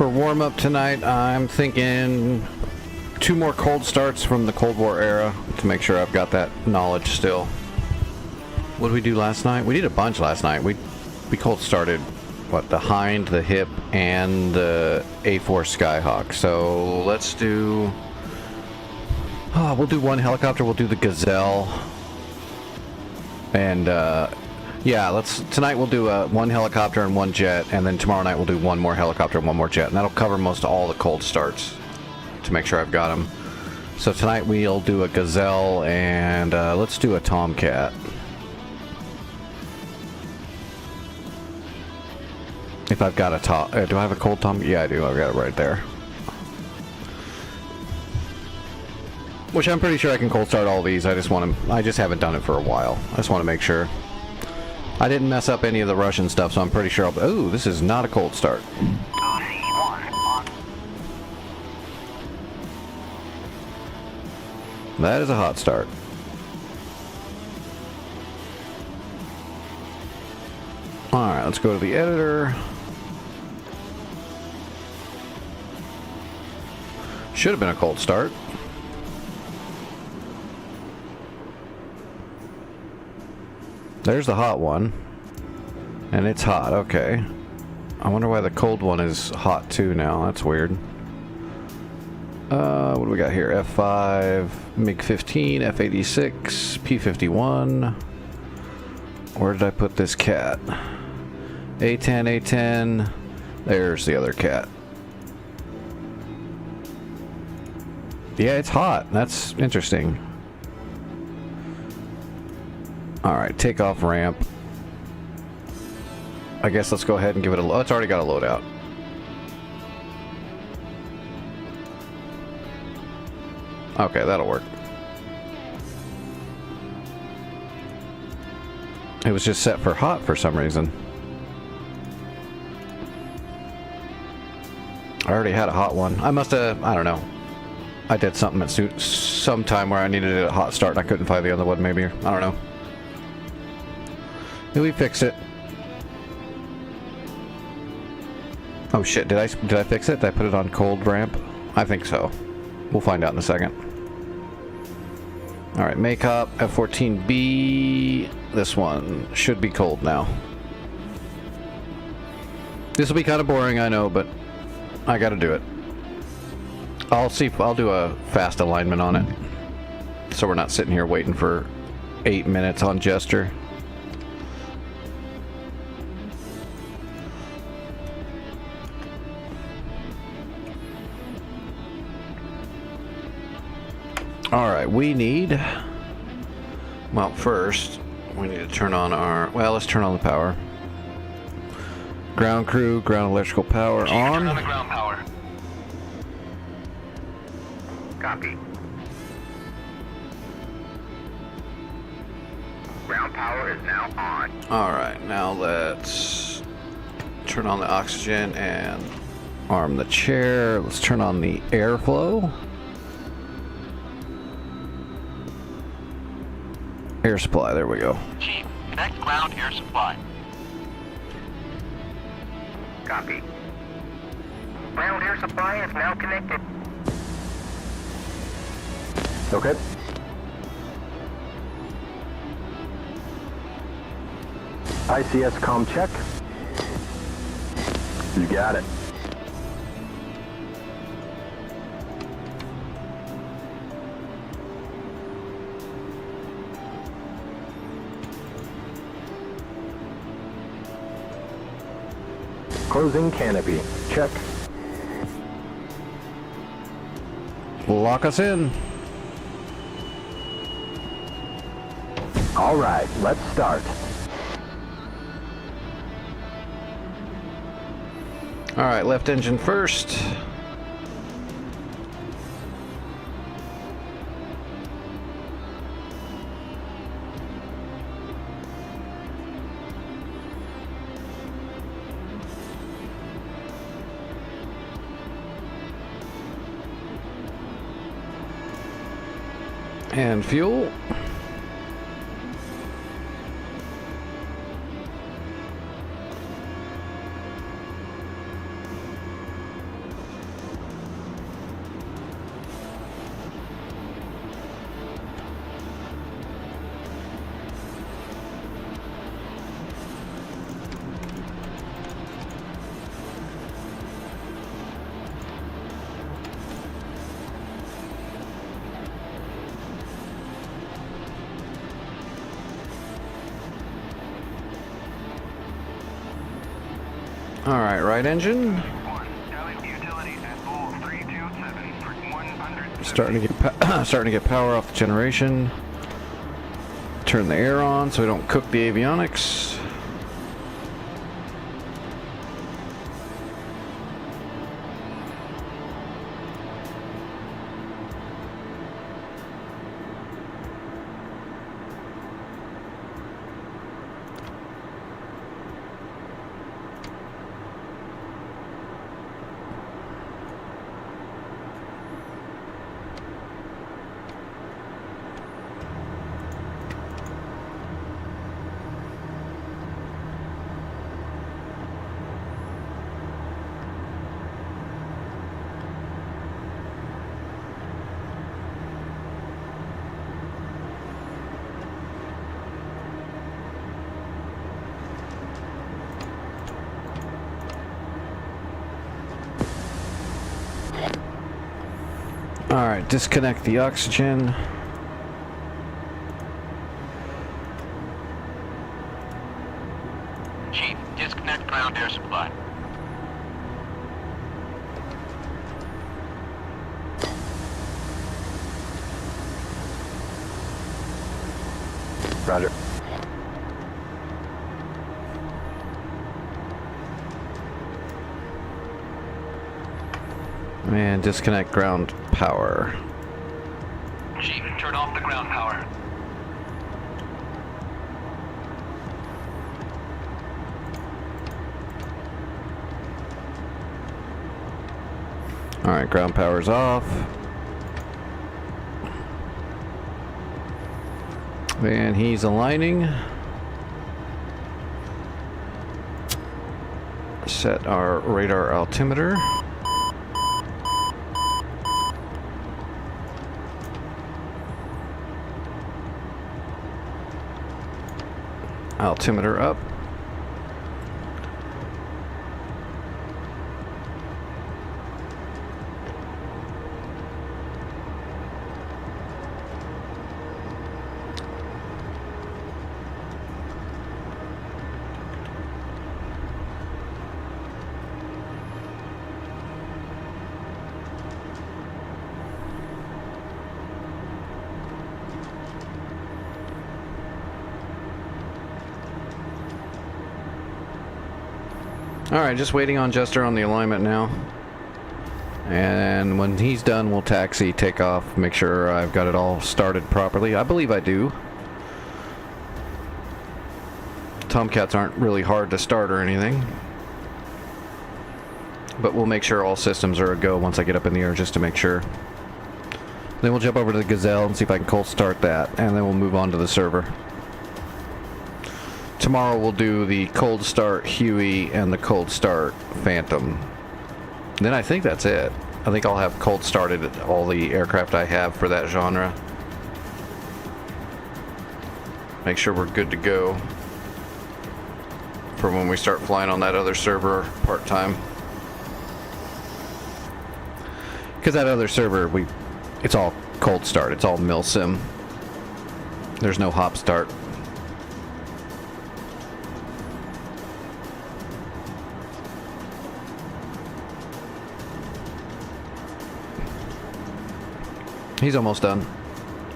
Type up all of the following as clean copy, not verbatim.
For warm-up tonight, I'm thinking 2 more cold starts from the Cold War era to make sure I've got that knowledge still. What did we do last night? We did a bunch last night. We cold started, what, the Hind, the Hip, and the A4 Skyhawk. So let's do... we'll do 1 helicopter. We'll do the Gazelle. And, yeah, tonight we'll do 1 helicopter and 1 jet, and then tomorrow night we'll do 1 more helicopter and 1 more jet, and that'll cover most of all the cold starts to make sure I've got them. So tonight we'll do a Gazelle, and let's do a Tomcat. If I've got a do I have a cold Tomcat? Yeah, I do. I've got it right there. Which I'm pretty sure I can cold start all these. I just haven't done it for a while. I just want to make sure. I didn't mess up any of the Russian stuff, so I'm pretty sure I'll... Ooh, this is not a cold start. That is a hot start. Alright, let's go to the editor. Should have been a cold start. There's the hot one. And it's hot, okay. I wonder why the cold one is hot too now. That's weird. What do we got here? F5, MiG-15, F-86, P-51. Where did I put this cat? A-10, A-10. There's the other cat. Yeah, it's hot. That's interesting. Alright, takeoff ramp. I guess let's go ahead and give it a load. It's already got a loadout. Okay, that'll work. It was just set for hot for some reason. I already had a hot one. I must have, I don't know. I did something at some time where I needed a hot start and I couldn't find the other one maybe. I don't know. Did we fix it? Oh shit, did I fix it? Did I put it on cold ramp? I think so. We'll find out in a second. Alright, Makeup, F-14B. This one should be cold now. This will be kind of boring, I know, but I gotta do it. I'll do a fast alignment on it. So we're not sitting here waiting for 8 minutes on gesture. Alright, we need... Well, first, we need to turn on our... Well, let's turn on the power. Ground crew, ground electrical power on. Turn on the ground power. Copy. Ground power is now on. Alright, now let's turn on the oxygen and arm the chair. Let's turn on the airflow. Air supply, there we go. Chief, connect ground air supply. Copy. Ground air supply is now connected. Okay. ICS comm check. You got it. Closing canopy. Check. Lock us in. All right, let's start. All right, left engine first. And fuel. Alright, right engine. Starting to get power off the generation. Turn the air on so we don't cook the avionics. Alright, disconnect the oxygen. Chief, disconnect ground air supply. Roger. And disconnect ground power. Chief, turn off the ground power. Alright, ground power's off. And he's aligning. Set our radar altimeter. Altimeter up. Alright, just waiting on Jester on the alignment now. And when he's done, we'll taxi, take off, make sure I've got it all started properly. I believe I do. Tomcats aren't really hard to start or anything. But we'll make sure all systems are a go once I get up in the air, just to make sure. Then we'll jump over to the Gazelle and see if I can cold start that, and then we'll move on to the server. Tomorrow we'll do the cold start Huey and the cold start Phantom. Then I think that's it. I think I'll have cold started all the aircraft I have for that genre. Make sure we're good to go for when we start flying on that other server part-time. Because that other server, it's all cold start. It's all milsim. There's no hop start. He's almost done.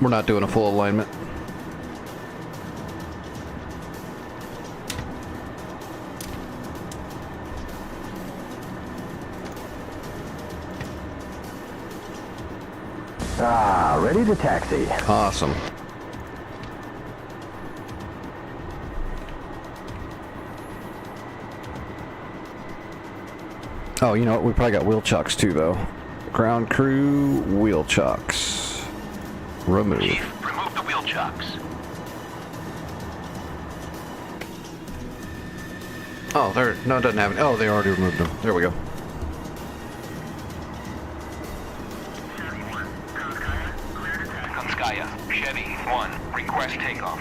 We're not doing a full alignment. Ah, ready to taxi. Awesome. Oh, you know what? We probably got wheel chucks too, though. Ground crew, wheel chucks. Remove. Chief, remove the wheel chucks. Oh, there. No, it doesn't have any. Oh, they already removed them. There we go. Konskaya, Chevy 1, request takeoff.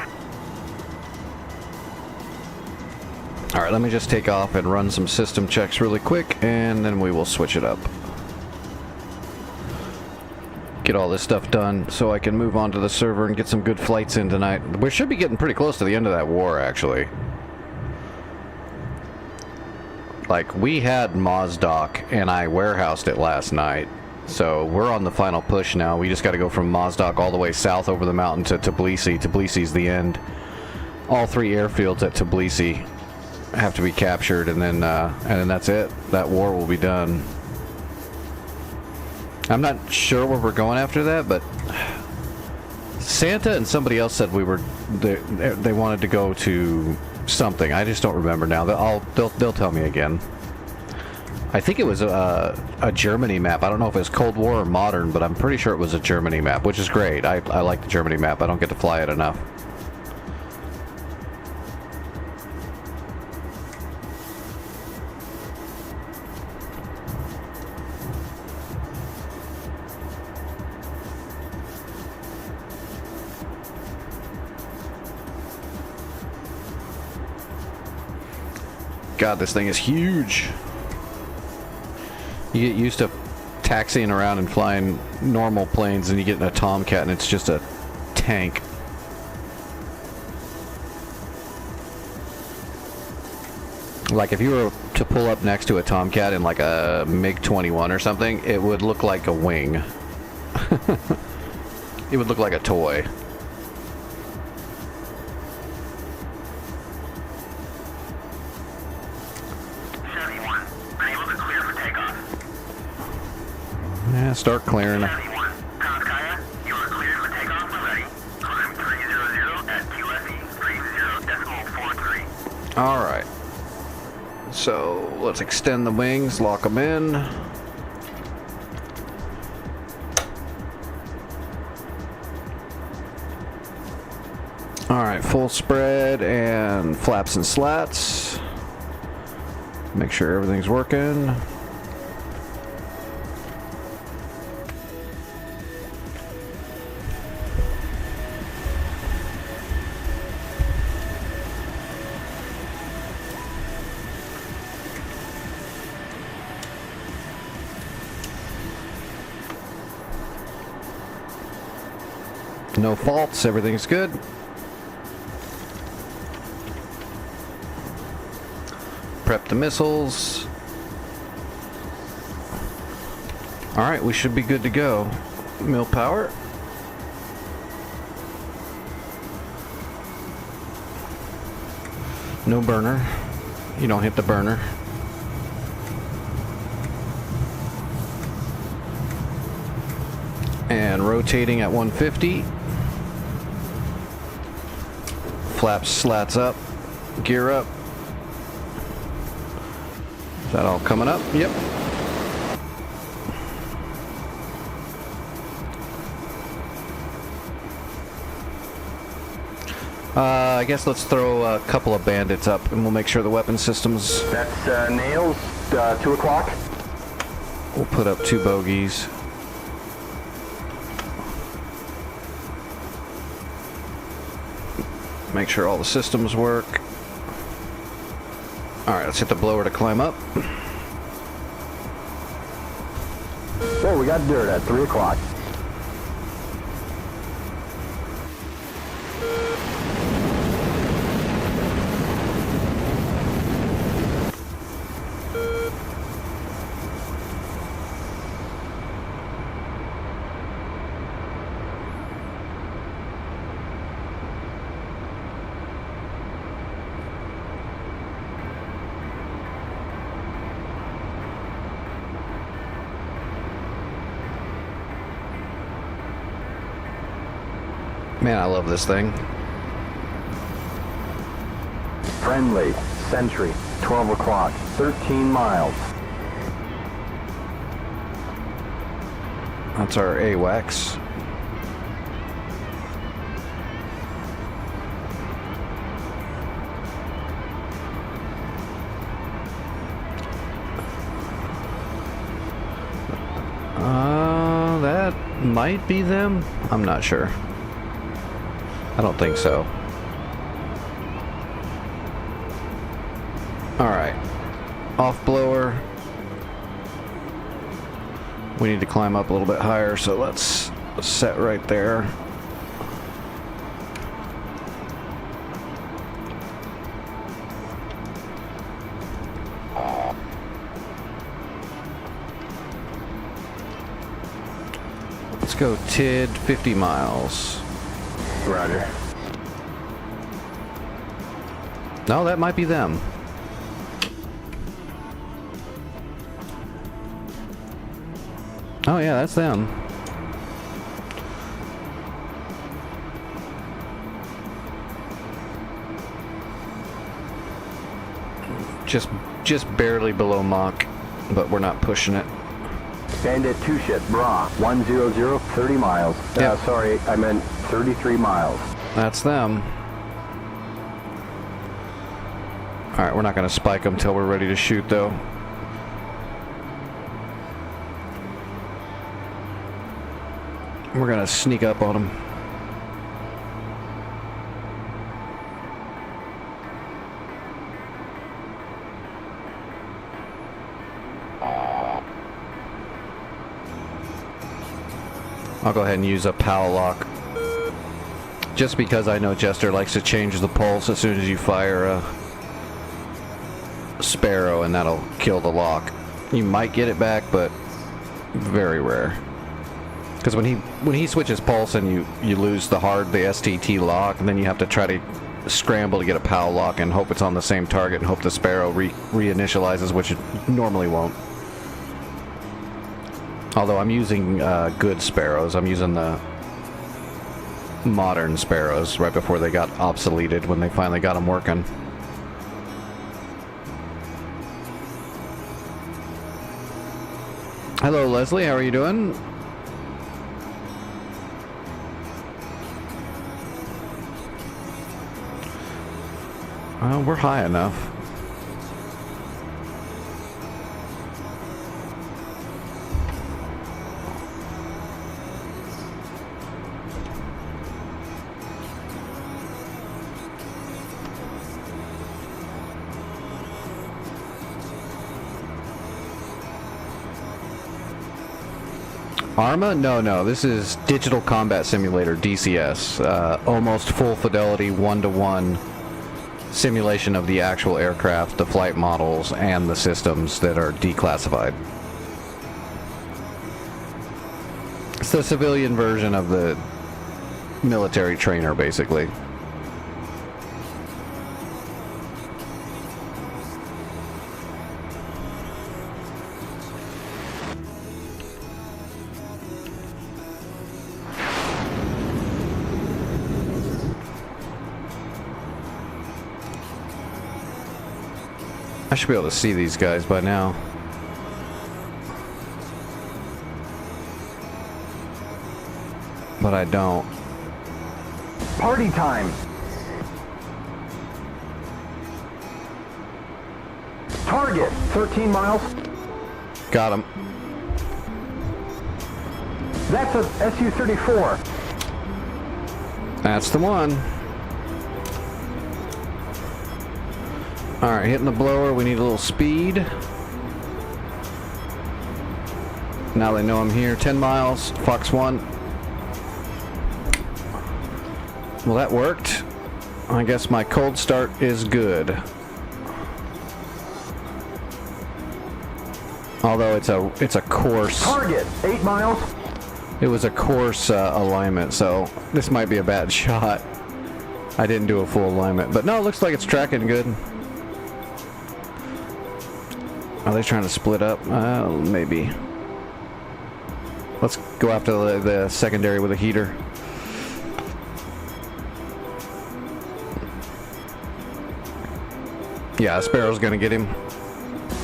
Alright, let me just take off and run some system checks really quick, and then we will switch it up. Get all this stuff done so I can move on to the server and get some good flights in tonight. We should be getting pretty close to the end of that war, actually. Like, we had Mozdok, and I warehoused it last night. So we're on the final push now. We just got to go from Mozdok all the way south over the mountain to Tbilisi. Tbilisi's the end. All 3 airfields at Tbilisi have to be captured, and then that's it. That war will be done. I'm not sure where we're going after that, but Santa and somebody else said they wanted to go to something. I just don't remember now. They'll tell me again. I think it was a Germany map. I don't know if it's Cold War or modern, but I'm pretty sure it was a Germany map, which is great. I like the Germany map. I don't get to fly it enough. God, this thing is huge. You get used to taxiing around and flying normal planes, and you get in a Tomcat and it's just a tank. Like, if you were to pull up next to a Tomcat in like a MiG-21 or something, it would look like a wing. It would look like a toy. Yeah, start clearing. 71, Tomcat, you are cleared for takeoff when ready. Climb 300 at QFE 30.43. Alright. So, let's extend the wings, lock them in. Alright, full spread and flaps and slats. Make sure everything's working. No faults, everything's good. Prep the missiles. Alright, we should be good to go. Mill power. No burner. You don't hit the burner. And rotating at 150. Flaps, slats up, gear up. Is that all coming up? Yep. I guess let's throw a couple of bandits up and we'll make sure the weapon systems... That's nails, 2 o'clock. We'll put up 2 bogeys. Make sure all the systems work. Alright, let's hit the blower to climb up. So we got dirt at 3 o'clock. Man, I love this thing. Friendly, sentry, 12 o'clock, 13 miles. That's our AWACS. That might be them. I'm not sure. I don't think so. Alright. Off blower. We need to climb up a little bit higher, so let's set right there. go TID 50 miles. Roger. No, that might be them. Oh yeah, that's them. Just barely below Mach, but we're not pushing it. Bandit 2 ship, Bra, 100, 30 miles. Yep. Sorry, I meant 33 miles. That's them. Alright, we're not going to spike them till we're ready to shoot, though. We're going to sneak up on them. I'll go ahead and use a POW lock. Just because I know Jester likes to change the pulse as soon as you fire a Sparrow, and that'll kill the lock. You might get it back, but very rare. Because when he switches pulse and you lose the STT lock, and then you have to try to scramble to get a POW lock and hope it's on the same target and hope the Sparrow reinitializes, which it normally won't. Although I'm using good Sparrows. I'm using the modern Sparrows right before they got obsoleted, when they finally got them working. Hello, Leslie. How are you doing? Well, we're high enough. Arma? No. This is Digital Combat Simulator, DCS. Almost full fidelity, 1-to-1 simulation of the actual aircraft, the flight models, and the systems that are declassified. It's the civilian version of the military trainer, basically. I should be able to see these guys by now. But I don't. Party time! Target, 13 miles. Got him. That's a Su-34. That's the one. Alright, hitting the blower. We need a little speed. Now they know I'm here. 10 miles. Fox 1. Well, that worked. I guess my cold start is good. Although it's a course. Target, 8 miles. It was a course alignment, so this might be a bad shot. I didn't do a full alignment, but no, it looks like it's tracking good. Are they trying to split up? Maybe. Let's go after the secondary with a heater. Yeah, Sparrow's gonna get him.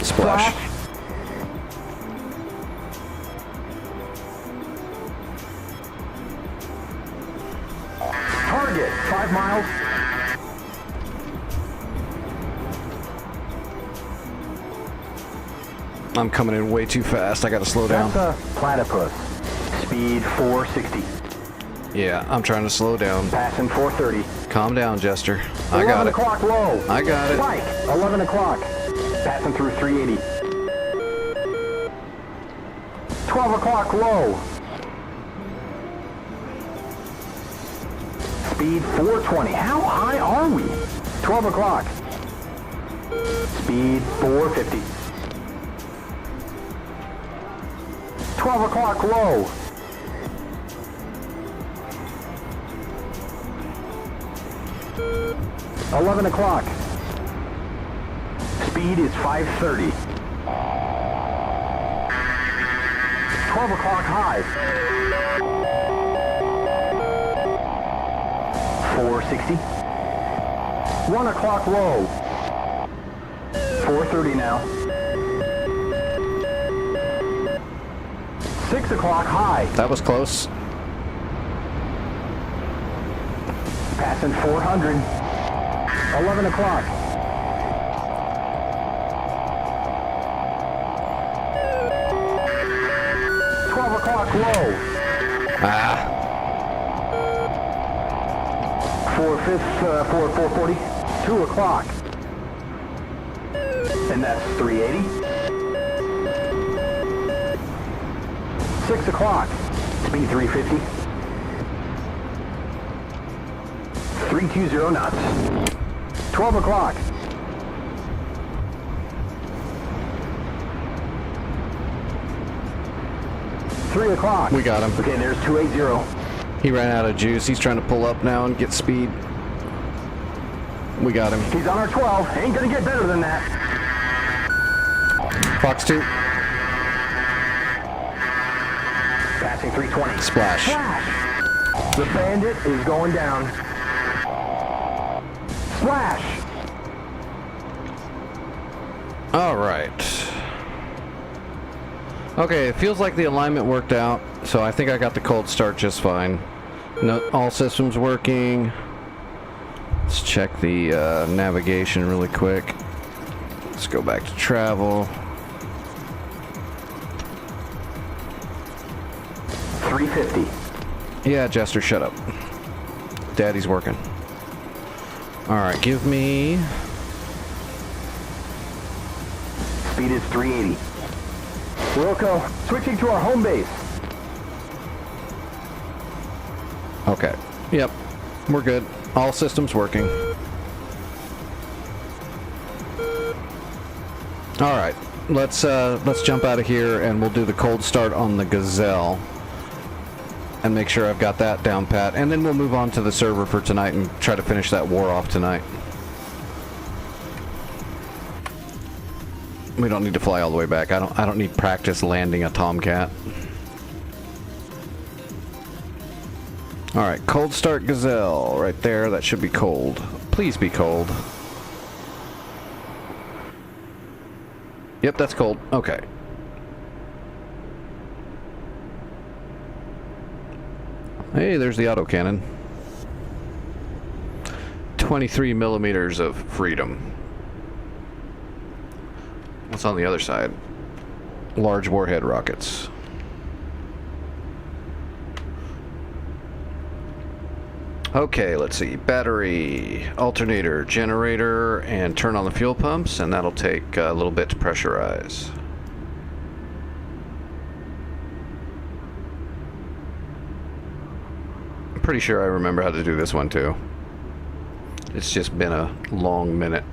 Splash. Target, 5 miles. I'm coming in way too fast. I gotta slow down. That's a platypus. Speed 460. Yeah, I'm trying to slow down. Passing 430. Calm down, Jester. I got 11 it. o'clock low. I got it. Spike, 11 o'clock. Passing through 380. 12 o'clock low. Speed 420. How high are we? 12 o'clock. Speed 450. 12 o'clock low. 11 o'clock. Speed is 530. 12 o'clock high. 460. 1 o'clock low. 430 now. 6 o'clock high. That was close. Passing 400. 11 o'clock. 12 o'clock low. Ah. 440. 2 o'clock. And that's 380. 6 o'clock. Speed 350. 320 knots. 12 o'clock. Three o'clock. We got him. Okay, there's 280. He ran out of juice. He's trying to pull up now and get speed. We got him. He's on our 12. Ain't gonna get better than that. Fox 2. Passing 320. Splash. Splash. The Bandit is going down. Splash. All right. Okay, it feels like the alignment worked out, so I think I got the cold start just fine. No, all systems working. Let's check the navigation really quick. Let's go back to travel. 350. Yeah, Jester, shut up. Daddy's working. All right, give me... Speed is 380. Wilco, switching to our home base. Okay. Yep. We're good. All systems working. All right. Let's jump out of here and we'll do the cold start on the Gazelle and make sure I've got that down pat, and then we'll move on to the server for tonight and try to finish that war off tonight. We don't need to fly all the way back. I don't need practice landing a Tomcat. All right, cold start Gazelle right there. That should be cold. Please be cold. Yep, that's cold. Okay. Hey, there's the autocannon. 23 millimeters of freedom. What's on the other side? Large warhead rockets. Okay, let's see. Battery, alternator, generator, and turn on the fuel pumps, and that'll take a little bit to pressurize. I'm pretty sure I remember how to do this one too. It's just been a long minute.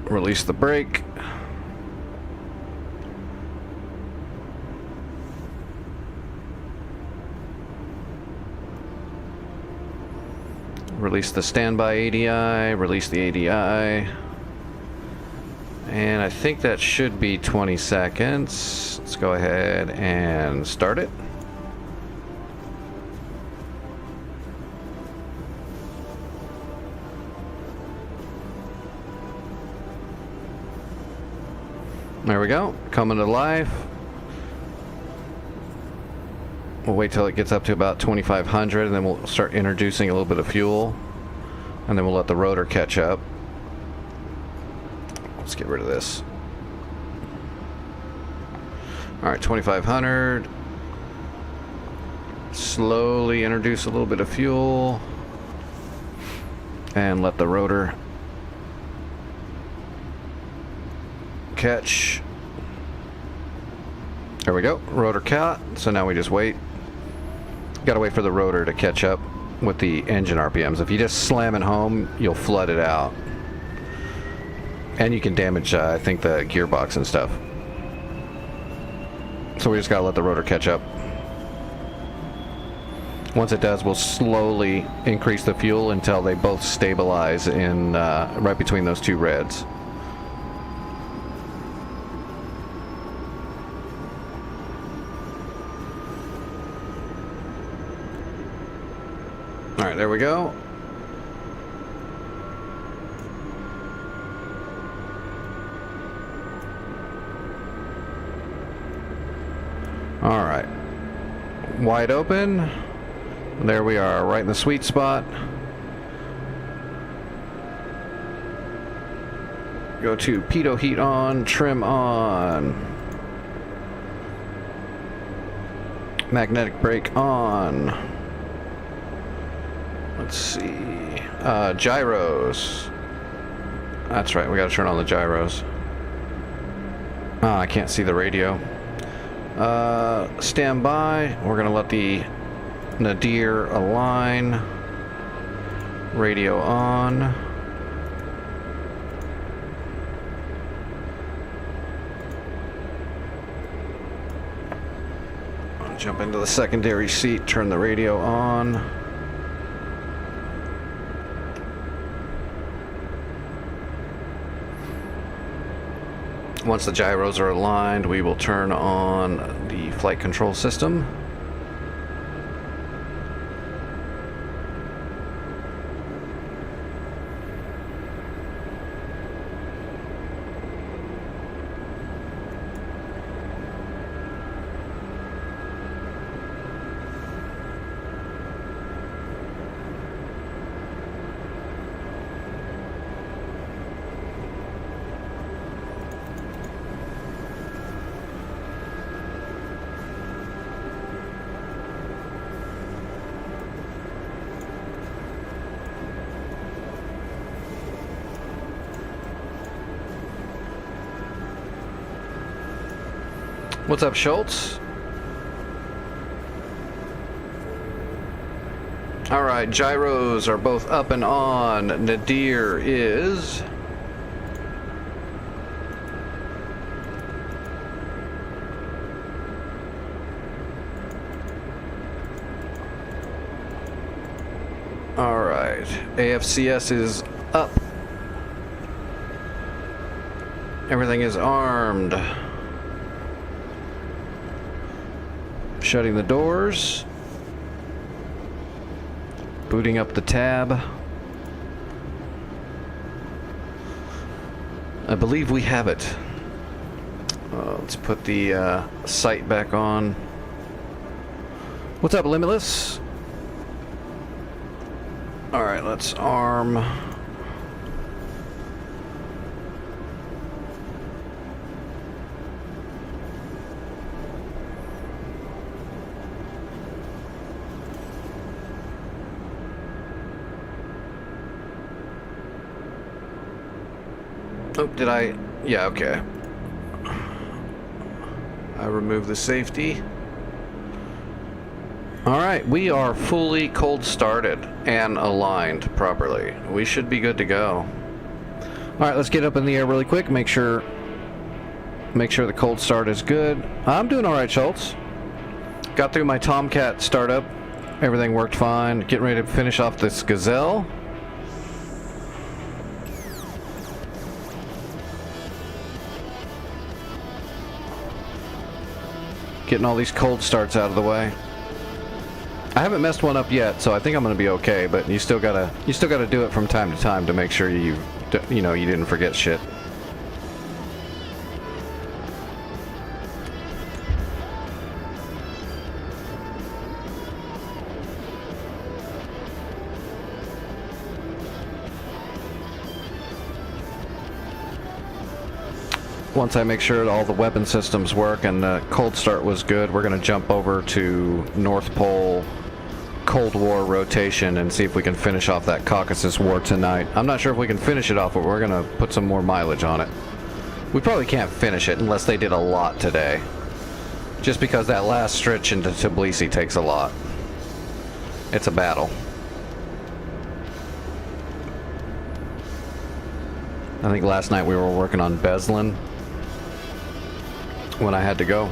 Release the brake. Release the standby ADI, release the ADI. And I think that should be 20 seconds. Let's go ahead and start it. There we go, coming to life. We'll wait till it gets up to about 2,500 and then we'll start introducing a little bit of fuel. And then we'll let the rotor catch up. Let's get rid of this. Alright, 2,500. Slowly introduce a little bit of fuel. And let the rotor catch. There we go, rotor caught. So now we just wait. Gotta wait for the rotor to catch up with the engine RPMs. If you just slam it home, you'll flood it out. And you can damage, I think, the gearbox and stuff. So we just gotta let the rotor catch up. Once it does, we'll slowly increase the fuel until they both stabilize in right between those two reds. All right, there we go. All right, wide open. There we are, right in the sweet spot. Go to pitot heat on, trim on. Magnetic brake on. Let's see. Gyros. That's right, we gotta turn on the gyros. Ah, I can't see the radio. Stand by. We're gonna let the nadir align. Radio on. I'll jump into the secondary seat, turn the radio on. Once the gyros are aligned, we will turn on the flight control system. What's up, Schultz? Alright, gyros are both up and on. Nadir is... Alright, AFCS is up. Everything is armed. Shutting the doors. Booting up the tab. I believe we have it. Let's put the sight back on. What's up, Limitless? Alright, let's arm. Oh, did I? Yeah, okay. I removed the safety. Alright, we are fully cold started and aligned properly. We should be good to go. Alright, let's get up in the air really quick. Make sure the cold start is good. I'm doing alright, Schultz. Got through my Tomcat startup. Everything worked fine. Getting ready to finish off this Gazelle. Getting all these cold starts out of the way. I haven't messed one up yet, so I think I'm gonna be okay. But you still gotta do it from time to time to make sure you didn't forget shit. Once I make sure that all the weapon systems work and the cold start was good, we're going to jump over to North Pole Cold War rotation and see if we can finish off that Caucasus War tonight. I'm not sure if we can finish it off, but we're going to put some more mileage on it. We probably can't finish it unless they did a lot today. Just because that last stretch into Tbilisi takes a lot. It's a battle. I think last night we were working on Beslan when I had to go.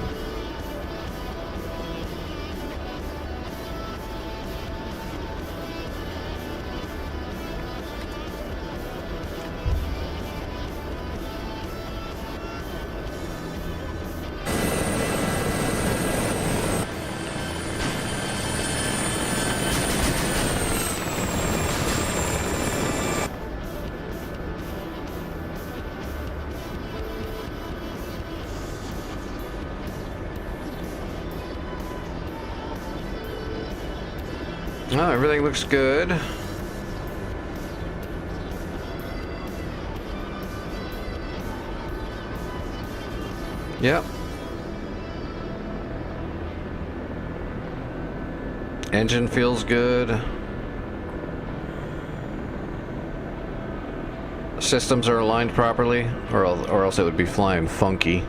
Oh, everything looks good. Yep. Engine feels good. Systems are aligned properly, or else it would be flying funky.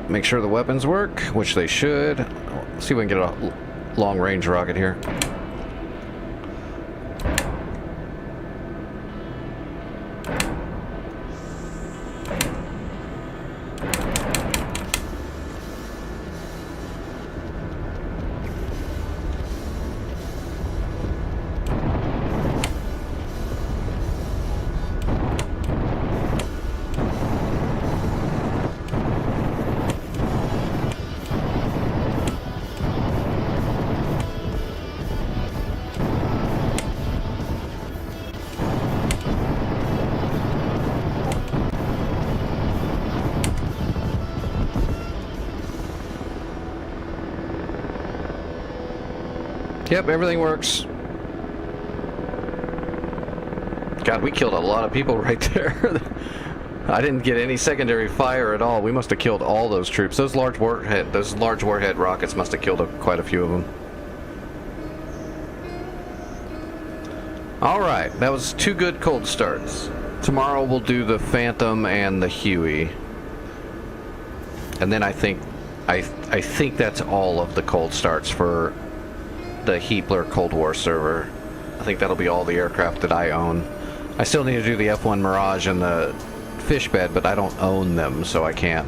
Make sure the weapons work, which they should. Let's see if we can get a long-range rocket here. Yep, everything works. God, we killed a lot of people right there. I didn't get any secondary fire at all. We must have killed all those troops. Those large warhead rockets must have killed quite a few of them. All right, that was 2 good cold starts. Tomorrow we'll do the Phantom and the Huey, and then I think that's all of the cold starts for the Heapler Cold War server. I think that'll be all the aircraft that I own. I still need to do the F1 Mirage and the fish bed, but I don't own them, so I can't.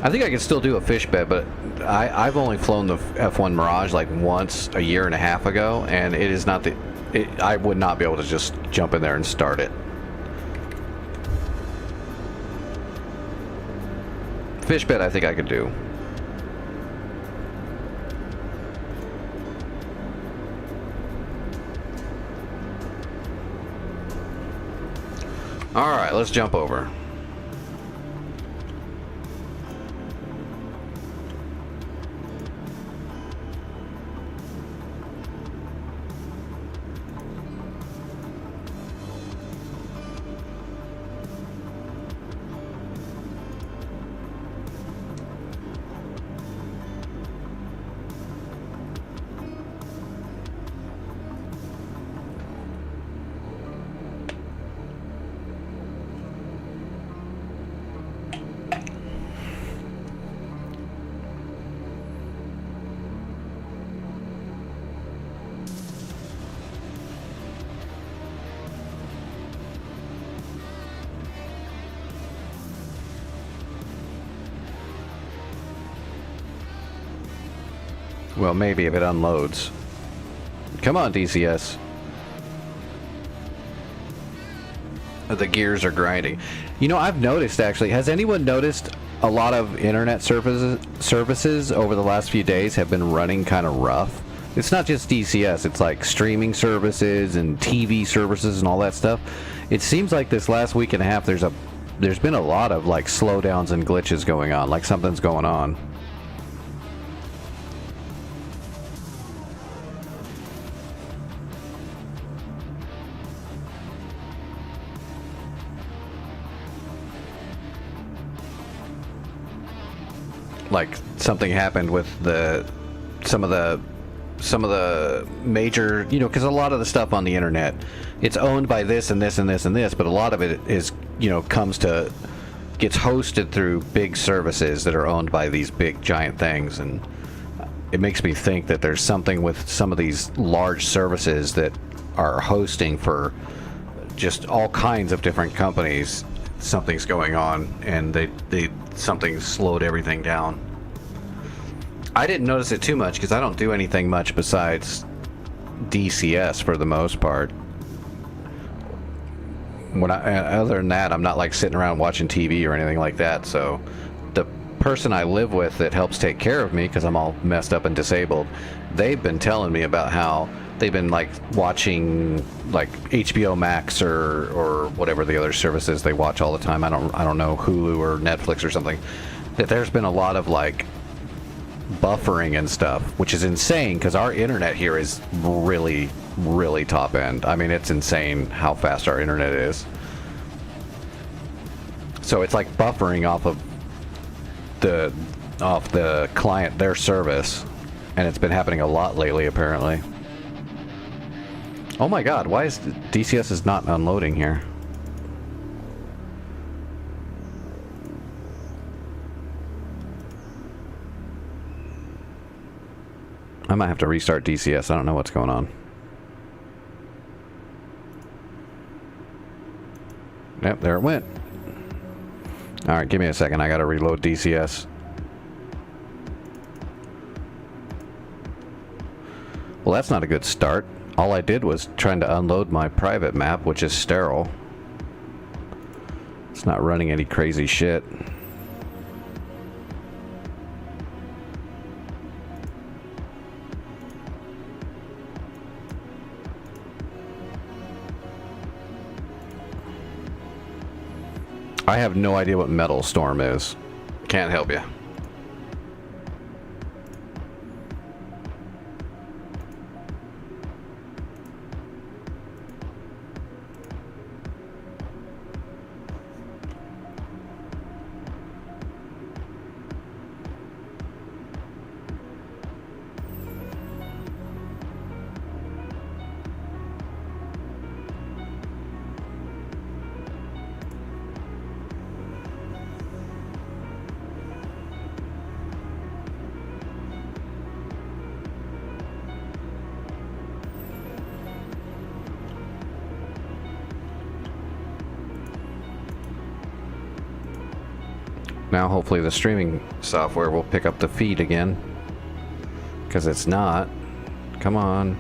I think I can still do a fish bed, but I've only flown the F1 Mirage like once a year and a half ago, and it is not I would not be able to just jump in there and start it. Fish bed I think I could do. Alright, let's jump over. Well, maybe if it unloads. Come on, DCS. The gears are grinding. You know, I've noticed actually, has anyone noticed a lot of internet services over the last few days have been running kind of rough? It's not just DCS, it's like streaming services and TV services and all that stuff. It seems like this last week and a half there's been a lot of like slowdowns and glitches going on, like something's going on. Like something happened with some of the major, you know, because a lot of the stuff on the internet, it's owned by this and this and this and this, but a lot of it is, you know, gets hosted through big services that are owned by these big giant things, and it makes me think that there's something with some of these large services that are hosting for just all kinds of different companies. Something's going on, and something slowed everything down. I didn't notice it too much because I don't do anything much besides DCS for the most part. Other than that, I'm not like sitting around watching TV or anything like that. So the person I live with that helps take care of me, because I'm all messed up and disabled, they've been telling me about how they've been like watching like HBO Max or whatever the other services they watch all the time. I don't know, Hulu or Netflix or something. That there's been a lot of like buffering and stuff, which is insane because our internet here is really, really top end. I mean, it's insane how fast our internet is. So it's like buffering off of the client, their service, and it's been happening a lot lately apparently. Oh my god, why is DCS is not unloading here? I might have to restart DCS. I don't know what's going on. Yep, there it went. Alright, give me a second. I gotta reload DCS. Well, that's not a good start. All I did was trying to unload my private map, which is sterile. It's not running any crazy shit. I have no idea what Metal Storm is. Can't help you. Now hopefully the streaming software will pick up the feed again. Because it's not. Come on.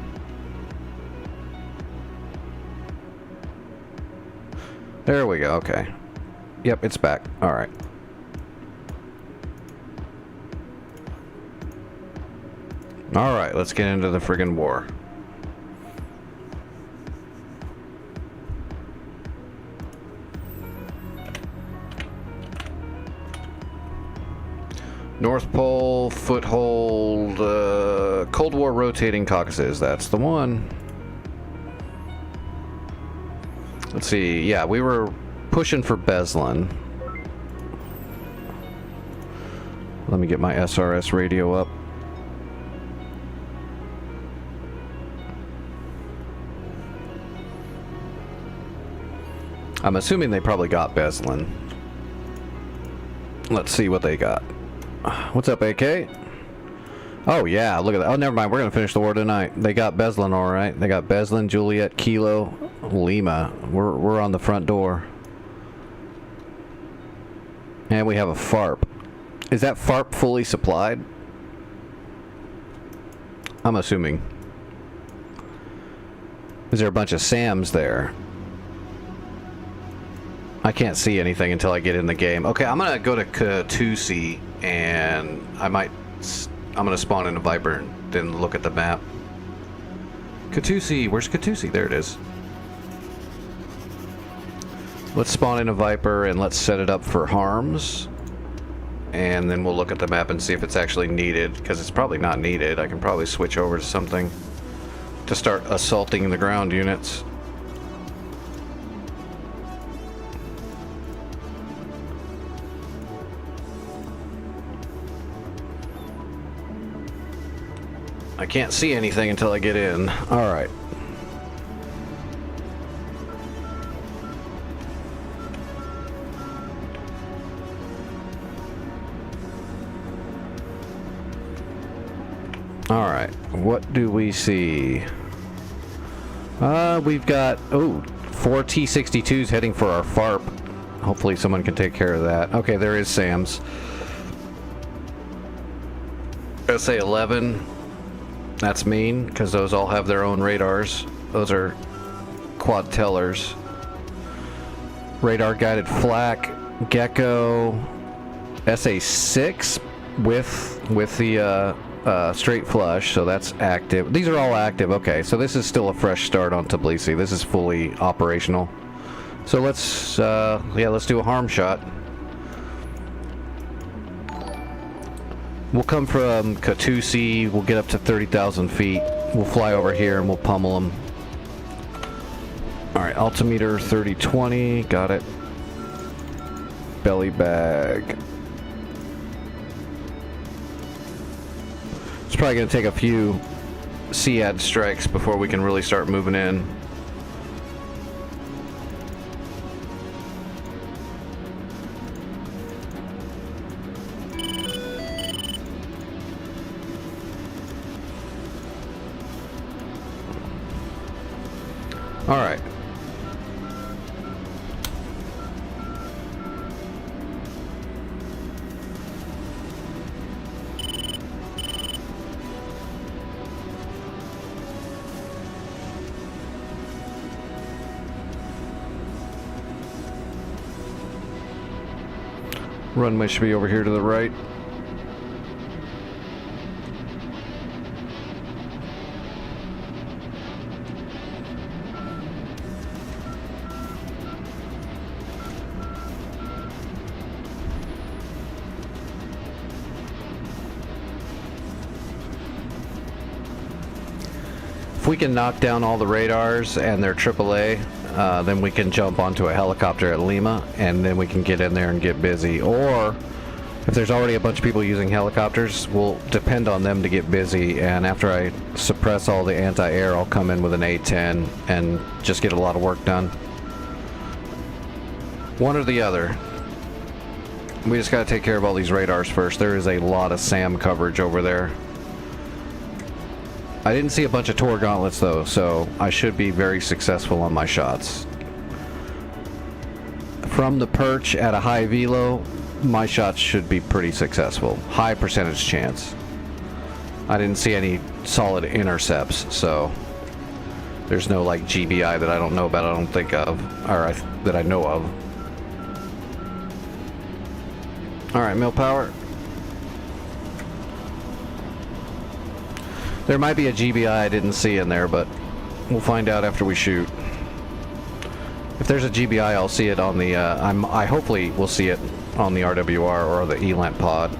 There we go, okay. Yep, it's back. Alright. Alright, let's get into the friggin' war. North Pole, Foothold, Cold War rotating Caucasus. That's the one. Let's see. Yeah, we were pushing for Beslan. Let me get my SRS radio up. I'm assuming they probably got Beslan. Let's see what they got. What's up, AK? Oh yeah, look at that. Oh, never mind. We're gonna finish the war tonight. They got Beslan, all right. They got Beslan, Juliet, Kilo, Lima. We're on the front door. And we have a FARP. Is that FARP fully supplied? I'm assuming. Is there a bunch of SAMs there? I can't see anything until I get in the game. Okay, I'm gonna go to Katusi, and I'm gonna spawn in a Viper and then look at the map. Katusi, where's Katusi? There it is. Let's spawn in a Viper and let's set it up for harms. And then we'll look at the map and see if it's actually needed, because it's probably not needed. I can probably switch over to something to start assaulting the ground units. I can't see anything until I get in. All right. All right. What do we see? We've got 4 T-62s heading for our FARP. Hopefully someone can take care of that. Okay, there is SAM's. SA-11. That's mean, because those all have their own radars. Those are quad tellers. Radar guided flak, Gecko, SA-6 with the straight flush, so that's active. These are all active. Okay, so this is still a fresh start on Tbilisi. This is fully operational. So let's let's do a harm shot. We'll come from Katusi, we'll get up to 30,000 feet. We'll fly over here and we'll pummel them. Alright, altimeter 3020, got it. Belly bag. It's probably going to take a few SEAD strikes before we can really start moving in. All right. Runway should be over here to the right. If we can knock down all the radars and their AAA, then we can jump onto a helicopter at Lima, and then we can get in there and get busy. Or, if there's already a bunch of people using helicopters, we'll depend on them to get busy, and after I suppress all the anti-air, I'll come in with an A-10 and just get a lot of work done. One or the other. We just gotta take care of all these radars first. There is a lot of SAM coverage over there. I didn't see a bunch of Tor gauntlets though, so I should be very successful on my shots. From the perch at a high velo, my shots should be pretty successful. High percentage chance. I didn't see any solid intercepts, so there's no like GBI that I don't know about, I don't think of, or that I know of. Alright, mill power. There might be a GBI I didn't see in there, but we'll find out after we shoot. If there's a GBI, I'll see it on the, I hopefully will see it on the RWR or the ELANT pod.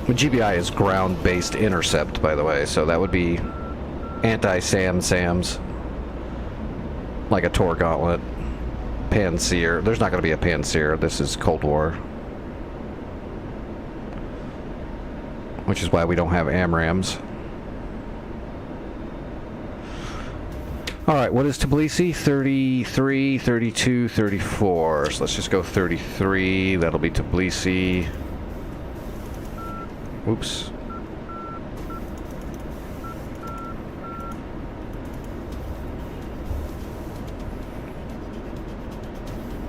The GBI is ground-based intercept, by the way, so that would be anti-SAMs, like a Tor gauntlet. Panseer. There's not going to be a Panseer. This is Cold War. Which is why we don't have AMRAAMs. Alright, what is Tbilisi? 33, 32, 34. So let's just go 33. That'll be Tbilisi. Oops.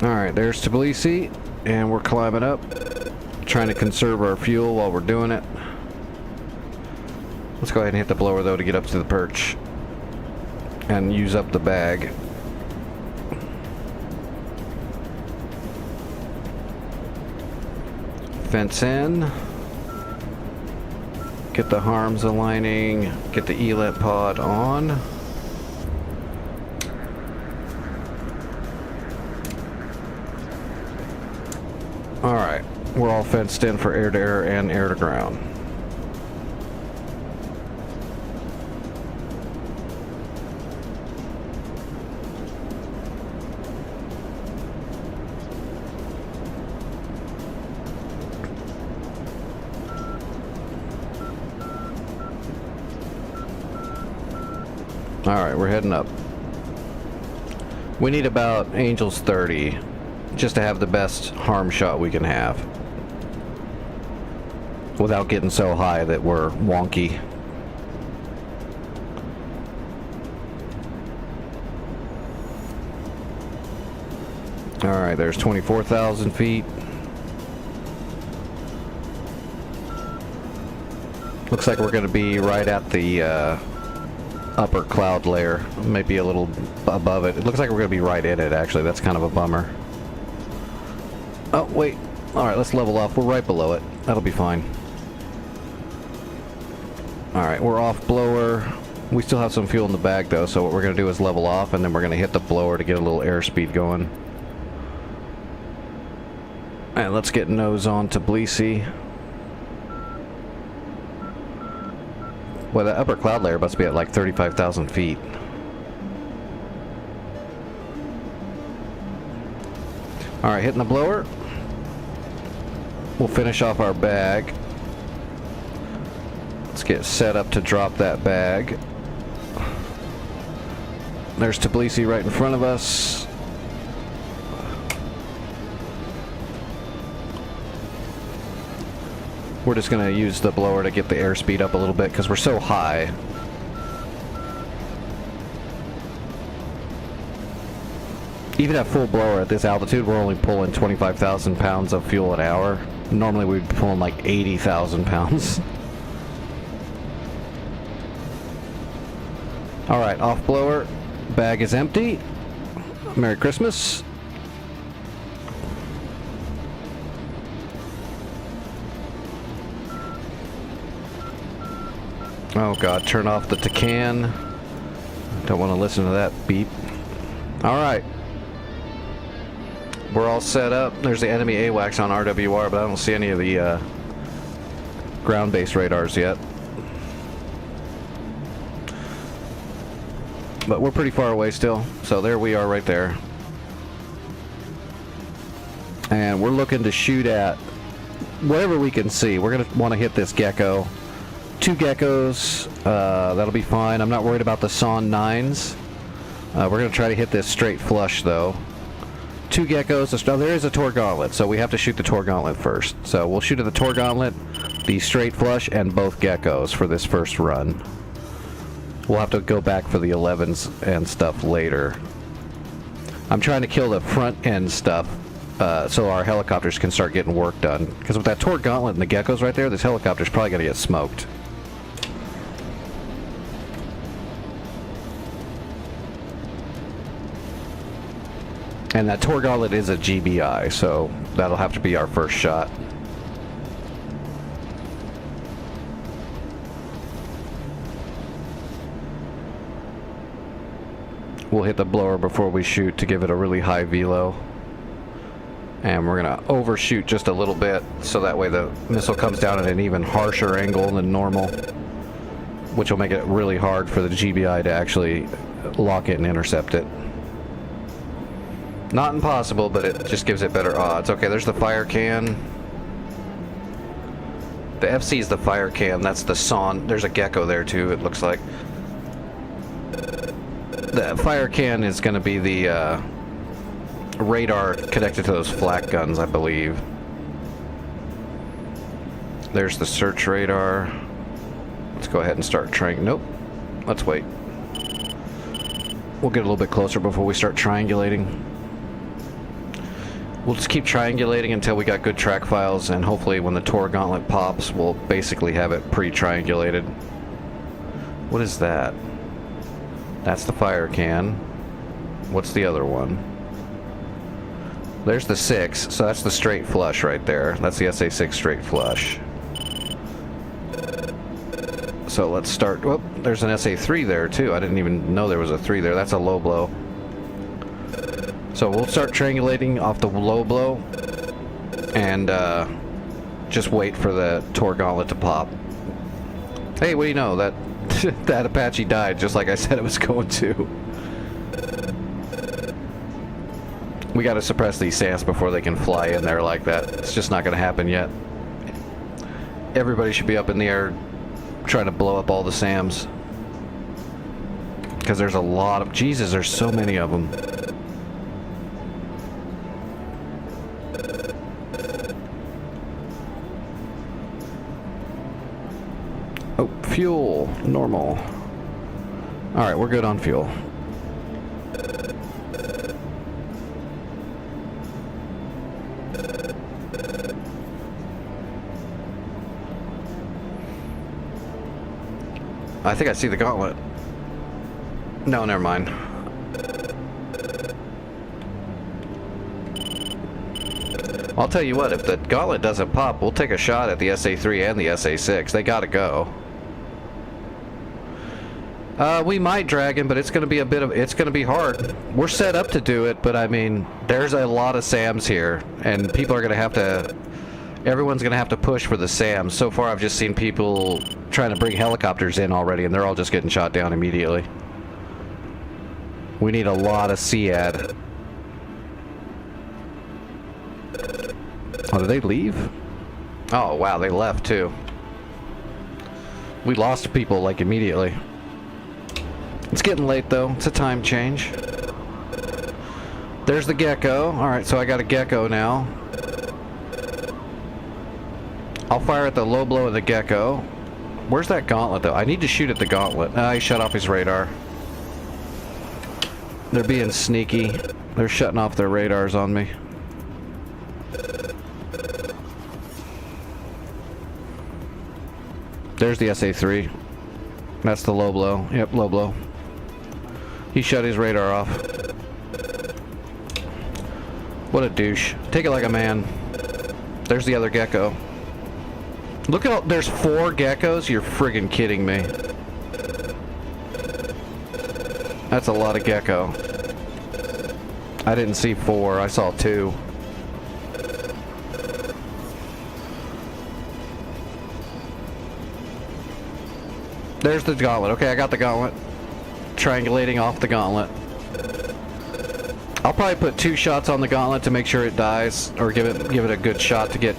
Alright, there's Tbilisi, and we're climbing up, trying to conserve our fuel while we're doing it. Let's go ahead and hit the blower though to get up to the perch and use up the bag. Fence in, get the harms aligning, get the ELANT pod on. Alright, we're all fenced in for air-to-air and air-to-ground. Alright, we're heading up. We need about Angels 30. Just to have the best harm shot we can have without getting so high that we're wonky. Alright, there's 24,000 feet. Looks like we're going to be right at the upper cloud layer, maybe a little above it. It looks like we're going to be right in it, actually. That's kind of a bummer. Oh, wait. Alright, let's level off. We're right below it. That'll be fine. Alright, we're off blower. We still have some fuel in the bag though, so what we're going to do is level off and then we're going to hit the blower to get a little airspeed going. And let's get nose on to Tbilisi. Well, the upper cloud layer must be at like 35,000 feet. Alright, hitting the blower. We'll finish off our bag. Let's get set up to drop that bag. There's Tbilisi right in front of us. We're just going to use the blower to get the airspeed up a little bit because we're so high. Even at full blower at this altitude, we're only pulling 25,000 pounds of fuel an hour. Normally we'd be pulling like 80,000 pounds. Alright, off blower. Bag is empty. Merry Christmas. Oh god, turn off the Tacan. Don't want to listen to that beep. Alright. We're all set up. There's the enemy AWACS on RWR, but I don't see any of the ground-based radars yet. But we're pretty far away still, so there we are right there. And we're looking to shoot at whatever we can see. We're going to want to hit this gecko. 2 geckos, that'll be fine. I'm not worried about the Son 9s. We're going to try to hit this straight flush, though. 2 geckos. Now, there is a Tor Gauntlet, so we have to shoot the Tor Gauntlet first. So we'll shoot at the Tor Gauntlet, the straight flush, and both geckos for this first run. We'll have to go back for the 11s and stuff later. I'm trying to kill the front end stuff so our helicopters can start getting work done. Because with that Tor Gauntlet and the geckos right there, this helicopter's probably going to get smoked. And that Tor Gauntlet is a GBI, so that'll have to be our first shot. We'll hit the blower before we shoot to give it a really high velo. And we're going to overshoot just a little bit so that way the missile comes down at an even harsher angle than normal, which will make it really hard for the GBI to actually lock it and intercept it. Not impossible, but it just gives it better odds. Okay, there's the fire can. The FC is the fire can. That's the Son. There's a gecko there too, it looks like. The fire can is going to be the radar connected to those flak guns, I believe. There's the search radar. Let's go ahead and start trying. Nope. Let's wait. We'll get a little bit closer before we start triangulating. We'll just keep triangulating until we got good track files, and hopefully when the Tor Gauntlet pops, we'll basically have it pre-triangulated. What is that? That's the fire can. What's the other one? There's the 6, so that's the straight flush right there. That's the SA-6 straight flush. So let's start. Whoop, there's an SA-3 there too. I didn't even know there was a 3 there. That's a low blow. So we'll start triangulating off the low blow and just wait for the Tor Gauntlet to pop. Hey, what do you know? That that Apache died just like I said it was going to. We gotta suppress these SAMs before they can fly in there like that. It's just not gonna happen yet. Everybody should be up in the air trying to blow up all the SAMs. Because there's a lot of... Jesus, there's so many of them. Oh, fuel. Normal. Alright, we're good on fuel. I think I see the Gauntlet. No, never mind. I'll tell you what, if the Gauntlet doesn't pop, we'll take a shot at the SA-3 and the SA-6. They gotta go. We might drag him, but it's gonna be it's gonna be hard. We're set up to do it, but I mean, there's a lot of SAMs here, and people are gonna have to, everyone's gonna have to push for the SAMs. So far, I've just seen people trying to bring helicopters in already, and they're all just getting shot down immediately. We need a lot of CAD. Oh, did they leave? Oh, wow, they left too. We lost people, like, immediately. It's getting late, though. It's a time change. There's the gecko. Alright, so I got a gecko now. I'll fire at the low blow of the gecko. Where's that gauntlet, though? I need to shoot at the gauntlet. Ah, he shut off his radar. They're being sneaky. They're shutting off their radars on me. There's the SA-3. That's the low blow. Yep, low blow. He shut his radar off. What a douche. Take it like a man. There's the other gecko. Look at all, there's 4 geckos? You're friggin' kidding me. That's a lot of gecko. I didn't see 4, I saw 2. There's the gauntlet. Okay, I got the gauntlet. Triangulating off the gauntlet. I'll probably put 2 shots on the gauntlet to make sure it dies, or give it a good shot to get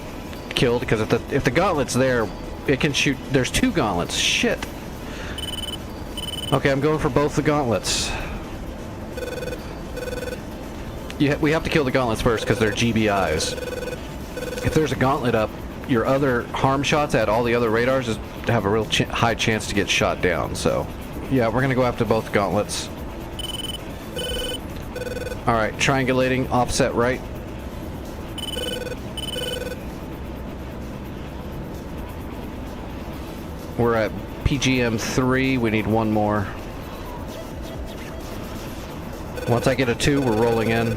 killed, because if the gauntlet's there, it can shoot. There's 2 gauntlets. Shit. Okay, I'm going for both the gauntlets. We have to kill the gauntlets first because they're GBIs. If there's a gauntlet up, your other harm shots at all the other radars have a real high chance to get shot down. So, yeah, we're gonna go after both gauntlets. All right, triangulating, offset right. We're at PGM 3. We need 1 more. Once I get a 2, we're rolling in.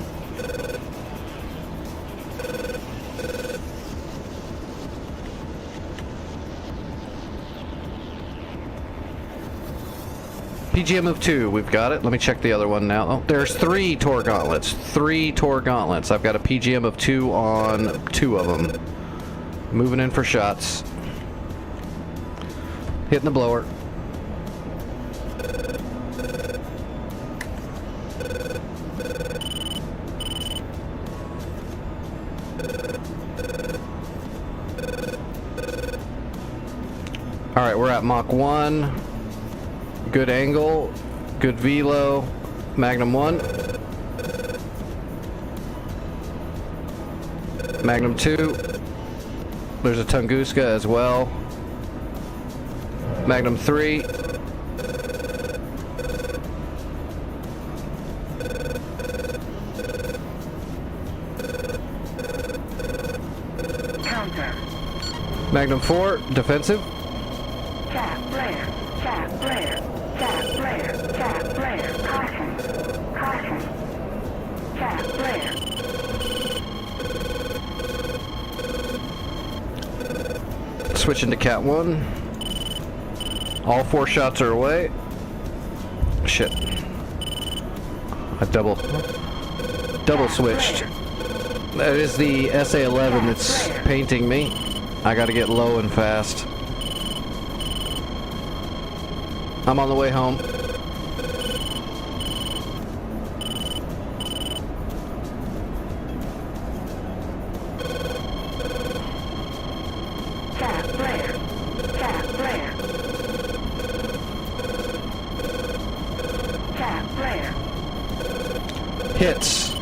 PGM of 2, we've got it. Let me check the other one now. Oh, there's 3 Tor gauntlets. 3 Tor gauntlets. I've got a PGM of 2 on 2 of them. Moving in for shots. Hitting the blower. Alright, we're at Mach 1. Good angle. Good velo. Magnum 1. Magnum 2. There's a Tunguska as well. Magnum 3. Counter. Magnum 4, defensive. Cap flare. Cap flare. Cap flare. Cap flare. Caution. Caution. Cap flare. Switching to Cat 1. All 4 shots are away. Shit. I double switched. That is the SA-11 that's painting me. I gotta get low and fast. I'm on the way home. Cap flare. Cap flare. Cap flare. Hits.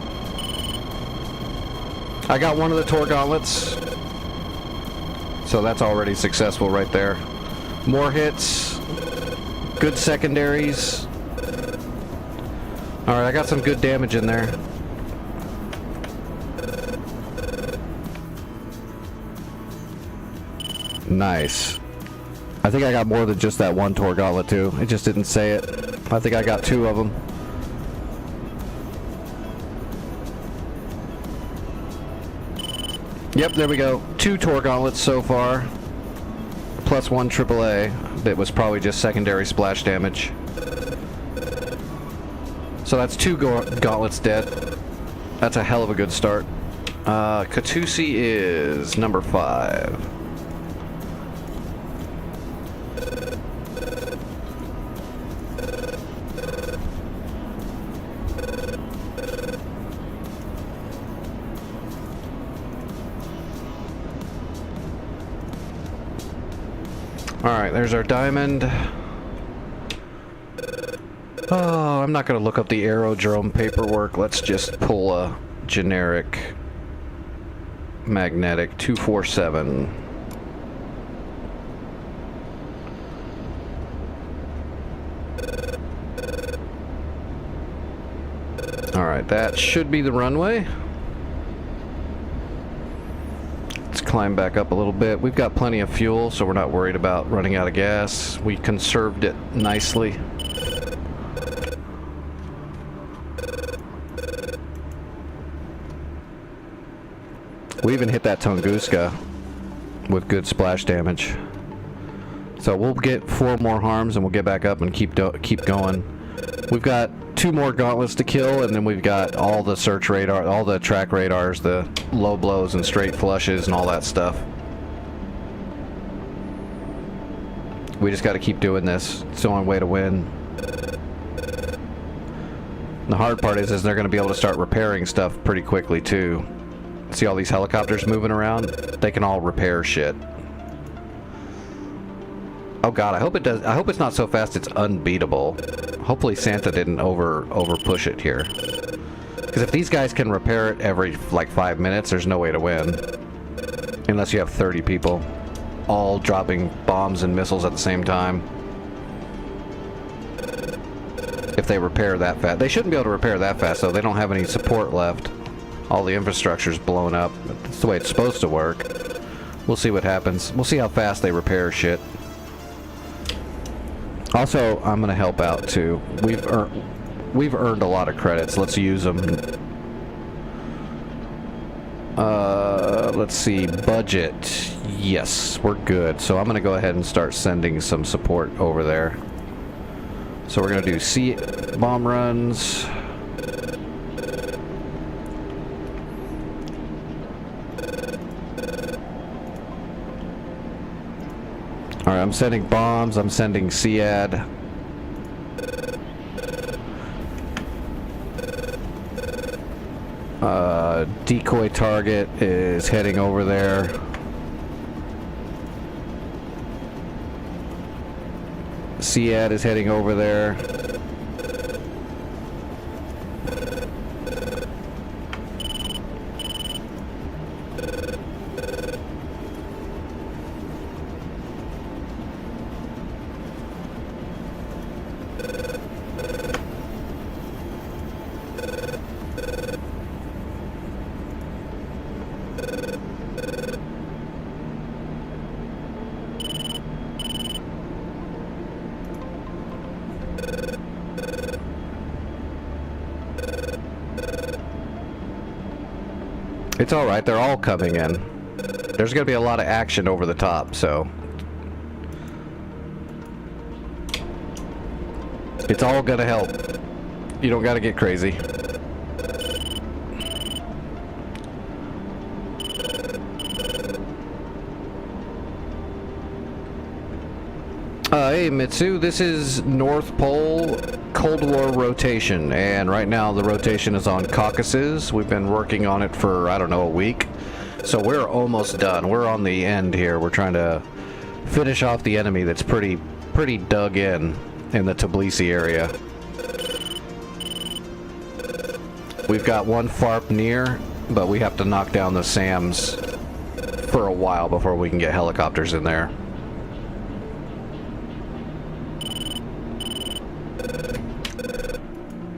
I got one of the Tor gauntlets. So that's already successful right there. More hits. Good secondaries. Alright, I got some good damage in there. Nice. I think I got more than just that one Tor gauntlet too. It just didn't say it. I think I got 2 of them. Yep, there we go. 2 Tor gauntlets so far. plus 1 AAA that was probably just secondary splash damage. So that's 2 gauntlets dead. That's a hell of a good start. Katusi is number 5. Alright, there's our diamond. Oh, I'm not going to look up the aerodrome paperwork. Let's just pull a generic magnetic 247. Alright, that should be the runway. Climb back up a little bit. We've got plenty of fuel, so we're not worried about running out of gas. We conserved it nicely. We even hit that Tunguska with good splash damage. So we'll get 4 more harms and we'll get back up and keep going. We've got 2 more gauntlets to kill, and then we've got all the search radar, all the track radars, the low blows and straight flushes and all that stuff. We just got to keep doing this. It's the only way to win. The hard part is they're going to be able to start repairing stuff pretty quickly too. See all these helicopters moving around? They can all repair shit. Oh god, I hope it does. I hope it's not so fast it's unbeatable. Hopefully Santa didn't over push it here. Because if these guys can repair it every like 5 minutes, there's no way to win. Unless you have 30 people all dropping bombs and missiles at the same time. If they repair that fast. They shouldn't be able to repair that fast though. They don't have any support left. All the infrastructure's blown up. That's the way it's supposed to work. We'll see what happens. We'll see how fast they repair shit. Also, I'm gonna help out too. We've earned a lot of credits. Let's use them. Let's see. Budget. Yes, we're good. So I'm gonna go ahead and start sending some support over there. So we're gonna do sea bomb runs. Alright, I'm sending bombs, I'm sending SEAD. Decoy target is heading over there. SEAD is heading over there. It's alright, they're all coming in. There's gonna be a lot of action over the top, so... it's all gonna help. You don't gotta get crazy. Hey Mitsu, this is North Pole Cold War rotation, and right now the rotation is on Caucasus. We've been working on it for, I don't know, a week. So we're almost done. We're on the end here. We're trying to finish off the enemy that's pretty dug in the Tbilisi area. We've got one FARP near, but we have to knock down the SAMs for a while before we can get helicopters in there.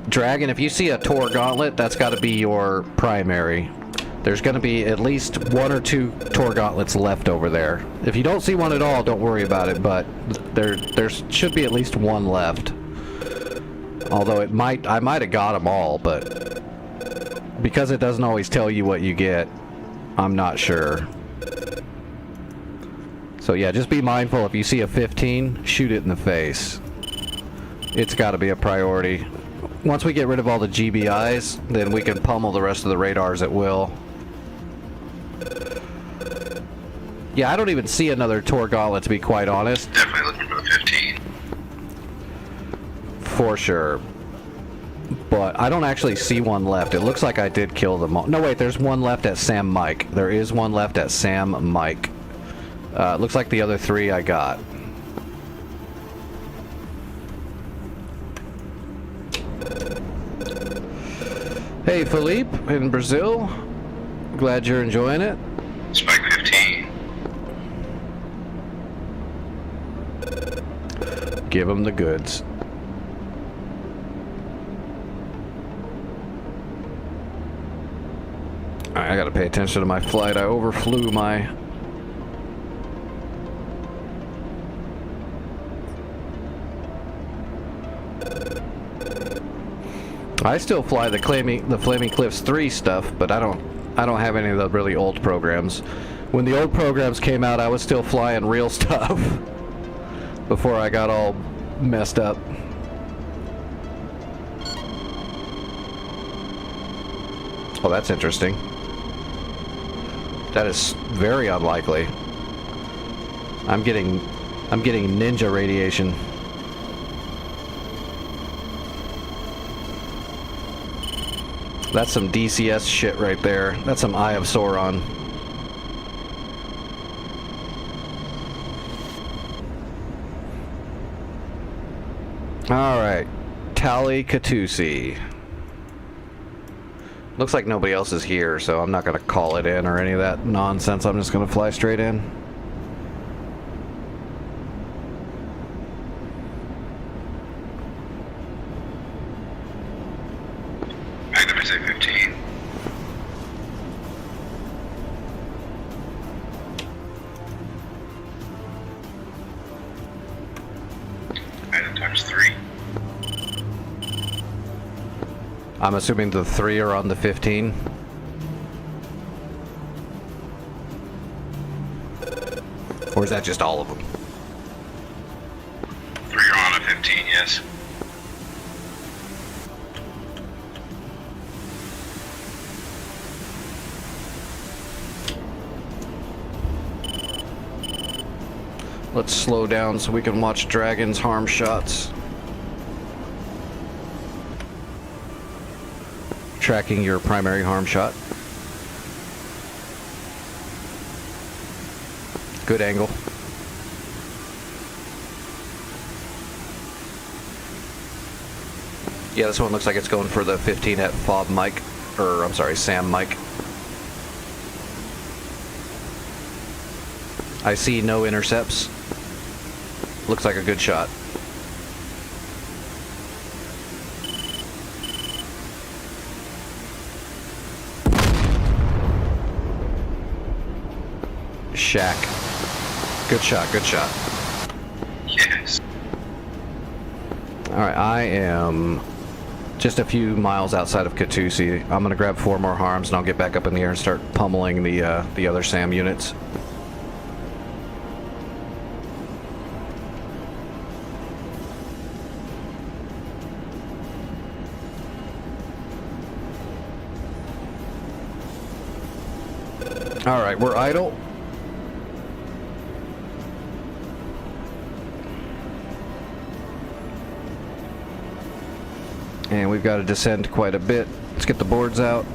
Dragon, if you see a Tor Gauntlet, that's got to be your primary. There's going to be at least 1 or 2 Tor Gauntlets left over there. If you don't see one at all, don't worry about it, but there should be at least 1 left. Although I might have got them all, but because it doesn't always tell you what you get, I'm not sure. So yeah, just be mindful if you see a 15, shoot it in the face. It's got to be a priority. Once we get rid of all the GBIs, then we can pummel the rest of the radars at will. Yeah, I don't even see another Tor Gauntlet, to be quite honest. Definitely looking for the 15. For sure. But I don't actually see one left. It looks like I did kill them all. No, wait, there's one left at Sam Mike. There is one left at Sam Mike. It looks like the other 3 I got. Hey, Philippe in Brazil. Glad you're enjoying it. Spike 15. Give them the goods. Alright, I gotta pay attention to my flight. I overflew my... I still fly the Flaming Cliffs 3 stuff, but I don't have any of the really old programs. When the old programs came out, I was still flying real stuff before I got all messed up. Oh, that's interesting. That is very unlikely. I'm getting ninja radiation. That's some DCS shit right there. That's some Eye of Sauron. Alright. Tali Katusi. Looks like nobody else is here, so I'm not going to call it in or any of that nonsense. I'm just going to fly straight in. Magnify 15. Item times 3. I'm assuming the 3 are on the 15. Or is that just all of them? 3 are on a 15, yes. Let's slow down so we can watch Dragon's harm shots. Tracking your primary harm shot. Good angle. Yeah, this one looks like it's going for the 15 at Fob Mike, or I'm sorry, Sam Mike. I see no intercepts. Looks like a good shot. Shack. Good shot, good shot. Yes. Alright, I am just a few miles outside of Katusi. I'm gonna grab 4 more harms and I'll get back up in the air and start pummeling the other SAM units. Alright, we're idle. And we've got to descend quite a bit. Let's get the boards out.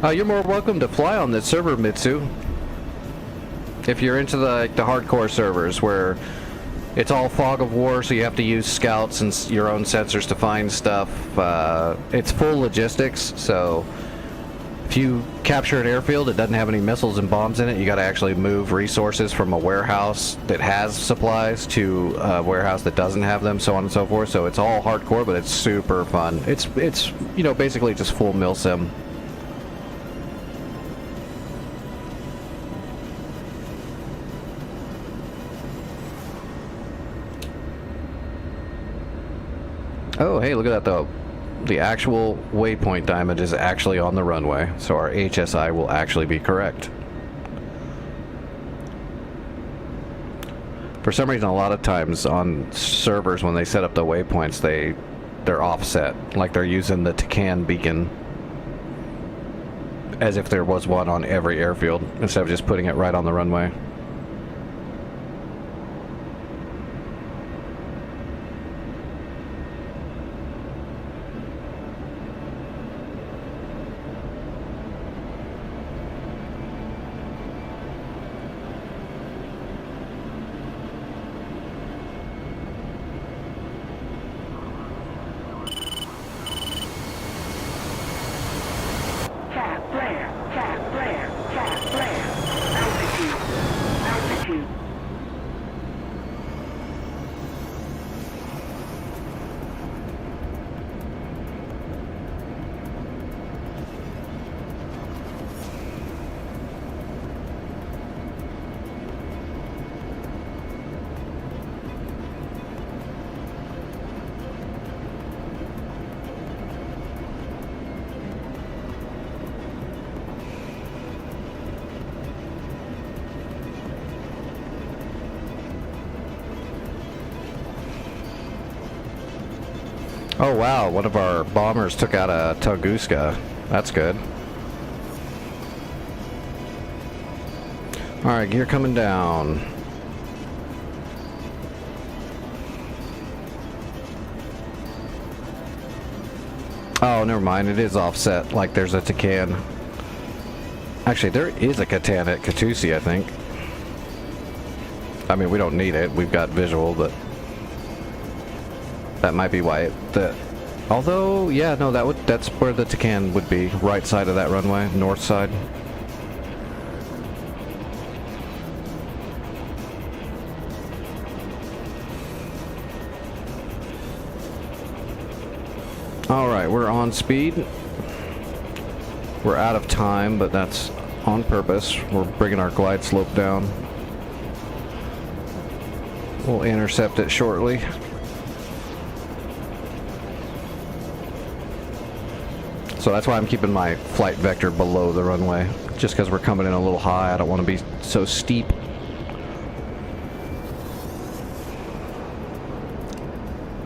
You're more welcome to fly on this server, Mitsu. If you're into the hardcore servers where it's all fog of war, so you have to use scouts and your own sensors to find stuff. It's full logistics, so if you capture an airfield that doesn't have any missiles and bombs in it, you got to actually move resources from a warehouse that has supplies to a warehouse that doesn't have them, so on and so forth. So it's all hardcore, but it's super fun. It's you know, basically just full milsim. Oh, hey, look at that though. The actual waypoint diamond is actually on the runway, so our HSI will actually be correct. For some reason, a lot of times on servers when they set up the waypoints, they're offset, like they're using the Tacan beacon as if there was one on every airfield instead of just putting it right on the runway. Oh wow, one of our bombers took out a Tunguska. That's good. Alright, gear coming down. Oh, never mind, it is offset, like there's a Tacan. Actually, there is a Catan at Katusi, I think. I mean, we don't need it, we've got visual, but that might be why although, yeah, no, that's where the Tacan would be. Right side of that runway, north side. Alright, we're on speed. We're out of time, but that's on purpose. We're bringing our glide slope down. We'll intercept it shortly. So that's why I'm keeping my flight vector below the runway. Just because we're coming in a little high, I don't want to be so steep.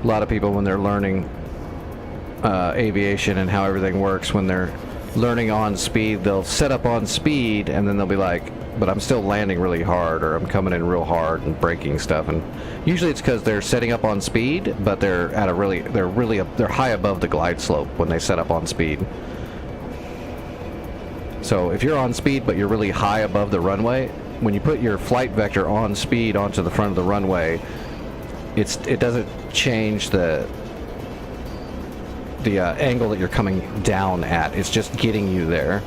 A lot of people, when they're learning aviation and how everything works, when they're learning on speed, they'll set up on speed and then they'll be like, but I'm still landing really hard, or I'm coming in real hard and breaking stuff. And usually it's because they're setting up on speed, but they're at they're high above the glide slope when they set up on speed. So if you're on speed but you're really high above the runway, when you put your flight vector on speed onto the front of the runway, it doesn't change the angle that you're coming down at. It's just getting you there.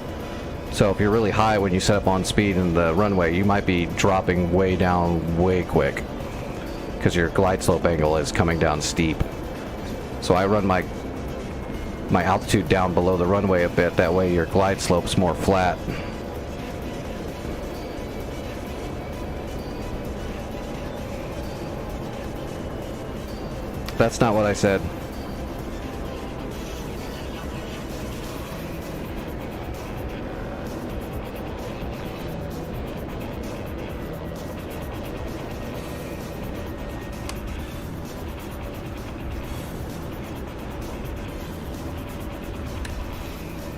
So if you're really high when you set up on speed in the runway, you might be dropping way down way quick because your glide slope angle is coming down steep. So I run my altitude down below the runway a bit, that way your glide slope's more flat. That's not what I said.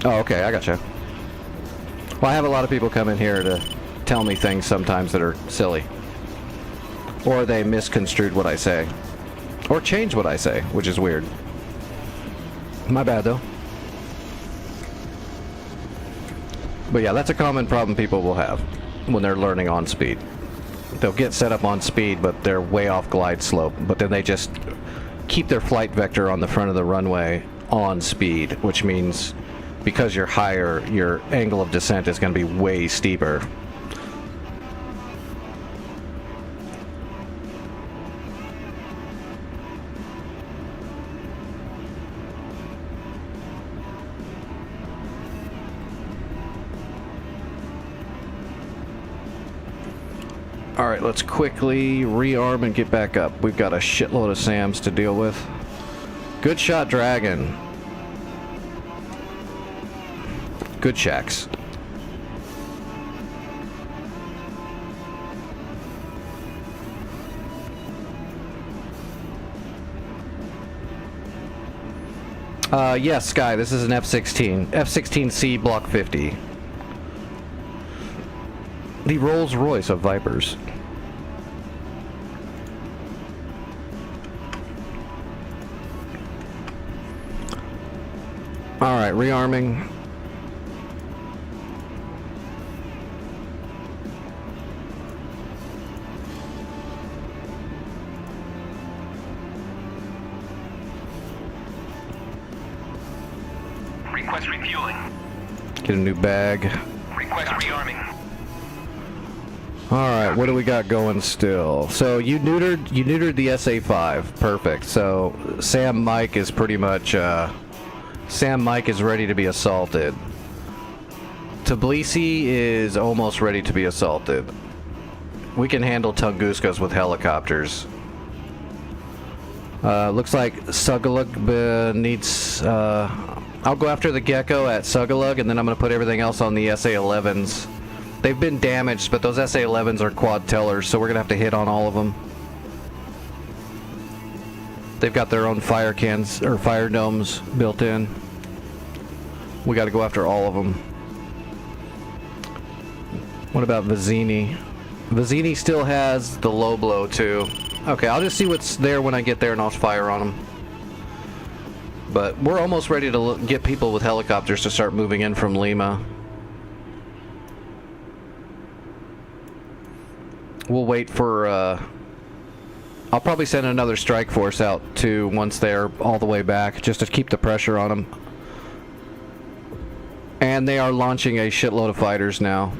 Oh, okay, I gotcha. Well, I have a lot of people come in here to tell me things sometimes that are silly. Or they misconstrued what I say. Or change what I say, which is weird. My bad, though. But yeah, that's a common problem people will have when they're learning on speed. They'll get set up on speed, but they're way off glide slope. But then they just keep their flight vector on the front of the runway on speed, which means because you're higher, your angle of descent is going to be way steeper. Alright, let's quickly rearm and get back up. We've got a shitload of SAMs to deal with. Good shot, Dragon. Good shacks. Yes, Sky, this is an F-16. F-16C Block 50. The Rolls-Royce of Vipers. Alright, rearming. Request refueling. Get a new bag. Request rearming. Alright, what do we got going still? So you neutered the SA-5. Perfect. So Sam Mike is pretty much Sam Mike is ready to be assaulted. Tbilisi is almost ready to be assaulted. We can handle Tunguskas with helicopters. Looks like Sugalug needs I'll go after the Gecko at Sugalug, and then I'm going to put everything else on the SA-11s. They've been damaged, but those SA-11s are quad tellers, so we're going to have to hit on all of them. They've got their own fire cans, or fire domes built in. We got to go after all of them. What about Vizzini? Vizzini still has the low blow, too. Okay, I'll just see what's there when I get there, and I'll fire on them. But we're almost ready to get people with helicopters to start moving in from Lima. We'll wait for, I'll probably send another strike force out too once they're all the way back, just to keep the pressure on them. And they are launching a shitload of fighters now.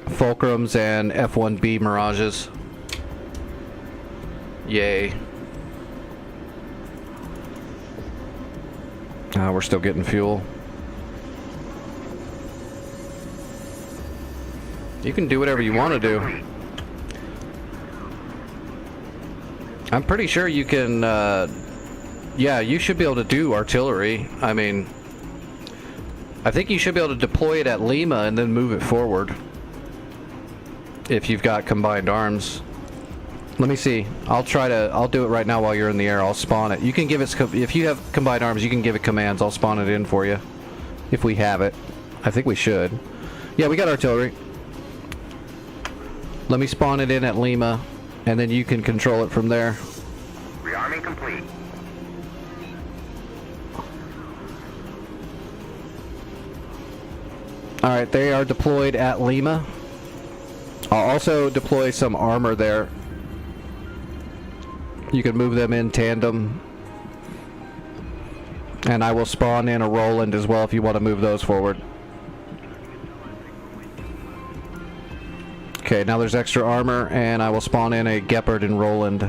Fulcrums and F-1B Mirages. Yay. We're still getting fuel. You can do whatever you want to do. I'm pretty sure you can, yeah, you should be able to do artillery. I mean, I think you should be able to deploy it at Lima and then move it forward. If you've got combined arms. Let me see. I'll do it right now while you're in the air. I'll spawn it. You can give it, if you have combined arms, you can give it commands. I'll spawn it in for you. If we have it. I think we should. Yeah, we got artillery. Let me spawn it in at Lima, and then you can control it from there. Rearming complete. Alright, they are deployed at Lima. I'll also deploy some armor there. You can move them in tandem. And I will spawn in a Roland as well if you want to move those forward. Okay, now there's extra armor, and I will spawn in a Gepard and Roland.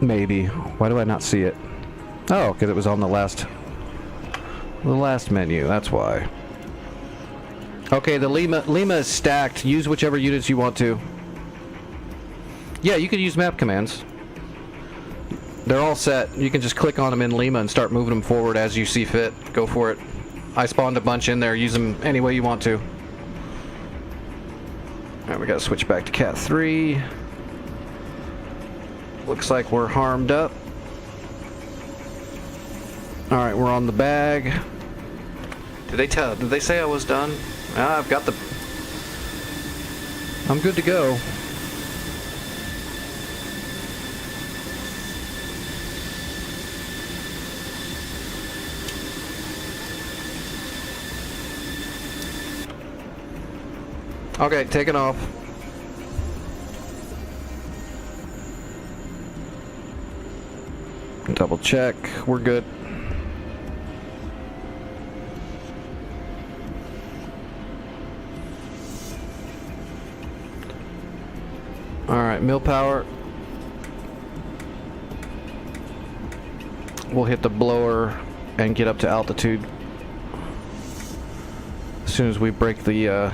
Maybe. Why do I not see it? Oh, because it was on the last menu, that's why. Okay, the Lima is stacked. Use whichever units you want to. Yeah, you could use map commands. They're all set. You can just click on them in Lima and start moving them forward as you see fit. Go for it. I spawned a bunch in there. Use them any way you want to. Alright, we gotta switch back to Cat 3. Looks like we're harmed up. Alright, we're on the bag. Did they say I was done? I've got the... I'm good to go. Okay, taking off. Double check. We're good. Alright, mill power. We'll hit the blower and get up to altitude as soon as we break the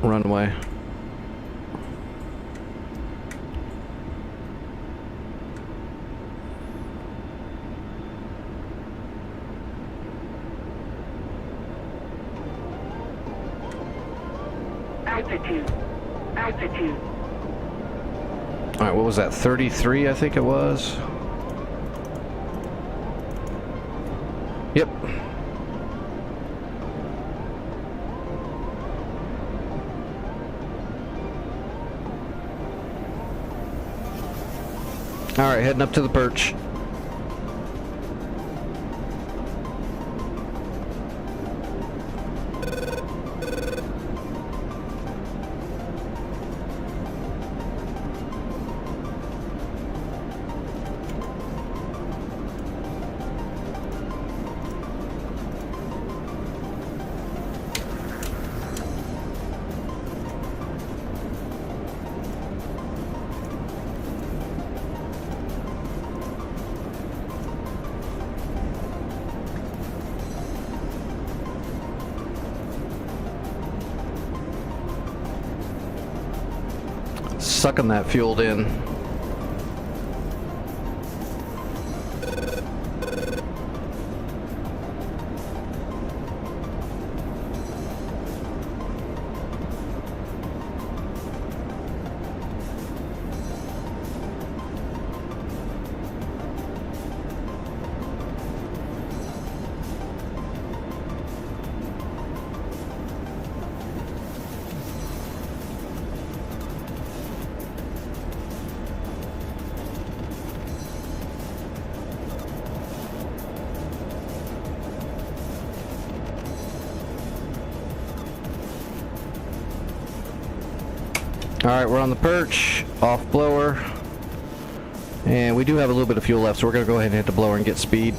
runway. Altitude Altitude. Alright, what was that? 33, I think it was. Yep. Alright, heading up to the perch. Sucking that fuel in. Alright, we're on the perch, off blower, and we do have a little bit of fuel left, so we're going to go ahead and hit the blower and get speed.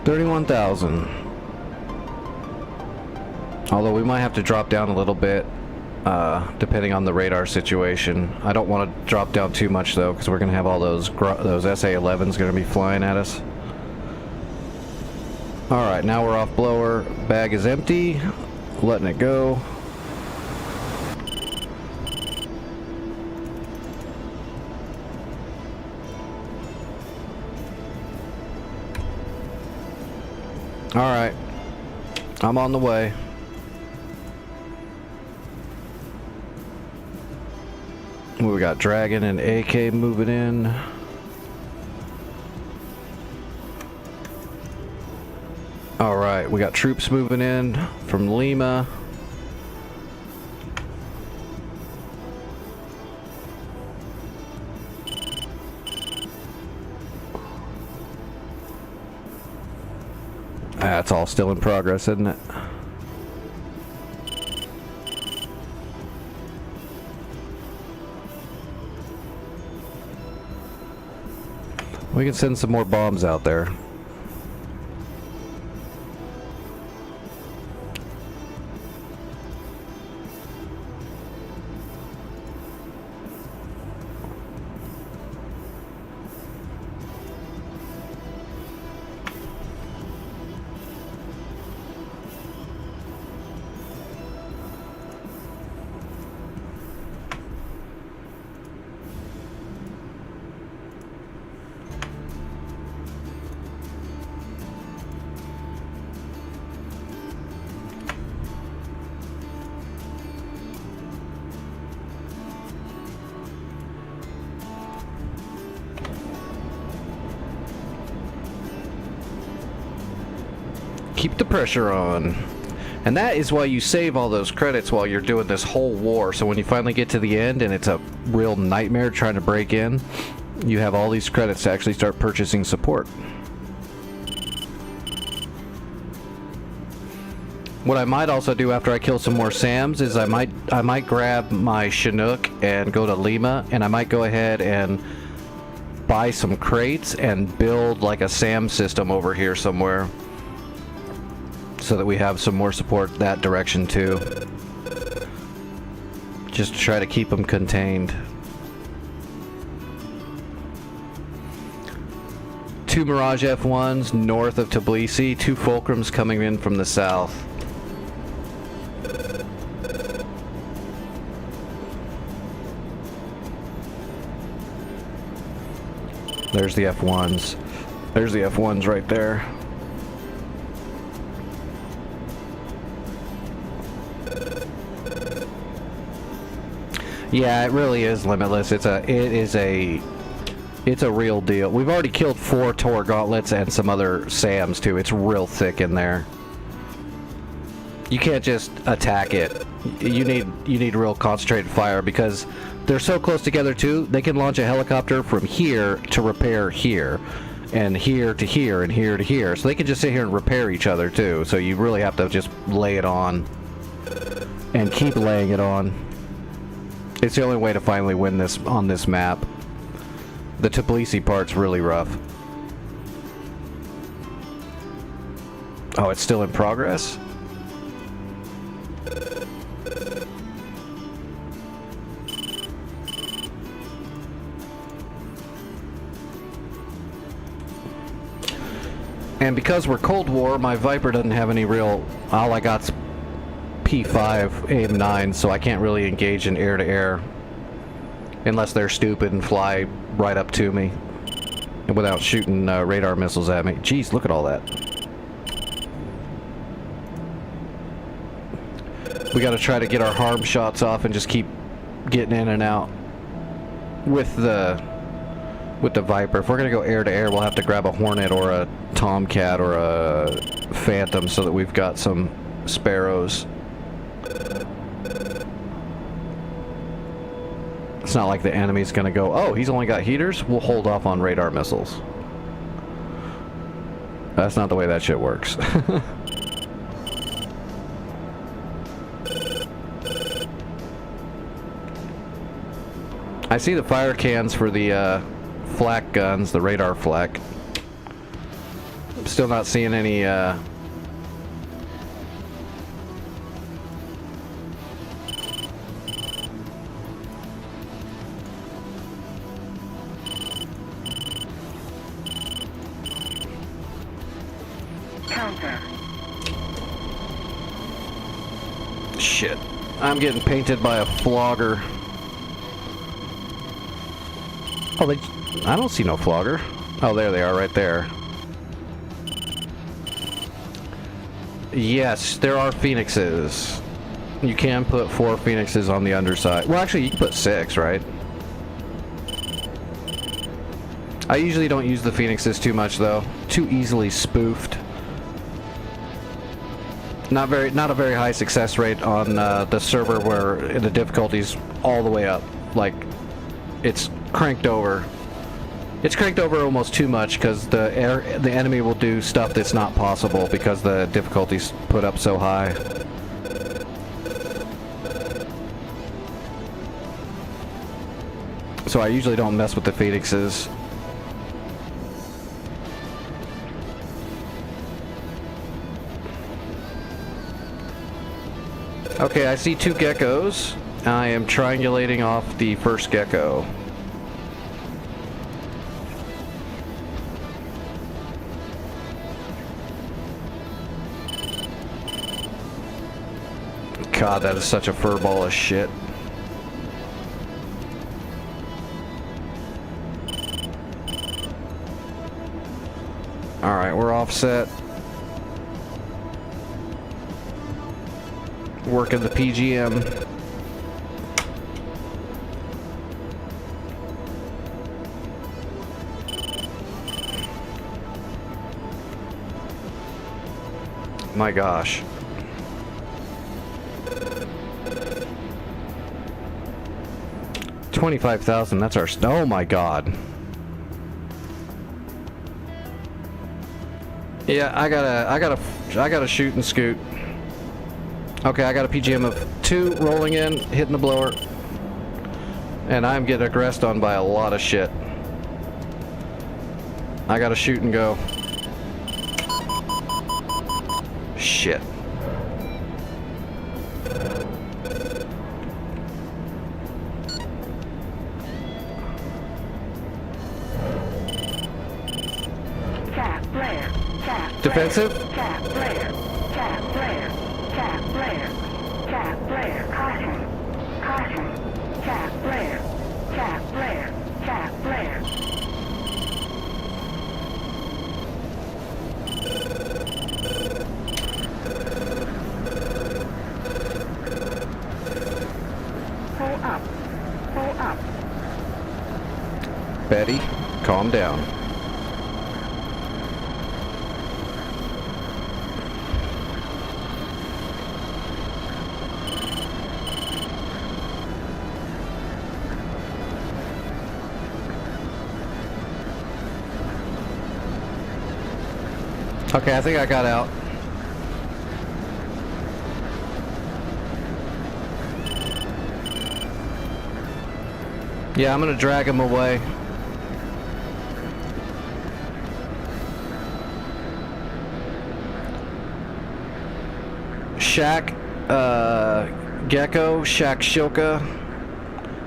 $31,000. Although we might have to drop down a little bit, depending on the radar situation. I don't want to drop down too much though, because we're going to have all those SA-11s going to be flying at us. Alright, now we're off blower. Bag is empty. Letting it go. Alright. I'm on the way. We got Dragon and AK moving in. Alright, we got troops moving in from Lima. That's all still in progress, isn't it? We can send some more bombs out there. Keep the pressure on. And that is why you save all those credits while you're doing this whole war. So when you finally get to the end and it's a real nightmare trying to break in, you have all these credits to actually start purchasing support. What I might also do after I kill some more SAMs is I might grab my Chinook and go to Lima, and I might go ahead and buy some crates and build like a SAM system over here somewhere, so that we have some more support that direction too. Just to try to keep them contained. 2 Mirage F1s north of Tbilisi, 2 Fulcrums coming in from the south. There's the F1s. There's the F1s right there. Yeah, it really is limitless. It's a real deal. We've already killed 4 Tor gauntlets and some other SAMs too. It's real thick in there. You can't just attack it. You need real concentrated fire because they're so close together too. They can launch a helicopter from here to repair here, and here to here, and here to here. So they can just sit here and repair each other too. So you really have to just lay it on and keep laying it on. It's the only way to finally win this on this map. The Tbilisi part's really rough. Oh, it's still in progress? And because we're Cold War, my Viper doesn't have any real... All I got's P5, aim 9, so I can't really engage in air-to-air. Unless they're stupid and fly right up to me. And without shooting radar missiles at me. Jeez, look at all that. We gotta try to get our harm shots off and just keep getting in and out. With the Viper. If we're gonna go air-to-air, we'll have to grab a Hornet or a Tomcat or a Phantom so that we've got some Sparrows. It's not like the enemy's gonna go, oh, he's only got heaters? We'll hold off on radar missiles. That's not the way that shit works. I see the fire cans for the flak guns, the radar flak. I'm still not seeing any Counter. shit. I'm getting painted by a flogger. Oh, I don't see no flogger. Oh, there they are, right there. Yes, there are phoenixes. You can put 4 phoenixes on the underside. Well, actually, you can put 6, right? I usually don't use the phoenixes too much, though. Too easily spoofed. Not a very high success rate on the server where the difficulty's all the way up. Like, it's cranked over. It's cranked over almost too much because the enemy will do stuff that's not possible because the difficulty's put up so high. So I usually don't mess with the phoenixes. Okay, I see 2 geckos. I am triangulating off the first gecko. God, that is such a furball of shit. Alright, we're offset. Working the PGM. My gosh. $25,000, that's our... Oh my god. Yeah, I gotta shoot and scoot. Okay, I got a PGM of 2 rolling in, hitting the blower. And I'm getting aggressed on by a lot of shit. I gotta shoot and go. Shit. Defensive? Cap flare. Cap flare. Cap flare. Cap flare. Caution. Caution. Cap flare. Cap flare. Cap flare. buddy. Calm down. Okay, I think I got out. Yeah, I'm gonna drag him away. Shack, Gecko, Shack Shilka.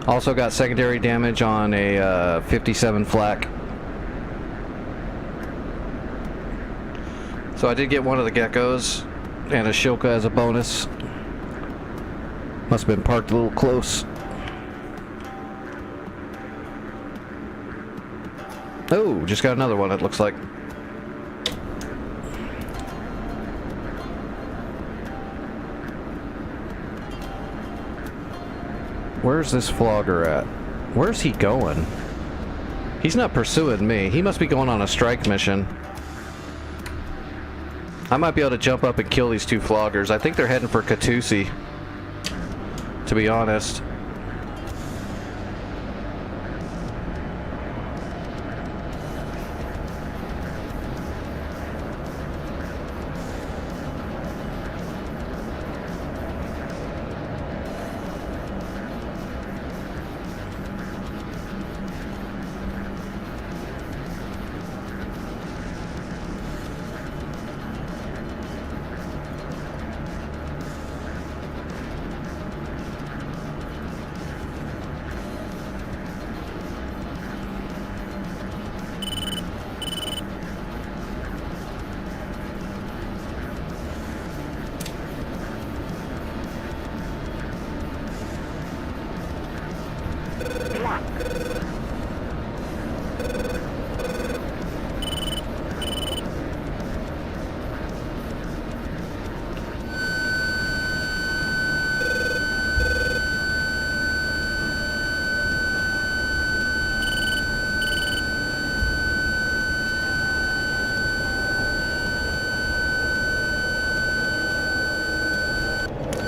Also got secondary damage on a 57 flak. So I did get one of the geckos and a Shilka as a bonus. Must have been parked a little close. Oh, just got another one, it looks like. Where's this flogger at? Where's he going? He's not pursuing me. He must be going on a strike mission. I might be able to jump up and kill these two floggers. I think they're heading for Katusi, to be honest.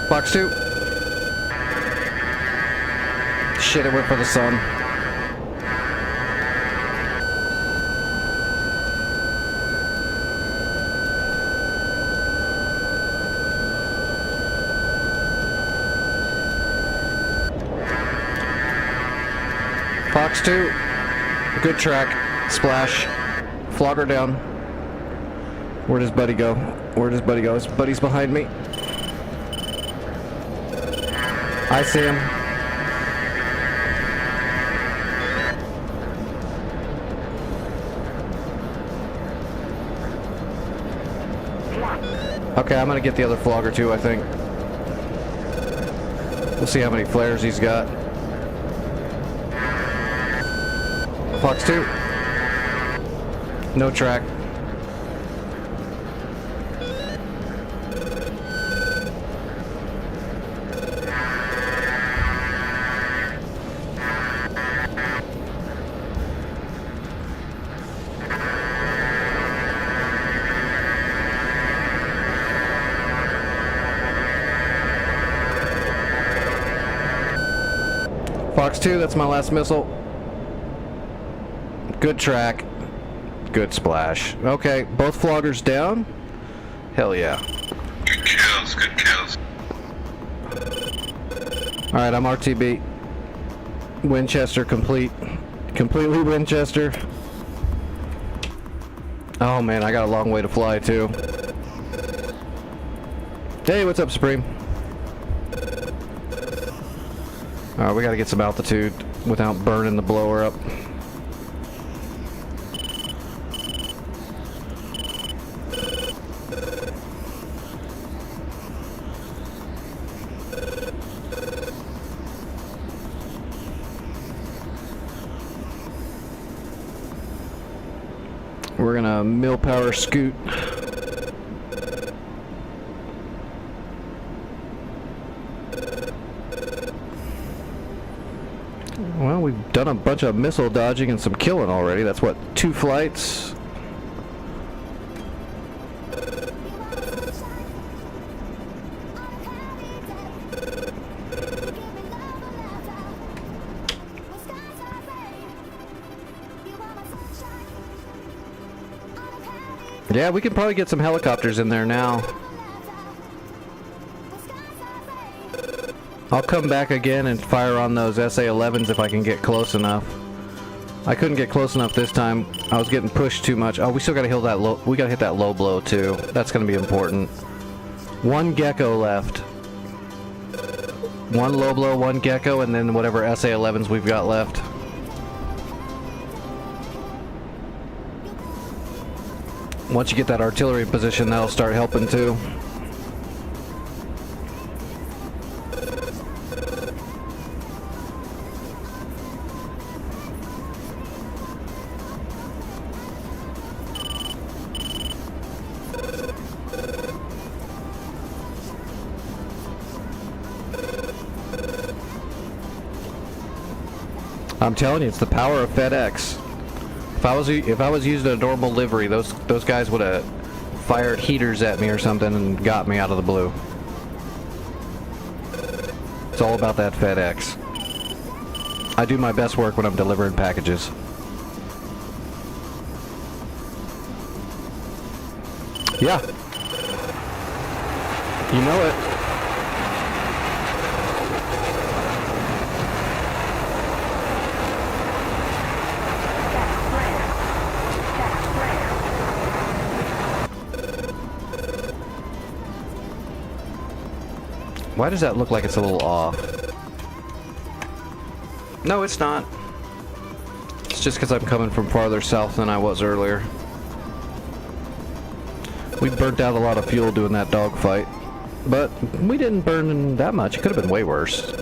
Fox 2. Shit, it went for the sun. Fox 2. Good track. Splash. Flogger down. Where does Buddy go? Where does Buddy go? His buddy's behind me. I see him. Okay, I'm gonna get the other flogger too, I think. We'll see how many flares he's got. Fox 2. No track. Fox 2, that's my last missile. Good track. Good splash. Okay, both floggers down? Hell yeah. Good kills, good kills. Alright, I'm RTB. Winchester complete. Completely Winchester. Oh man, I got a long way to fly too. Hey, what's up, Supreme? Alright, we gotta get some altitude without burning the blower up. We're gonna mill power scoot. Well, we've done a bunch of missile dodging and some killing already. That's what, 2 flights? Yeah, we can probably get some helicopters in there now. I'll come back again and fire on those SA-11s if I can get close enough. I couldn't get close enough this time. I was getting pushed too much. Oh, we still gotta hit that low. We gotta hit that low blow too. That's gonna be important. 1 gecko left. 1 low blow, 1 gecko, and then whatever SA-11s we've got left. Once you get that artillery in position, that'll start helping too. I'm telling you, it's the power of FedEx. If I was using a normal livery, those guys would have fired heaters at me or something and got me out of the blue. It's all about that FedEx. I do my best work when I'm delivering packages. Yeah. You know it. Why does that look like it's a little off? No, it's not. It's just because I'm coming from farther south than I was earlier. We burnt out a lot of fuel doing that dogfight, but we didn't burn that much. It could have been way worse.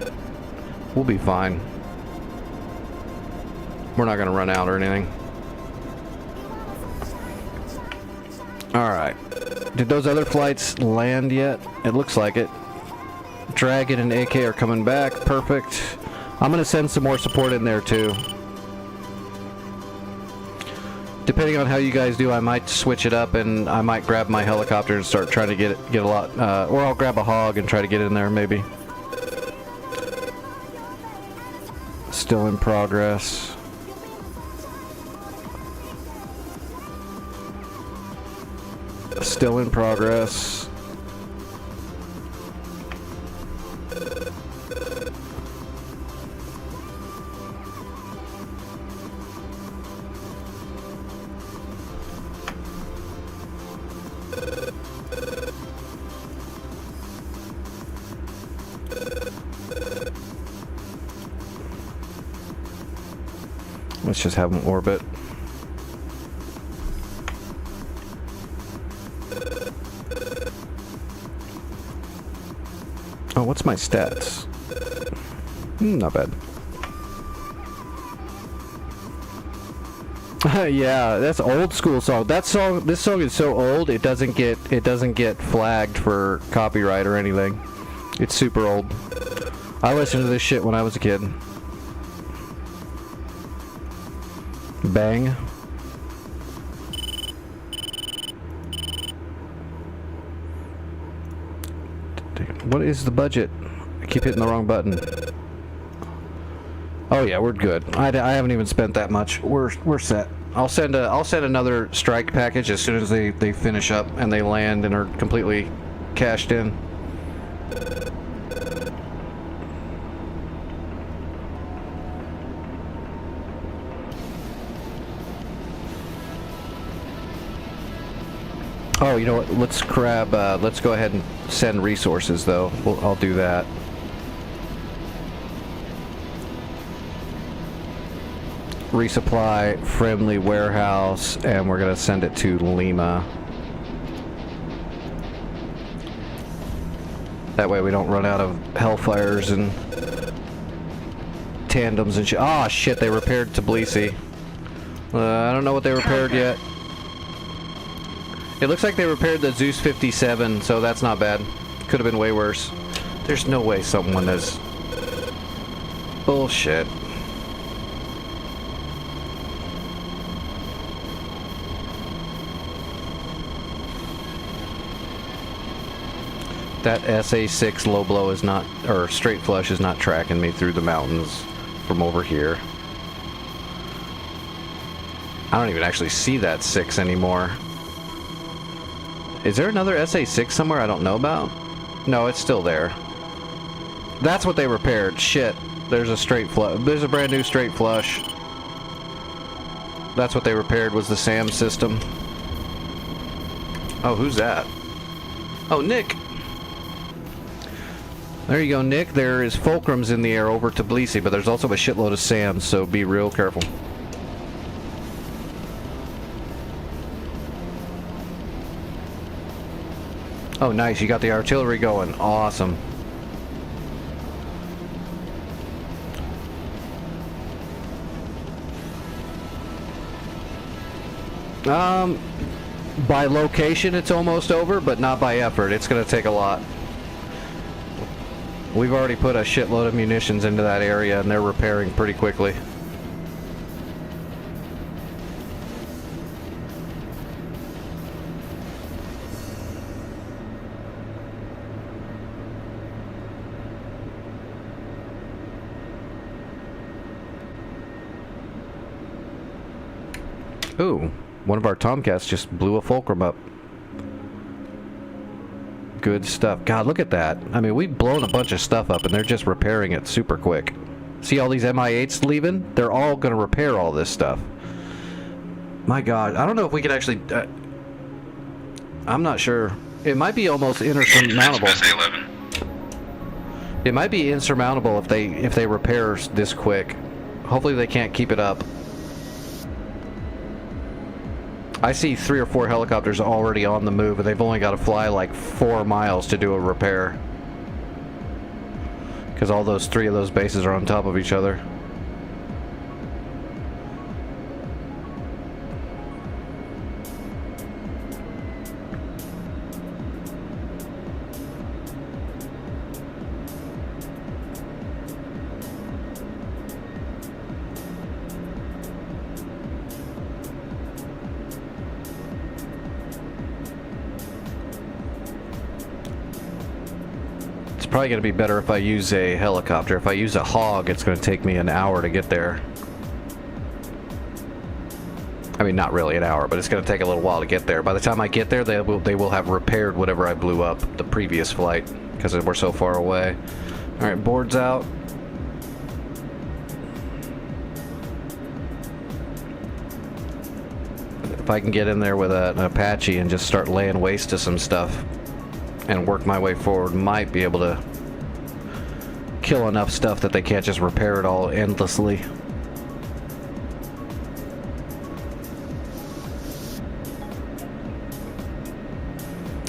We'll be fine. We're not going to run out or anything. Alright. Did those other flights land yet? It looks like it. Dragon and AK are coming back. Perfect. I'm going to send some more support in there too. Depending on how you guys do, I might switch it up and I might grab my helicopter and start trying to get a lot, or I'll grab a hog and try to get in there maybe. Still in progress. Still in progress. Let's just have them orbit. Oh, what's my stats? Not bad. Yeah, that's old school song. This song is so old it doesn't get flagged for copyright or anything. It's super old. I listened to this shit when I was a kid. Bang. What is the budget? I keep hitting the wrong button. Oh yeah, we're good. I haven't even spent that much. We're set. I'll send another strike package as soon as they finish up and they land and are completely cashed in. Oh, you know what? Let's go ahead and send resources, though. I'll do that. Resupply, friendly warehouse, and we're going to send it to Lima. That way we don't run out of Hellfires and tandems and shit. Oh, shit, they repaired Tbilisi. I don't know what they repaired yet. It looks like they repaired the Zeus 57, so that's not bad. Could have been way worse. There's no way someone has... Bullshit. That SA6 low blow is not, or straight flush is not tracking me through the mountains from over here. I don't even actually see that 6 anymore. Is there another SA6 somewhere I don't know about? No, it's still there. That's what they repaired. Shit. There's a straight flush. There's a brand new straight flush. That's what they repaired, was the SAM system. Oh, who's that? Oh, Nick. There you go, Nick. There is fulcrums in the air over Tbilisi, but there's also a shitload of SAM, so be real careful. Oh, nice. You got the artillery going. Awesome. By location, it's almost over, but not by effort. It's going to take a lot. We've already put a shitload of munitions into that area, and they're repairing pretty quickly. Ooh, one of our Tomcats just blew a fulcrum up. Good stuff. God, look at that. I mean, we've blown a bunch of stuff up, and they're just repairing it super quick. See all these MI8s leaving? They're all going to repair all this stuff. My God, I don't know if we could actually... I'm not sure. It might be almost insurmountable. It might be insurmountable if they repair this quick. Hopefully they can't keep it up. I see 3 or 4 helicopters already on the move, and they've only got to fly like 4 miles to do a repair. Because all those 3 of those bases are on top of each other. Probably going to be better if I use a helicopter. If I use a hog, it's going to take me an hour to get there. I mean, not really an hour, but it's going to take a little while to get there. By the time I get there, they will have repaired whatever I blew up the previous flight, because we're so far away. All right, boards out. If I can get in there with an Apache and just start laying waste to some stuff and work my way forward, might be able to kill enough stuff that they can't just repair it all endlessly.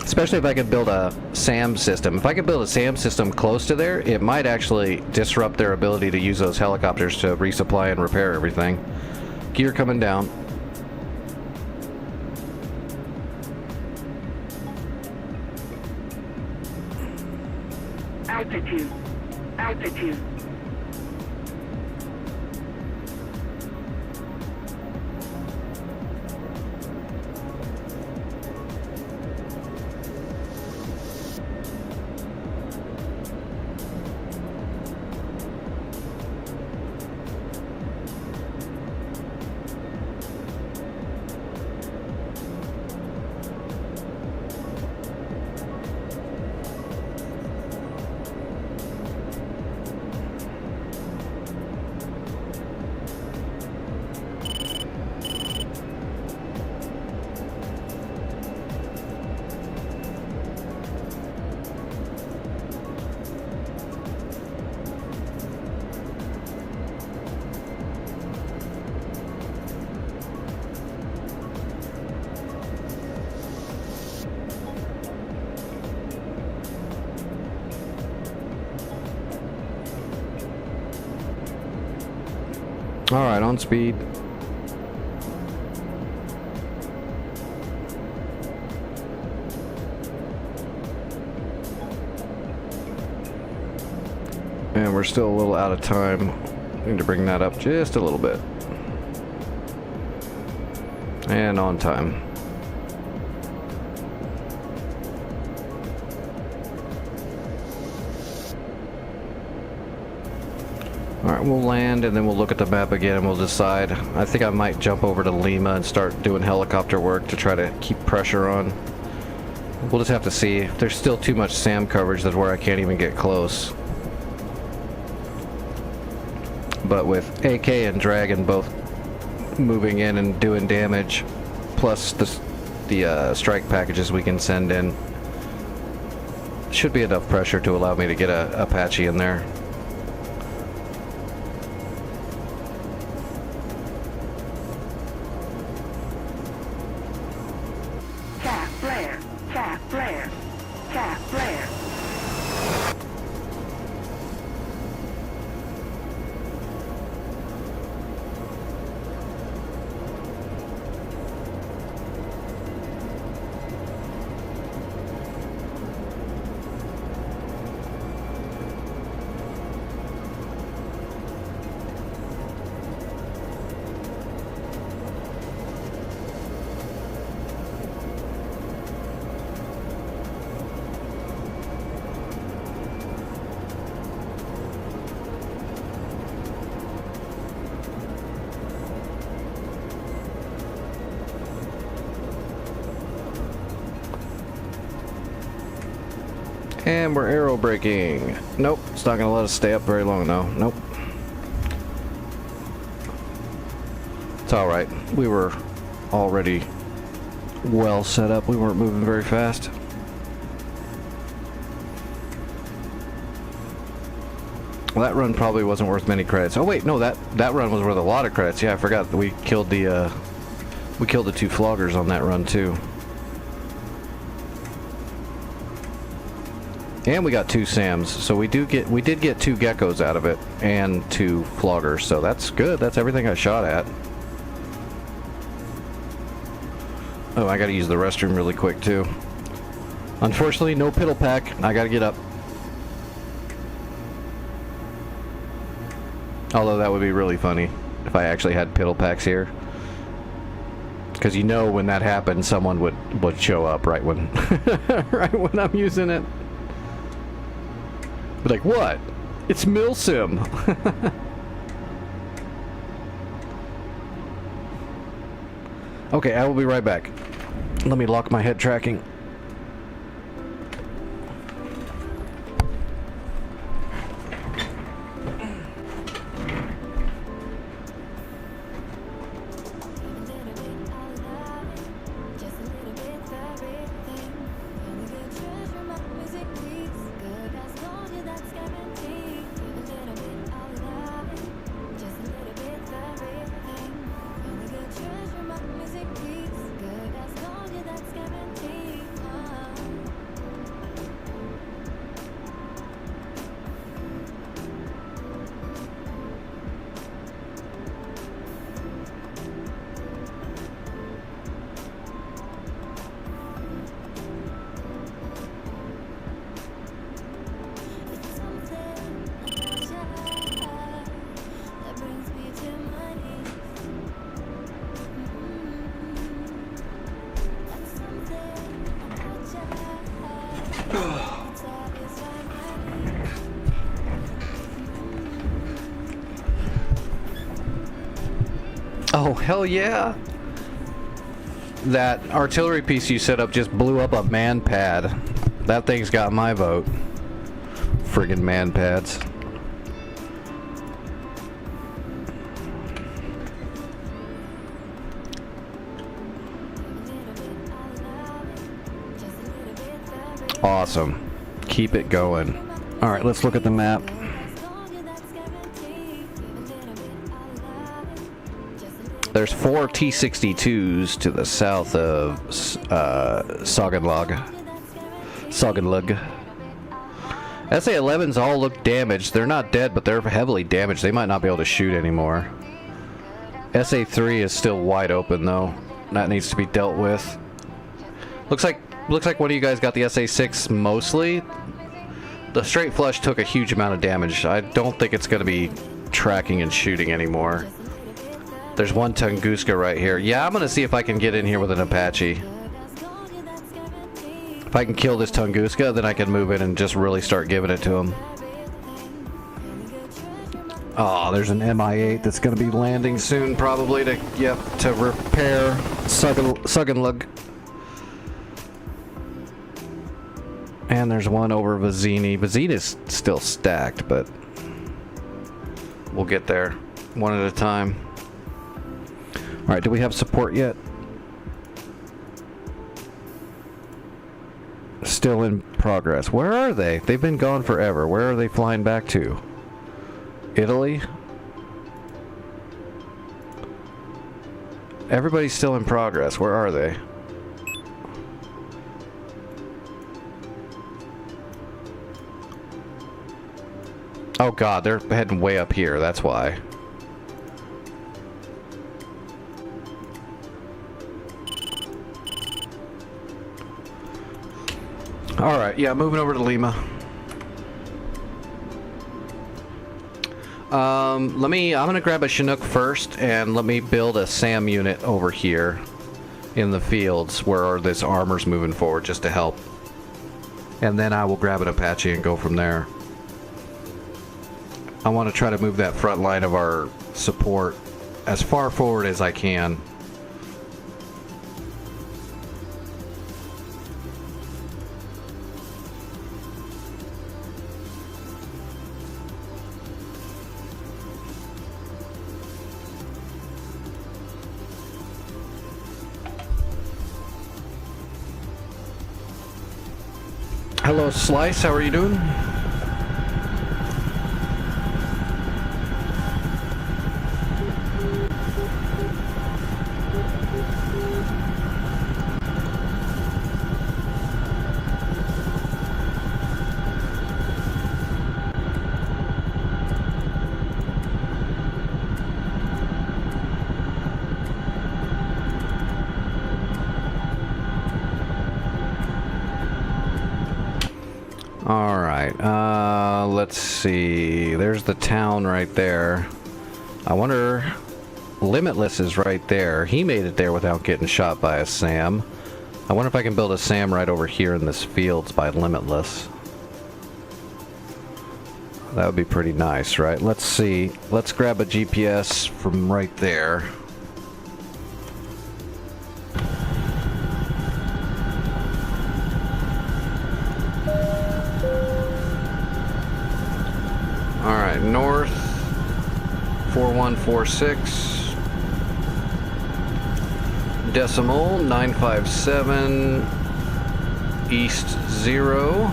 Especially if I could build a SAM system. If I could build a SAM system close to there, it might actually disrupt their ability to use those helicopters to resupply and repair everything. Gear coming down. Altitude. Altitude. Alright, on speed. And we're still a little out of time. Need to bring that up just a little bit. And on time. Alright, we'll land and then we'll look at the map again and we'll decide. I think I might jump over to Lima and start doing helicopter work to try to keep pressure on. We'll just have to see. There's still too much SAM coverage that's where I can't even get close. But with AK and Dragon both moving in and doing damage, plus the strike packages we can send in, should be enough pressure to allow me to get a Apache in there. Cap flare, cap flare, cap flare. And we're aero braking. Nope, it's not gonna let us stay up very long though. Nope. It's alright. We were already well set up. We weren't moving very fast. Well, that run probably wasn't worth many credits. Oh wait, no, that run was worth a lot of credits. Yeah, I forgot that we killed the 2 floggers on that run too. And we got 2 SAMs, so we did get 2 geckos out of it and 2 floggers, so that's good. That's everything I shot at. Oh, I gotta use the restroom really quick too. Unfortunately, no piddle pack. I gotta get up. Although that would be really funny if I actually had piddle packs here. Because you know when that happens, someone would show up right when right when I'm using it. Be like, what? It's Milsim. Okay, I will be right back. Let me lock my head tracking. Oh, hell yeah! That artillery piece you set up just blew up a man pad. That thing's got my vote. Friggin' man pads. Awesome. Keep it going. Alright, let's look at the map. There's 4 T-62s to the south of Soggenlug. SA-11s all look damaged. They're not dead, but they're heavily damaged. They might not be able to shoot anymore. SA-3 is still wide open, though. That needs to be dealt with. Looks like one of you guys got the SA-6 mostly. The straight flush took a huge amount of damage. I don't think it's going to be tracking and shooting anymore. There's one Tunguska right here. Yeah, I'm going to see if I can get in here with an Apache. If I can kill this Tunguska, then I can move in and just really start giving it to him. Oh, there's an MI8 that's going to be landing soon, probably to repair Suganlug. And there's one over Vizini. Vizini's still stacked, but we'll get there one at a time. All right, do we have support yet? Still in progress. Where are they? They've been gone forever. Where are they flying back to? Italy? Everybody's still in progress. Where are they? Oh god, they're heading way up here. That's why. Alright, yeah, moving over to Lima. I'm gonna grab a Chinook first, and let me build a SAM unit over here in the fields where this armor's moving forward just to help. And then I will grab an Apache and go from there. I want to try to move that front line of our support as far forward as I can. Hello, Slice. How are you doing? Alright, let's see. There's the town right there. I wonder... Limitless is right there. He made it there without getting shot by a SAM. I wonder if I can build a SAM right over here in this fields by Limitless. That would be pretty nice, right? Let's see. Let's grab a GPS from right there. Alright, north 4146 decimal 957 east 0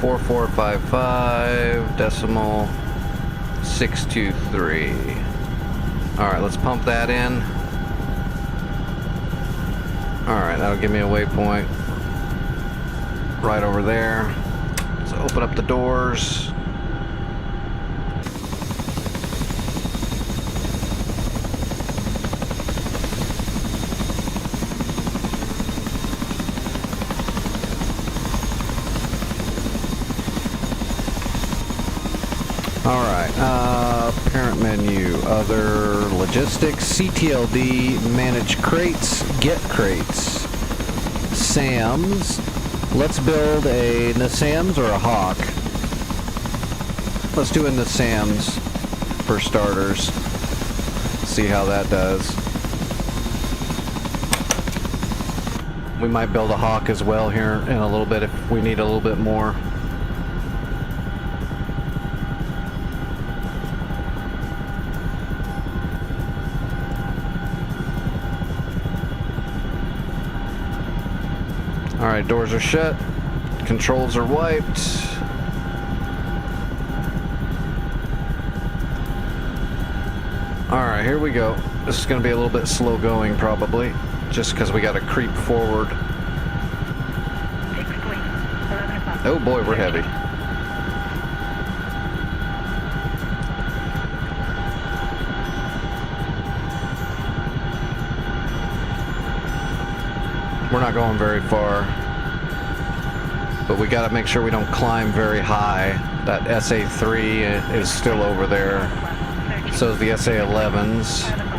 4455 decimal 623. Alright, let's pump that in. Alright, that'll give me a waypoint right over there. Let's open up the doors. Alright, parent menu, other logistics, CTLD, manage crates, get crates, SAMs. Let's build a NASAMS or a Hawk. Let's do a NASAMS for starters. See how that does. We might build a Hawk as well here in a little bit if we need a little bit more. Alright, doors are shut. Controls are wiped. Alright, here we go. This is going to be a little bit slow going, probably. Just because we got to creep forward. Oh boy, we're heavy. We're not going very far, but we got to make sure we don't climb very high. That SA-3 is still over there. So is the SA-11s.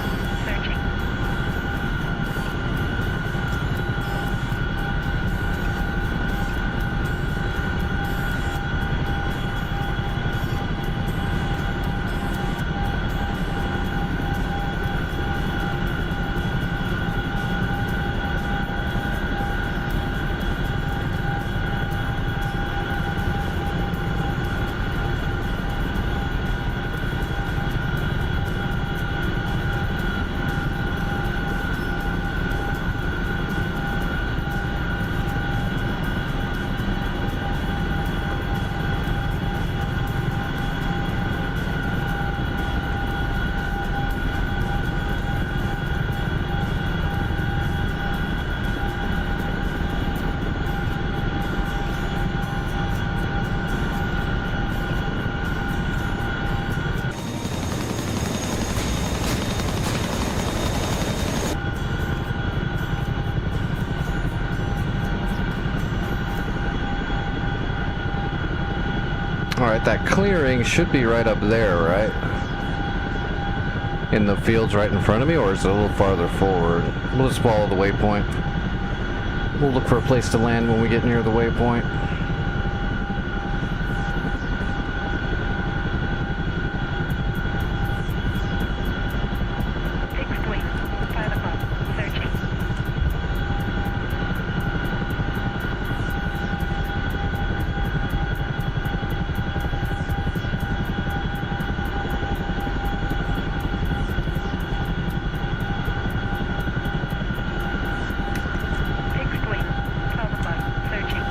Alright, that clearing should be right up there, right? In the fields right in front of me, or is it a little farther forward? We'll just follow the waypoint. We'll look for a place to land when we get near the waypoint. Fixed wing. 5 o'clock. Searching. Fixed wing. 12 o'clock. Searching.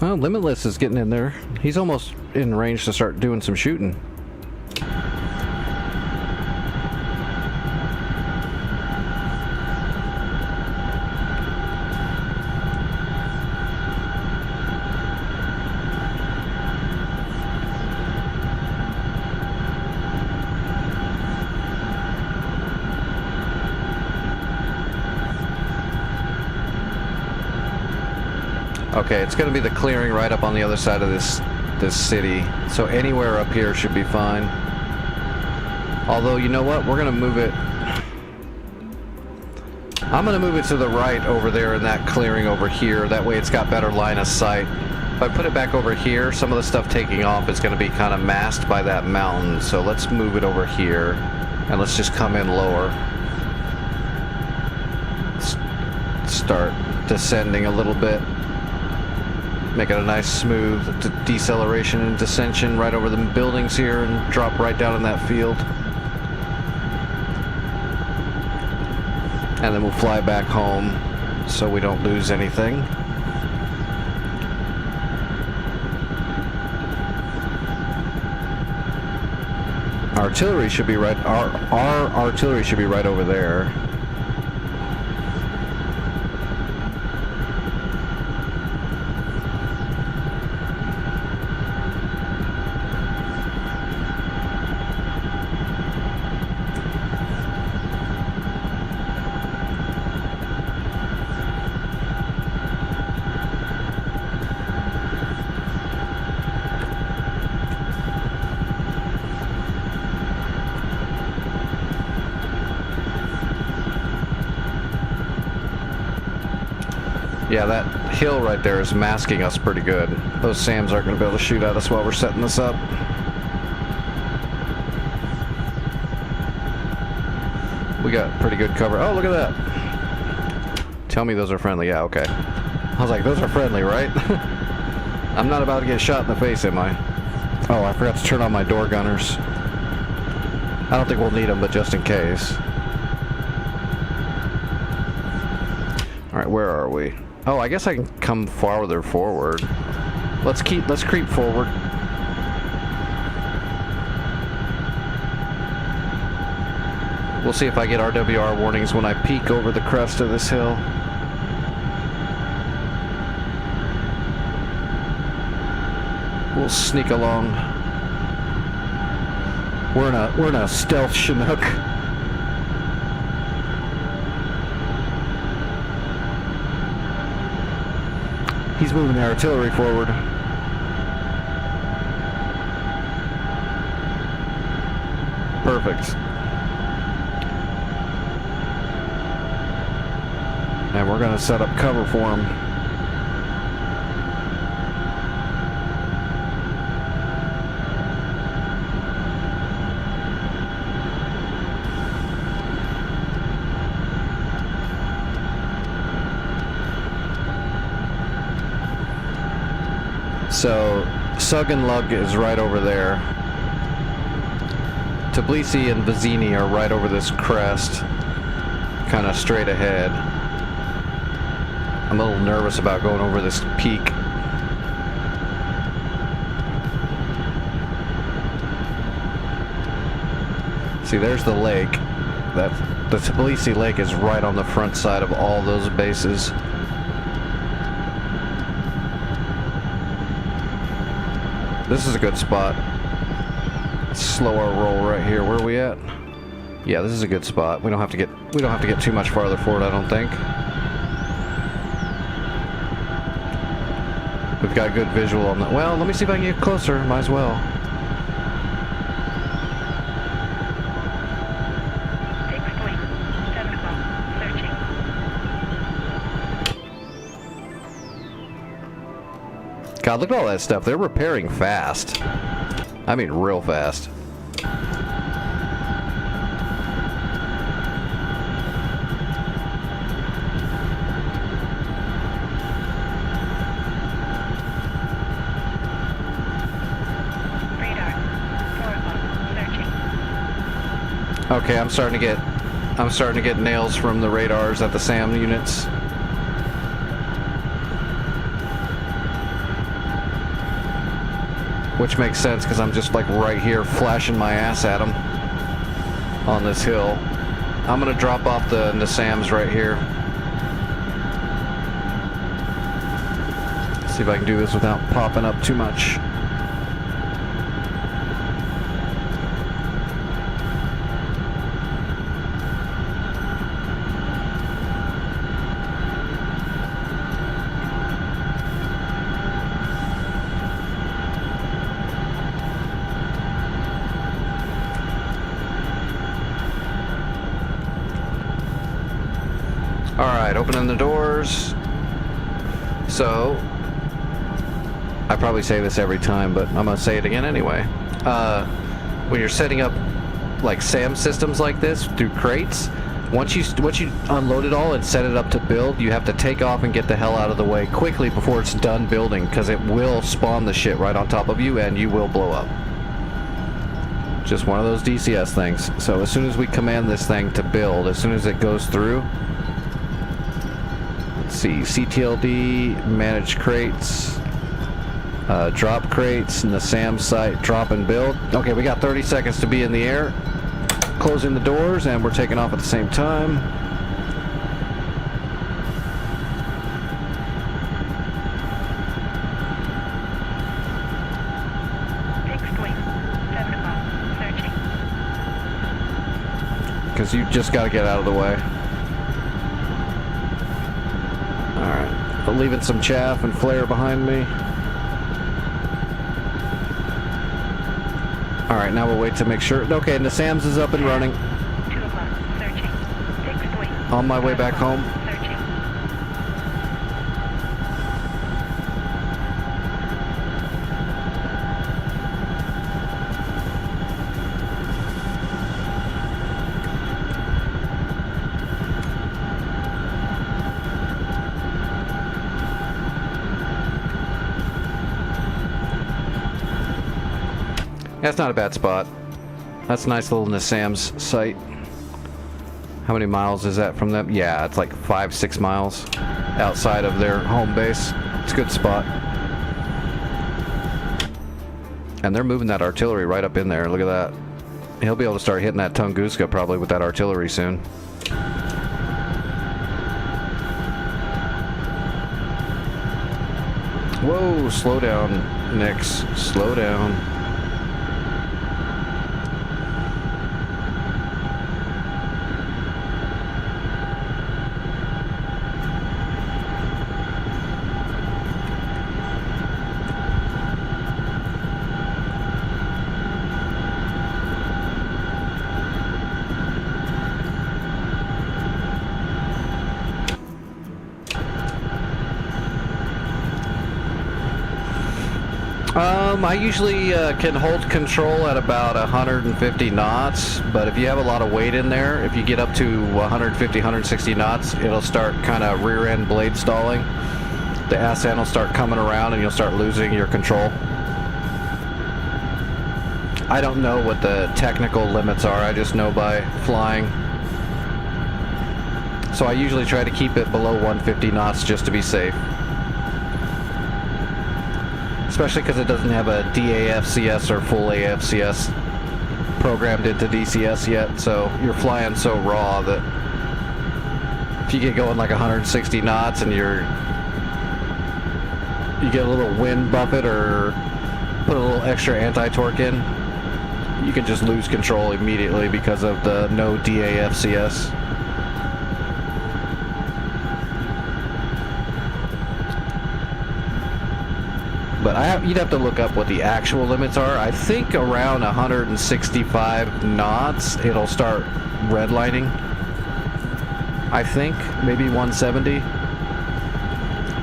Oh, Limitless is getting in there. He's almost in range to start doing some shooting. Okay, it's going to be the clearing right up on the other side of this city. So anywhere up here should be fine. Although, you know what? We're going to move it. I'm going to move it to the right over there in that clearing over here. That way it's got better line of sight. If I put it back over here, some of the stuff taking off is going to be kind of masked by that mountain. So let's move it over here. And let's just come in lower. Start descending a little bit. Make it a nice smooth deceleration and descension right over the buildings here and drop right down in that field. And then we'll fly back home so we don't lose anything. Artillery should be right, our artillery should be right over there. Yeah, that hill right there is masking us pretty good. Those SAMs aren't going to be able to shoot at us while we're setting this up. We got pretty good cover. Oh, look at that. Tell me those are friendly. Yeah, okay. I was like, those are friendly, right? I'm not about to get shot in the face, am I? Oh, I forgot to turn on my door gunners. I don't think we'll need them, but just in case. Alright, where are we? Oh, I guess I can come farther forward. Let's creep forward. We'll see if I get RWR warnings when I peek over the crest of this hill. We'll sneak along. We're in a stealth Chinook. He's moving the artillery forward. Perfect. And we're going to set up cover for him. So, Sug and Lug is right over there. Tbilisi and Vizini are right over this crest. kind of straight ahead. I'm a little nervous about going over this peak. See, there's the lake. The Tbilisi Lake is right on the front side of all those bases. This is a good spot. Slow our roll right here. Where are we at? Yeah, this is a good spot. We don't have to get too much farther forward, I don't think. We've got good visual on that. Well, let me see if I can get closer. Might as well. Fixed wing. 7 o'clock. Searching. God, look at all that stuff. They're repairing fast. I mean, real fast. Radar. 4 o'clock. Searching. Okay, I'm starting to get nails from the radars at the SAM units. Which makes sense because I'm just like right here flashing my ass at them on this hill. I'm gonna drop off the SAMs right here. See if I can do this without popping up too much. Alright, opening the doors. So, I probably say this every time, but I'm going to say it again anyway. When you're setting up like SAM systems like this through crates, once you unload it all and set it up to build, you have to take off and get the hell out of the way quickly before it's done building, because it will spawn the shit right on top of you and you will blow up. Just one of those DCS things. So as soon as we command this thing to build, as soon as it goes through, see, CTLD, manage crates, drop crates in the SAM site, drop and build. Okay, we got 30 seconds to be in the air. Closing the doors, and we're taking off at the same time. Fixed wing. 7 o'clock. Searching. Because you just got to get out of the way. Leaving some chaff and flare behind me. Alright, now we'll wait to make sure. Okay, and the SAMS is up and running. 2 o'clock. Searching. Fixed wing. On my way back home. Searching. That's not a bad spot. That's a nice little Nassam's site. How many miles is that from them? Yeah, it's like 5-6 miles outside of their home base. It's a good spot. And they're moving that artillery right up in there. Look at that. He'll be able to start hitting that Tunguska probably with that artillery soon. Whoa, slow down, Nix. Slow down. I usually can hold control at about 150 knots, but if you have a lot of weight in there, if you get up to 150, 160 knots, it'll start kind of rear end blade stalling. The ass end will start coming around and you'll start losing your control. I don't know what the technical limits are, I just know by flying. So I usually try to keep it below 150 knots just to be safe. Especially because it doesn't have a DAFCS or full AFCS programmed into DCS yet, so you're flying so raw that if you get going like 160 knots and you get a little wind buffet or put a little extra anti-torque in, you can just lose control immediately because of the no DAFCS. But you'd have to look up what the actual limits are. I think around 165 knots it'll start redlining. I think maybe 170.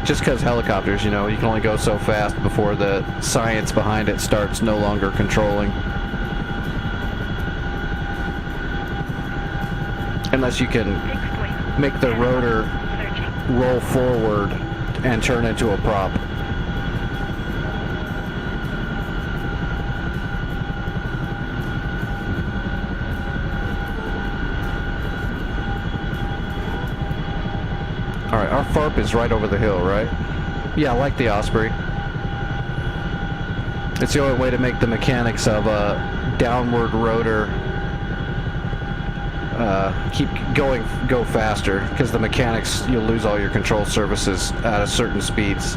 Just because helicopters, you know, you can only go so fast before the science behind it starts no longer controlling. Unless you can make the rotor roll forward and turn into a prop. Alright, our FARP is right over the hill, right? Yeah, like the Osprey. It's the only way to make the mechanics of a downward rotor go faster, because the mechanics, you'll lose all your control surfaces at a certain speeds.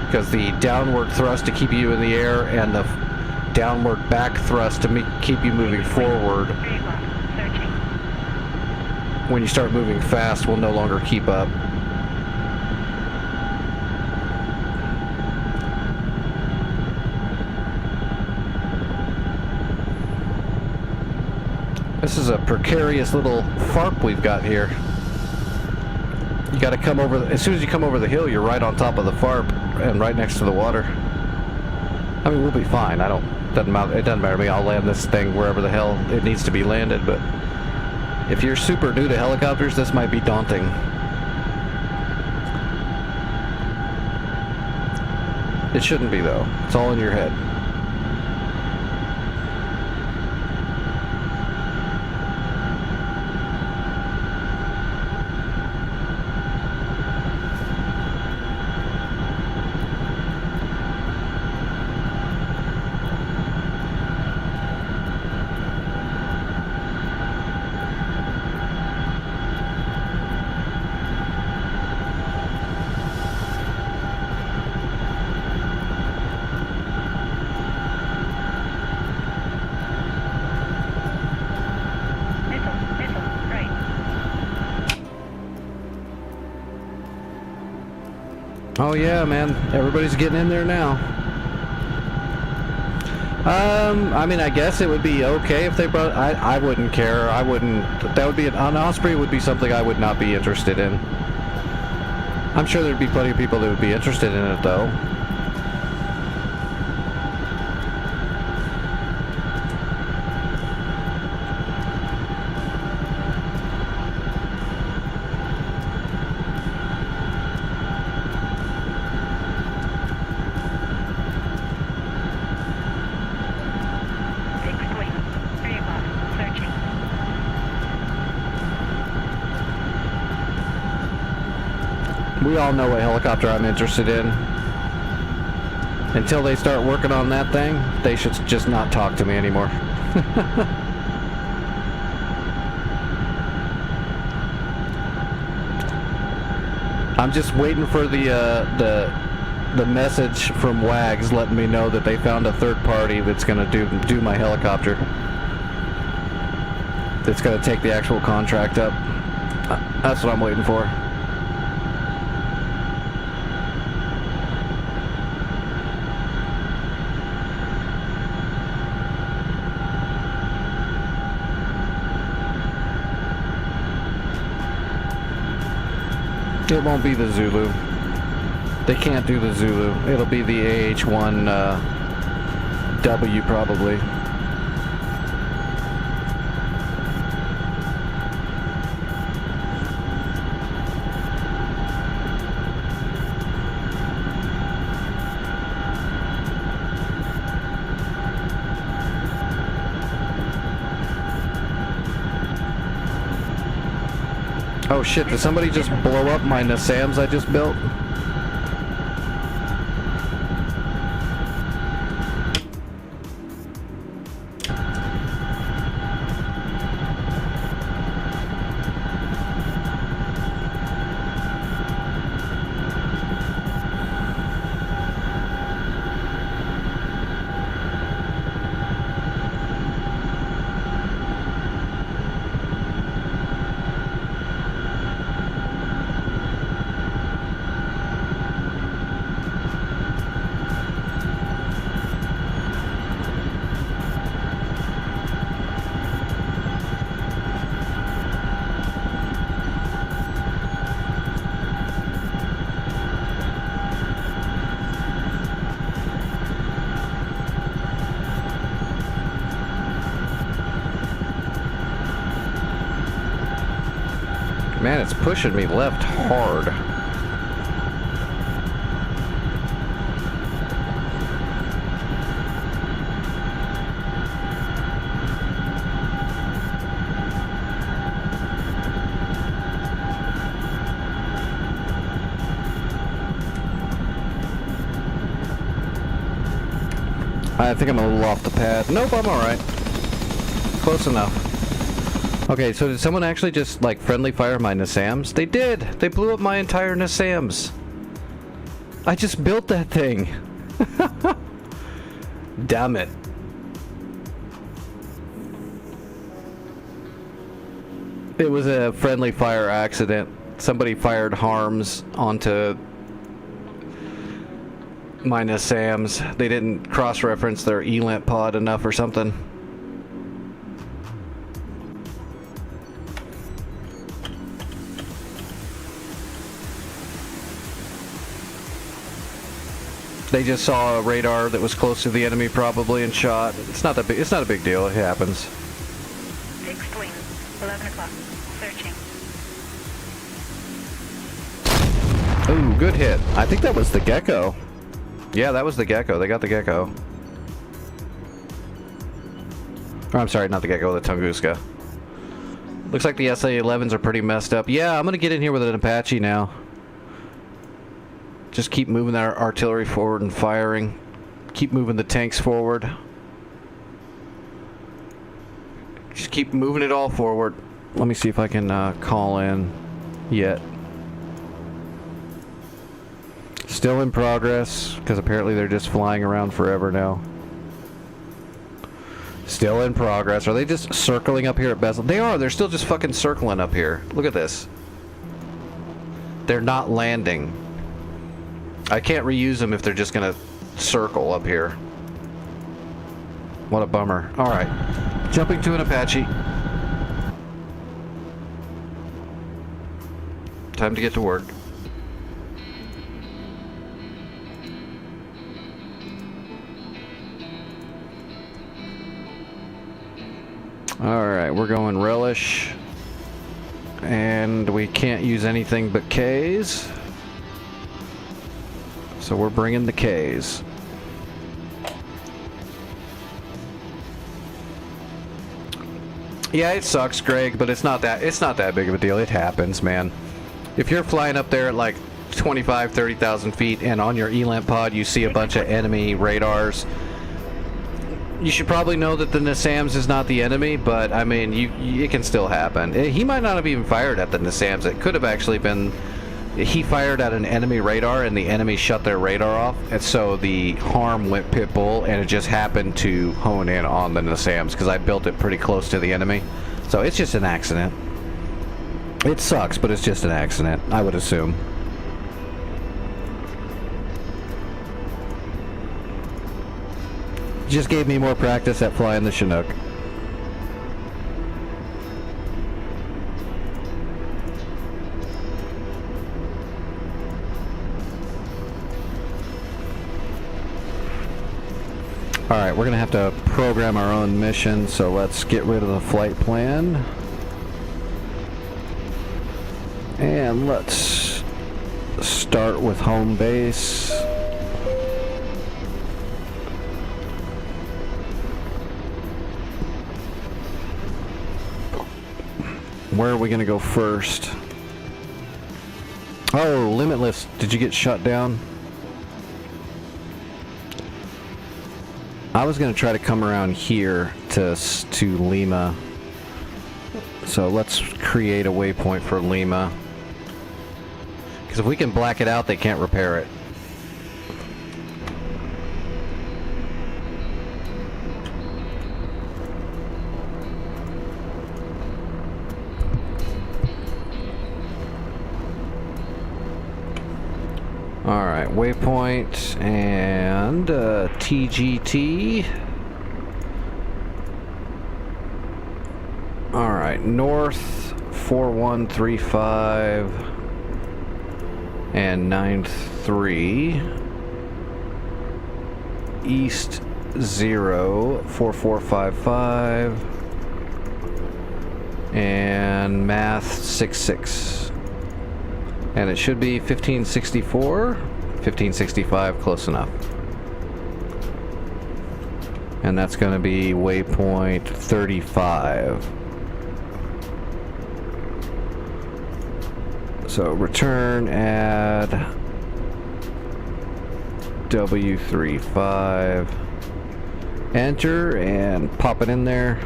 Because the downward thrust to keep you in the air and the downward back thrust to keep you moving forward, when you start moving fast, will no longer keep up. This is a precarious little FARP we've got here. You got to come over, as soon as you come over the hill, you're right on top of the FARP and right next to the water. I mean, we'll be fine. It doesn't matter to me. I'll land this thing wherever the hell it needs to be landed, but if you're super new to helicopters, this might be daunting. It shouldn't be, though. It's all in your head. Oh yeah, man. Everybody's getting in there now. I mean, I guess it would be okay if they brought... I wouldn't care. I wouldn't... That would be... An Osprey would be something I would not be interested in. I'm sure there'd be plenty of people that would be interested in it, though. We all know what helicopter I'm interested in. Until they start working on that thing, they should just not talk to me anymore. I'm just waiting for the message from WAGs letting me know that they found a third party that's gonna do my helicopter. That's gonna take the actual contract up. That's what I'm waiting for. It won't be the Zulu. They can't do the Zulu. It'll be the AH-1W probably. Oh shit, did somebody just blow up my Nassams I just built? Man, it's pushing me left hard. I think I'm a little off the path. Nope, I'm alright. Close enough. Okay, so did someone actually just, like, friendly fire my Nassams? They did! They blew up my entire Nassams! I just built that thing! Damn it. It was a friendly fire accident. Somebody fired harms onto my Nassams. They didn't cross-reference their ELANT pod enough or something. They just saw a radar that was close to the enemy probably and shot. It's not that big. It's not a big deal. It happens. Fixed wing. 11 o'clock. Searching. Ooh, good hit. I think that was the Gecko. Yeah, that was the Gecko. They got the Gecko. Oh, I'm sorry, not the Gecko, the Tunguska. Looks like the SA-11s are pretty messed up. Yeah, I'm gonna get in here with an Apache now. Just keep moving our artillery forward and firing. Keep moving the tanks forward. Just keep moving it all forward. Let me see if I can call in yet. Still in progress, because apparently they're just flying around forever now. Still in progress. Are they just circling up here at Gazelle? They are. They're still just fucking circling up here. Look at this. They're not landing. I can't reuse them if they're just gonna circle up here. What a bummer. Alright. Jumping to an Apache. Time to get to work. Alright, we're going Relish. And we can't use anything but Ks. So we're bringing the Ks. Yeah, it sucks, Greg, but it's not that big of a deal. It happens, man. If you're flying up there at like 25, 30,000 feet and on your ELANT pod you see a bunch of enemy radars, you should probably know that the Nassams is not the enemy, but I mean, it can still happen. He might not have even fired at the Nassams. It could have actually been he fired at an enemy radar and the enemy shut their radar off, and so the harm went pit bull, and it just happened to hone in on the Nassams because I built it pretty close to the enemy. So it's just an accident. It sucks, but it's just an accident, I would assume. Just gave me more practice at flying the Chinook. Alright, we're going to have to program our own mission, so let's get rid of the flight plan. And let's start with home base. Where are we going to go first? Oh, Limitless. Did you get shut down? I was going to try to come around here to Lima. So let's create a waypoint for Lima. Because if we can black it out, they can't repair it. Alright, waypoint and TGT. Alright, north 4135 and 93. East 04455 and math 66. And it should be 1564, 1565, close enough. And that's going to be waypoint 35. So return, add W35, enter, and pop it in there.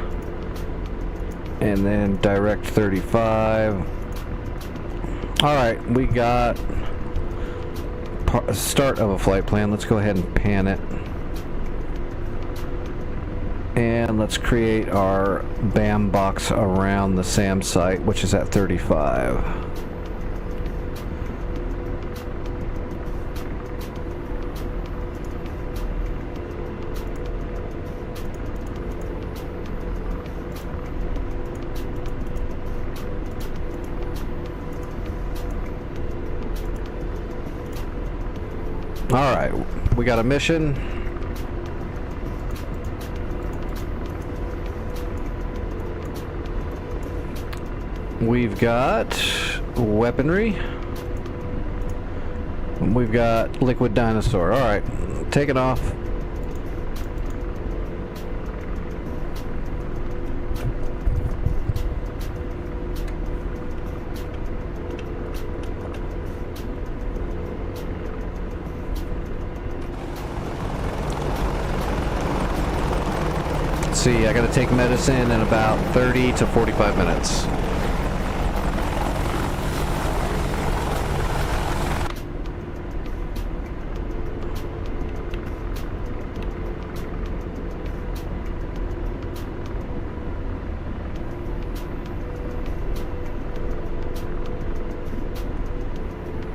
And then direct 35. Alright, we got start of a flight plan. Let's go ahead and pan it. And let's create our BAM box around the SAM site, which is at 35. Alright, we got a mission. We've got weaponry. We've got liquid dinosaur. Alright, take it off. See, I gotta take medicine in about 30 to 45 minutes.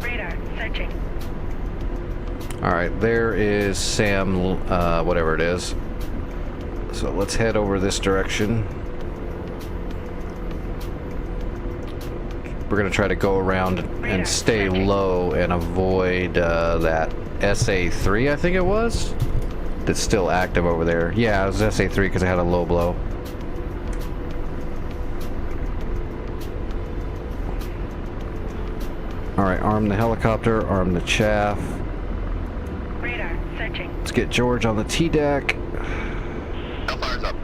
Radar searching. Alright, there is Sam, whatever it is. So let's head over this direction. We're going to try to go around and stay low and avoid that SA3, I think it was, that's still active over there. Yeah, it was SA3 because it had a low blow. Alright, arm the helicopter, arm the chaff. Radar searching. Let's get George on the T-deck. Hellfire's up.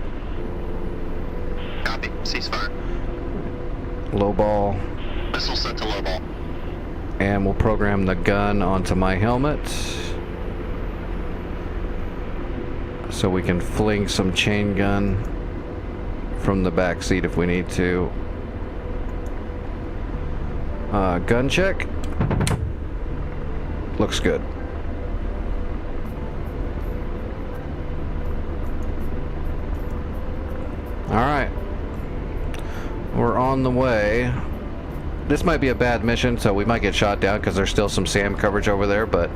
Copy. Ceasefire. Low ball. Missile sent to low ball. And we'll program the gun onto my helmet so we can fling some chain gun from the back seat if we need to. Gun check. Looks good. Alright. We're on the way. This might be a bad mission, so we might get shot down because there's still some SAM coverage over there, but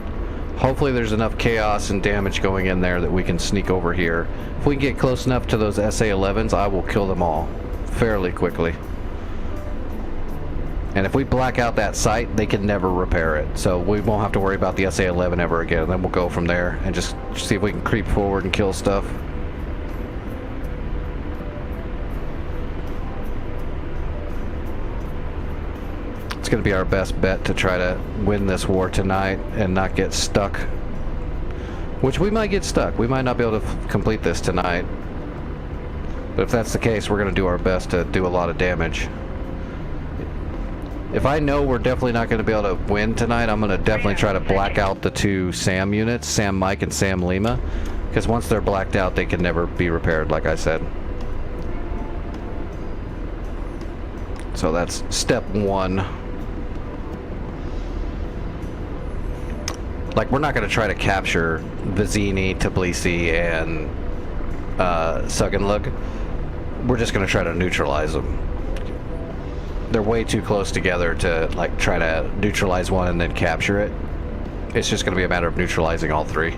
hopefully there's enough chaos and damage going in there that we can sneak over here. If we can get close enough to those SA-11s, I will kill them all fairly quickly. And if we black out that site, they can never repair it. So we won't have to worry about the SA-11 ever again. Then we'll go from there and just see if we can creep forward and kill stuff. It's going to be our best bet to try to win this war tonight and not get stuck. Which we might get stuck. We might not be able to complete this tonight. But if that's the case, we're going to do our best to do a lot of damage. If I know we're definitely not going to be able to win tonight, I'm going to definitely try to black out the two SAM units, Sam Mike and Sam Lima, because once they're blacked out, they can never be repaired, like I said. So that's step one. Like, we're not going to try to capture Vizini, Tbilisi, and Suganlug. We're just going to try to neutralize them. They're way too close together to like try to neutralize one and then capture it. It's just going to be a matter of neutralizing all three.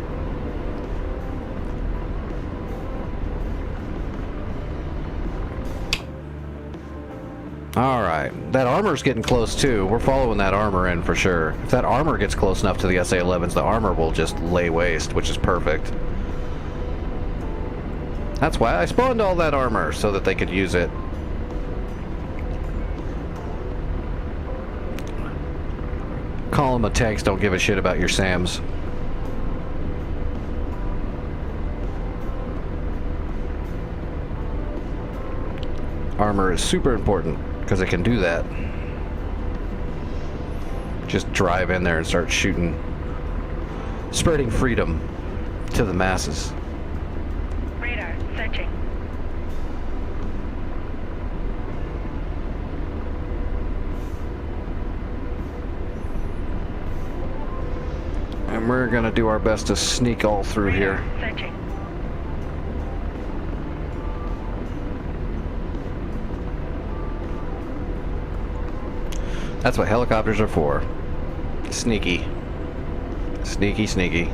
Alright, that armor's getting close too. We're following that armor in for sure. If that armor gets close enough to the SA-11s, the armor will just lay waste, which is perfect. That's why I spawned all that armor, so that they could use it. Column of tanks don't give a shit about your SAMs. Armor is super important because it can do that. Just drive in there and start shooting, spreading freedom to the masses. Radar searching. And we're gonna do our best to sneak all through here. Searching. That's what helicopters are for. Sneaky. Sneaky, sneaky.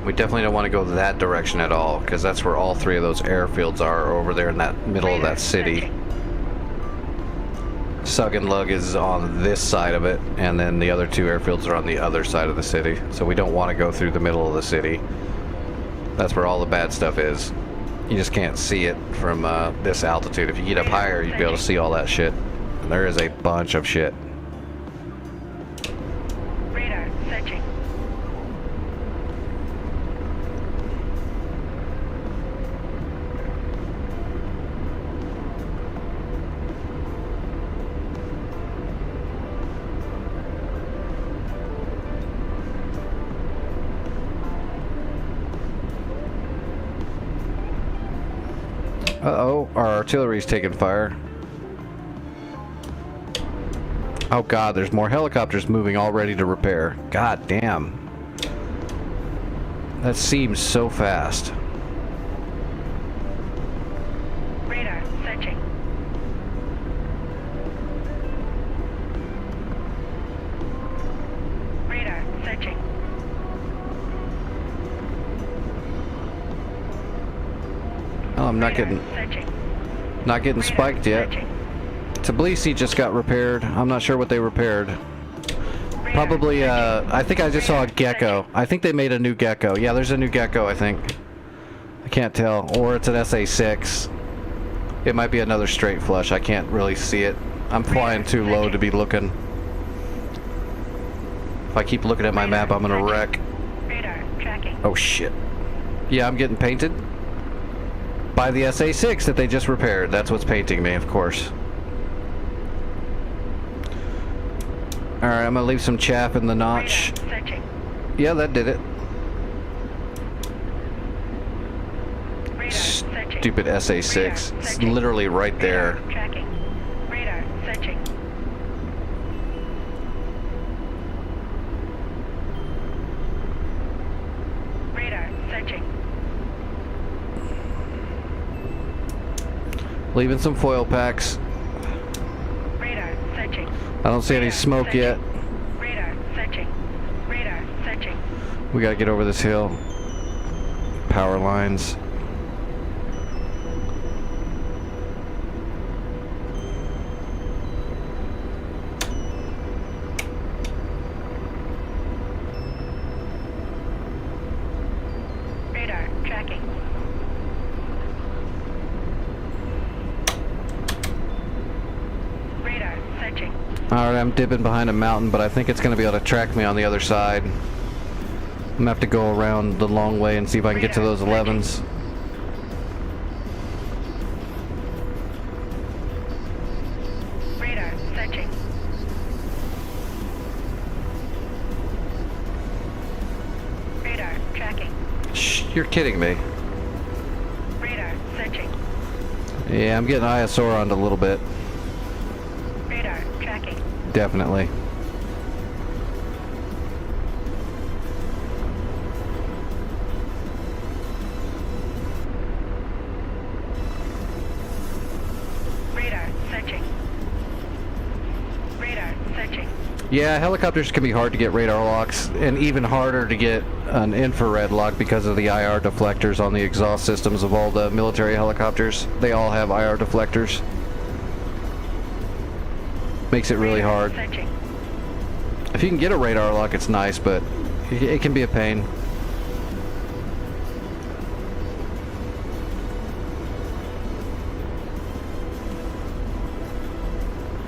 We definitely don't want to go that direction at all, because that's where all three of those airfields are, over there in that middle of that city. Suganlug is on this side of it, and then the other two airfields are on the other side of the city. So we don't want to go through the middle of the city. That's where all the bad stuff is. You just can't see it from this altitude. If you get up higher, you'd be able to see all that shit. And there is a bunch of shit. Radar searching. Uh-oh, our artillery's taking fire. Oh god, there's more helicopters moving all ready to repair. God damn. That seems so fast. Radar searching. Radar searching. Oh, I'm not Radar getting spiked yet. searching. Tbilisi just got repaired. I'm not sure what they repaired. Probably, I think I just saw a gecko. I think they made a new gecko. Yeah, there's a new gecko, I think. I can't tell. Or it's an SA-6. It might be another straight flush. I can't really see it. I'm flying too low to be looking. If I keep looking at my map, I'm gonna wreck. Radar tracking. Oh shit. Yeah, I'm getting painted. By the SA-6 that they just repaired. That's what's painting me, of course. Alright, I'm gonna leave some chaff in the notch. Radar searching. Yeah, that did it. Radar searching. Stupid SA-6. It's literally right there. Radar tracking. Radar searching. Radar searching. Leaving some foil packs. Radar searching. I don't see any smoke yet. Radar searching. Radar searching. We gotta get over this hill. Power lines. Radar tracking. Radar searching. Alright, I'm dipping behind a mountain, but I think it's going to be able to track me on the other side. I'm going to have to go around the long way and see if I can get to those 11s. Radar searching. Radar tracking. Shh, you're kidding me. Radar searching. Yeah, I'm getting ISR on it a little bit. Radar tracking. Definitely. Radar searching. Radar searching. Yeah, helicopters can be hard to get radar locks, and even harder to get an infrared lock because of the IR deflectors on the exhaust systems of all the military helicopters. They all have IR deflectors. Makes it really Radar hard. Searching. If you can get a radar lock, it's nice, but it can be a pain.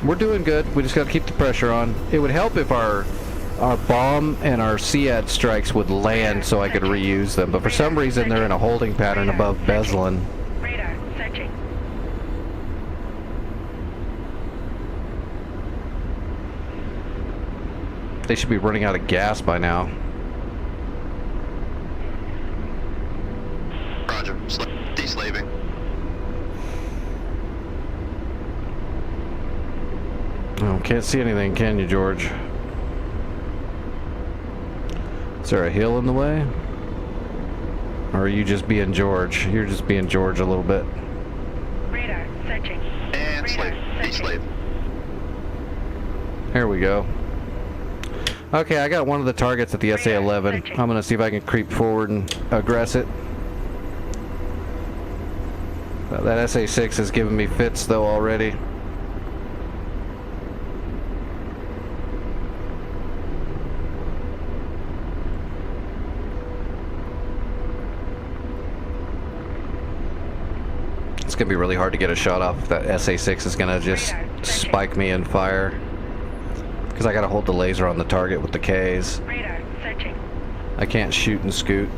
We're doing good. We just got to keep the pressure on. It would help if our bomb and our CAD strikes would land so I could reuse them, but for some reason they're in a holding pattern above Bezlin. Radar searching. They should be running out of gas by now. Roger. Deslaving. Oh, can't see anything, can you, George? Is there a hill in the way? Or are you just being George? You're just being George a little bit. Radar searching. And slave. Deslave. There we go. Okay, I got one of the targets at the SA-11. I'm gonna see if I can creep forward and aggress it. That SA-6 is giving me fits though already. It's gonna be really hard to get a shot off. That SA-6 is gonna just spike me in fire. Because I gotta hold the laser on the target with the Ks. Radar searching. I can't shoot and scoot.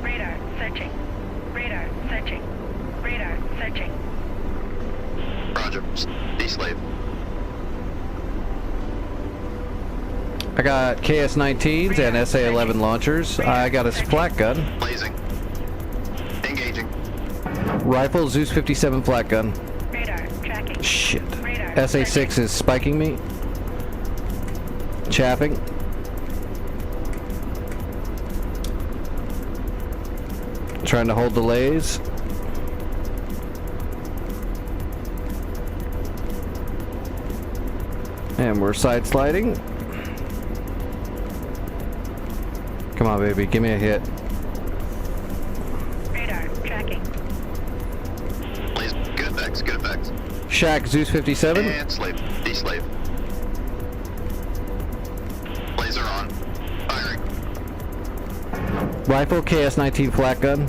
Radar searching. Radar searching. Radar searching. Roger. Deslave. I got KS-19s and SA-11 launchers. I got a flak gun. Blazing. Engaging. Rifle, Zeus 57 flak gun. Radar tracking. Shit. Radar SA-6 is spiking me. Chaffing. Trying to hold delays. And we're side sliding. Come on, baby, give me a hit. Radar tracking. Blaze. Good effects. Good effects. Shack, Zeus 57. And slave. Deslave. Laser on. Firing. Rifle, KS-19 flak gun.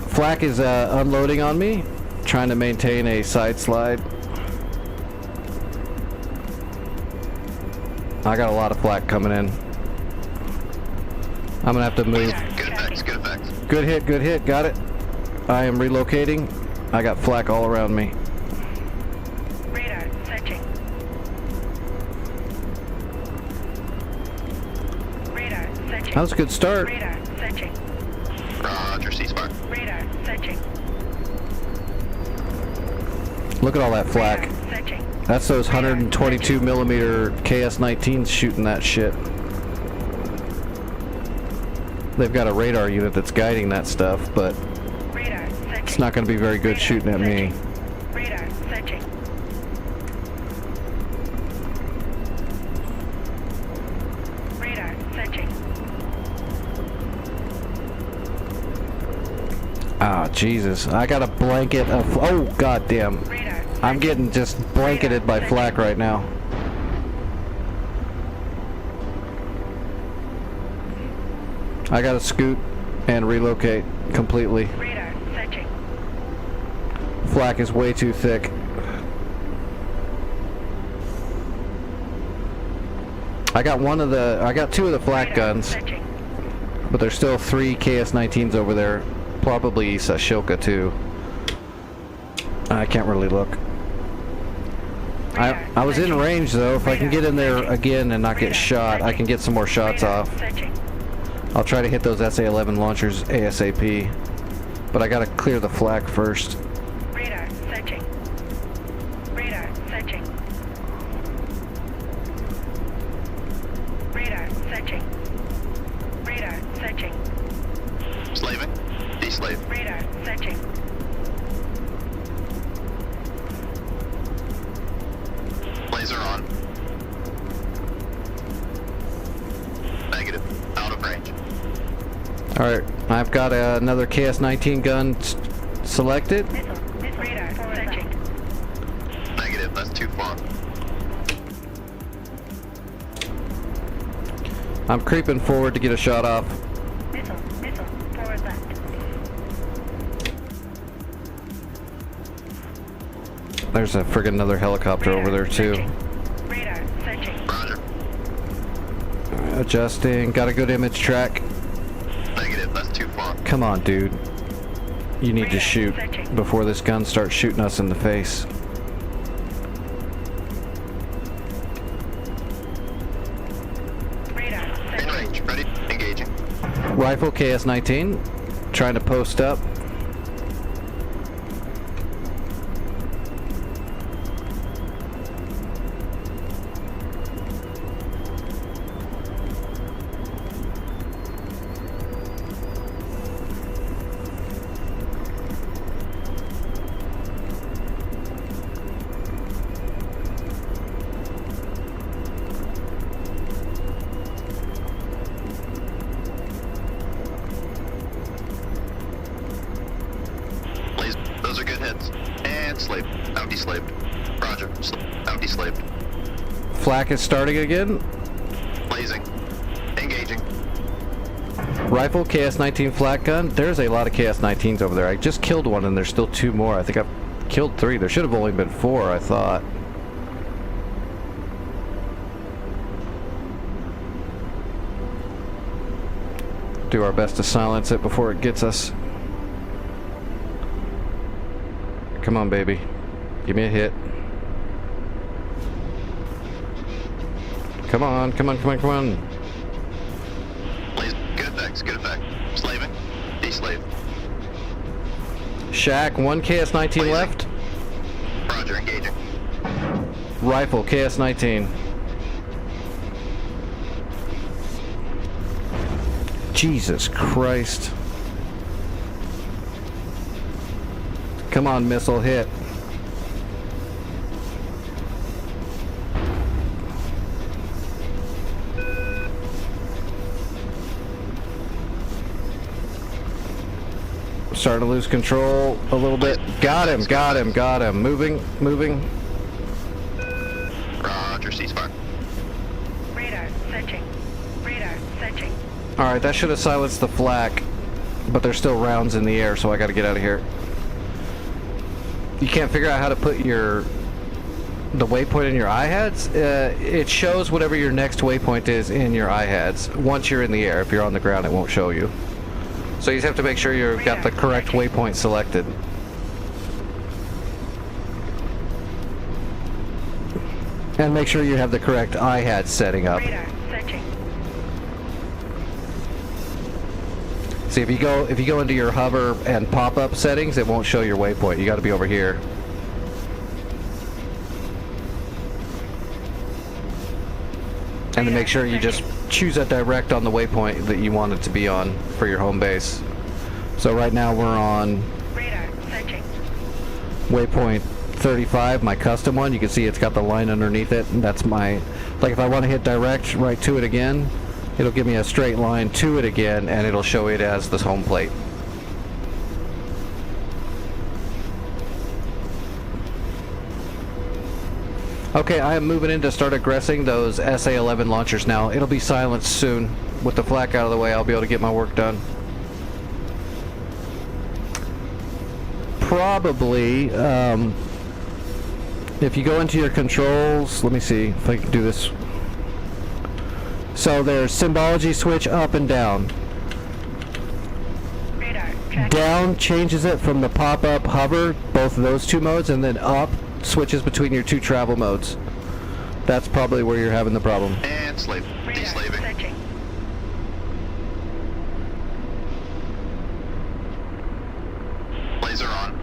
Flak is unloading on me, trying to maintain a side slide. I got a lot of flak coming in. I'm gonna have to move. Good effects. Good effects. Good hit, got it. I am relocating. I got flak all around me. Radar searching. Radar searching. That was a good start. Radar searching. Roger. Ceasefire. Radar searching. Look at all that flak. Radar searching. That's those 122 millimeter KS-19s shooting that shit. They've got a radar unit that's guiding that stuff, but Radar searching. it's not going to be very good shooting at me. Radar searching. Ah, Jesus. I got a blanket of... Oh, goddamn. Radar. I'm getting just blanketed by flak right now. I gotta scoot and relocate completely. Radar. Searching. Flak is way too thick. I got two of the flak Radar. guns, Searching. but there's still 3 KS-19s over there. Probably Sashoka too. I can't really look. I was in range though. If I can get in there again and not get shot, I can get some more shots off. Searching. I'll try to hit those SA-11 launchers ASAP. But I gotta clear the flak first. Radar. Searching. Radar. Searching. Radar. Searching. Radar. Searching. Slaving. Deslave. Radar. Searching. Laser on. Negative. Out of range. Alright, I've got another KS-19 gun selected. Missile. Radar. Searching. Negative. That's too far. I'm creeping forward to get a shot off. Missile. Forward left. There's a friggin' another helicopter over there too. Searching. Radar. Searching. Roger. Adjusting, got a good image track. Negative. That's too far. Come on, dude. You need to shoot before this gun starts shooting us in the face. Radar. In Searching. range. Ready. Engaging. Rifle KS-19, trying to post up. Laser. Those are good hits. And slaved. Out deslaved. Roger. Out deslaved. Flak is starting again. Blazing. Engaging. Rifle KS-19 flak gun. There's a lot of KS-19s over there. I just killed one and there's still 2 more. I think I've killed 3. There should have only been 4, I thought. Do our best to silence it before it gets us. Come on, baby. Give me a hit. Come on, come on, come on, come on. Laser. Good effects. Good effect. Slaving. Deslave. Shack, 1 KS-19 left. Roger. Engaging. Rifle, KS-19. Jesus Christ. Come on, missile, hit. Starting to lose control a little bit. Got him, got him, got him. Moving, moving. Roger. Ceasefire. Radar. Searching. Radar. Searching. Alright, that should have silenced the flak, but there's still rounds in the air, so I gotta get out of here. You can't figure out how to put the waypoint in your IHADs? It shows whatever your next waypoint is in your IHADs once you're in the air. If you're on the ground, it won't show you. So you just have to make sure you've got the correct waypoint selected. And make sure you have the correct IHAD setting up. Radar. Searching. See, if you go into your hover and pop-up settings, it won't show your waypoint. You got to be over here. And to make sure you just choose a direct on the waypoint that you want it to be on for your home base. So right now we're on Radar. Searching. waypoint 35, my custom one. You can see it's got the line underneath it, and that's my, like if I want to hit direct right to it again, it'll give me a straight line to it again, and it'll show it as the home plate. Okay, I am moving in to start aggressing those SA-11 launchers now. It'll be silenced soon. With the flak out of the way, I'll be able to get my work done. Probably, if you go into your controls, let me see if I can do this. So there's symbology switch up and down. Radar. Tracking. Down changes it from the pop-up hover, both of those two modes, and then up switches between your two travel modes. That's probably where you're having the problem. And slave. Radar. Deslaving. Searching. Laser on.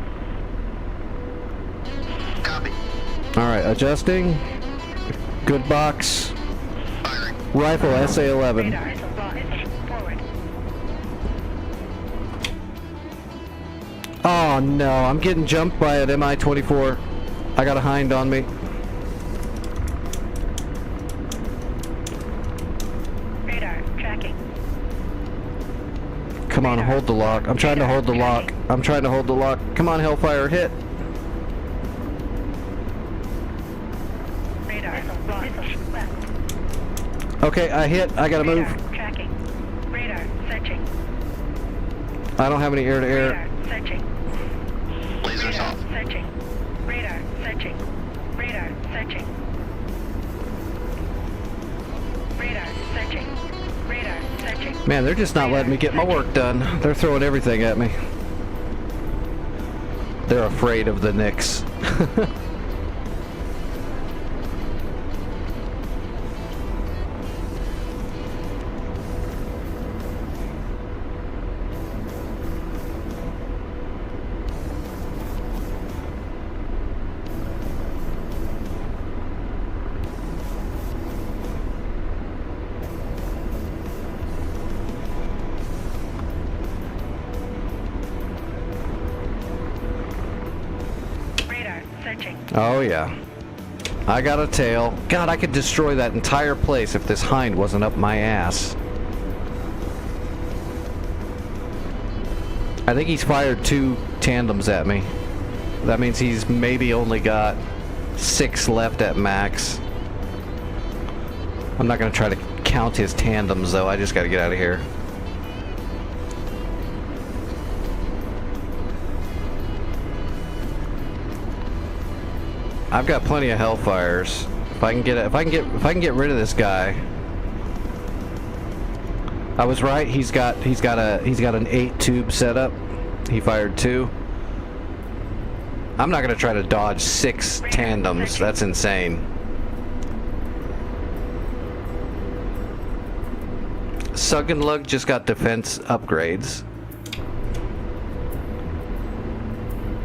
Copy. Alright, adjusting. Good box. Firing. Rifle SA-11. Radar. Missile launch. Forward. Oh no, I'm getting jumped by an Mi-24. I got a hind on me. Radar. Tracking. Come on, hold the lock. I'm trying to hold the lock. I'm trying to hold the lock. Come on, Hellfire, hit. Radar. Missile launch. Left. Okay, I hit. I gotta move. Radar. Tracking. Radar. Searching. I don't have any air-to-air. Radar. Searching. Lasers Radar. off. Searching. Radar. Searching. Radar. Searching. Radar. Searching. Radar. Searching. Man, they're just not letting me get my work done. They're throwing everything at me. They're afraid of the Knicks. Radar. Searching. Oh yeah. I got a tail. God, I could destroy that entire place if this hind wasn't up my ass. I think he's fired 2 tandems at me. That means he's maybe only got 6 left at max. I'm not gonna try to count his tandems though. I just gotta get out of here. I've got plenty of Hellfires. If I can get rid of this guy. I was right. He's got an 8-tube setup. He fired 2. I'm not gonna try to dodge 6 tandems. That's insane. Suggenlug just got defense upgrades.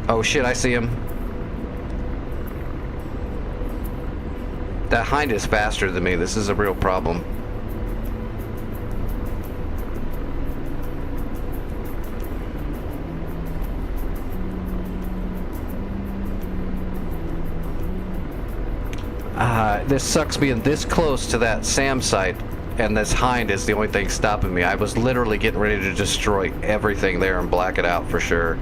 Oh shit! I see him. That hind is faster than me. This is a real problem. This sucks being this close to that SAM site, and this hind is the only thing stopping me. I was literally getting ready to destroy everything there and black it out for sure.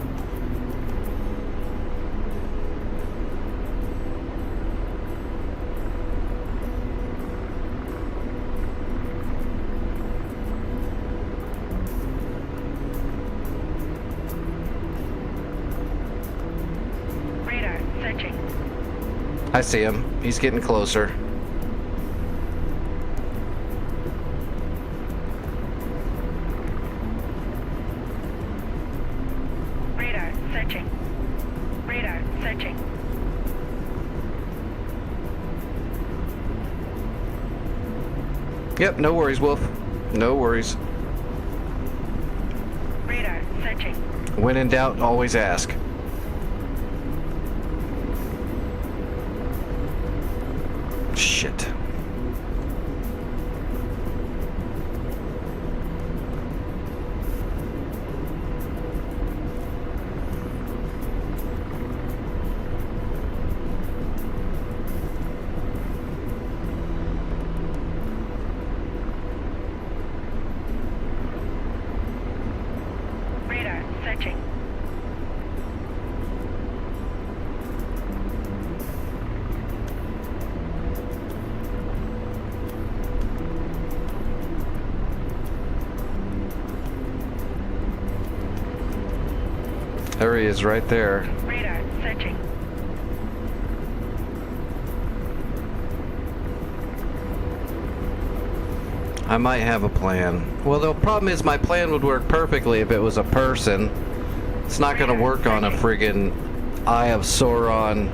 Radar. Searching. I see him. He's getting closer. Radar. Searching. Radar. Searching. Yep, no worries, Wolf. No worries. Radar. Searching. When in doubt, always ask. Shit. Radar. Searching. There he is right there. Radar searching. I might have a plan. Well, the problem is my plan would work perfectly if it was a person. It's not gonna work on a friggin' Eye of Sauron,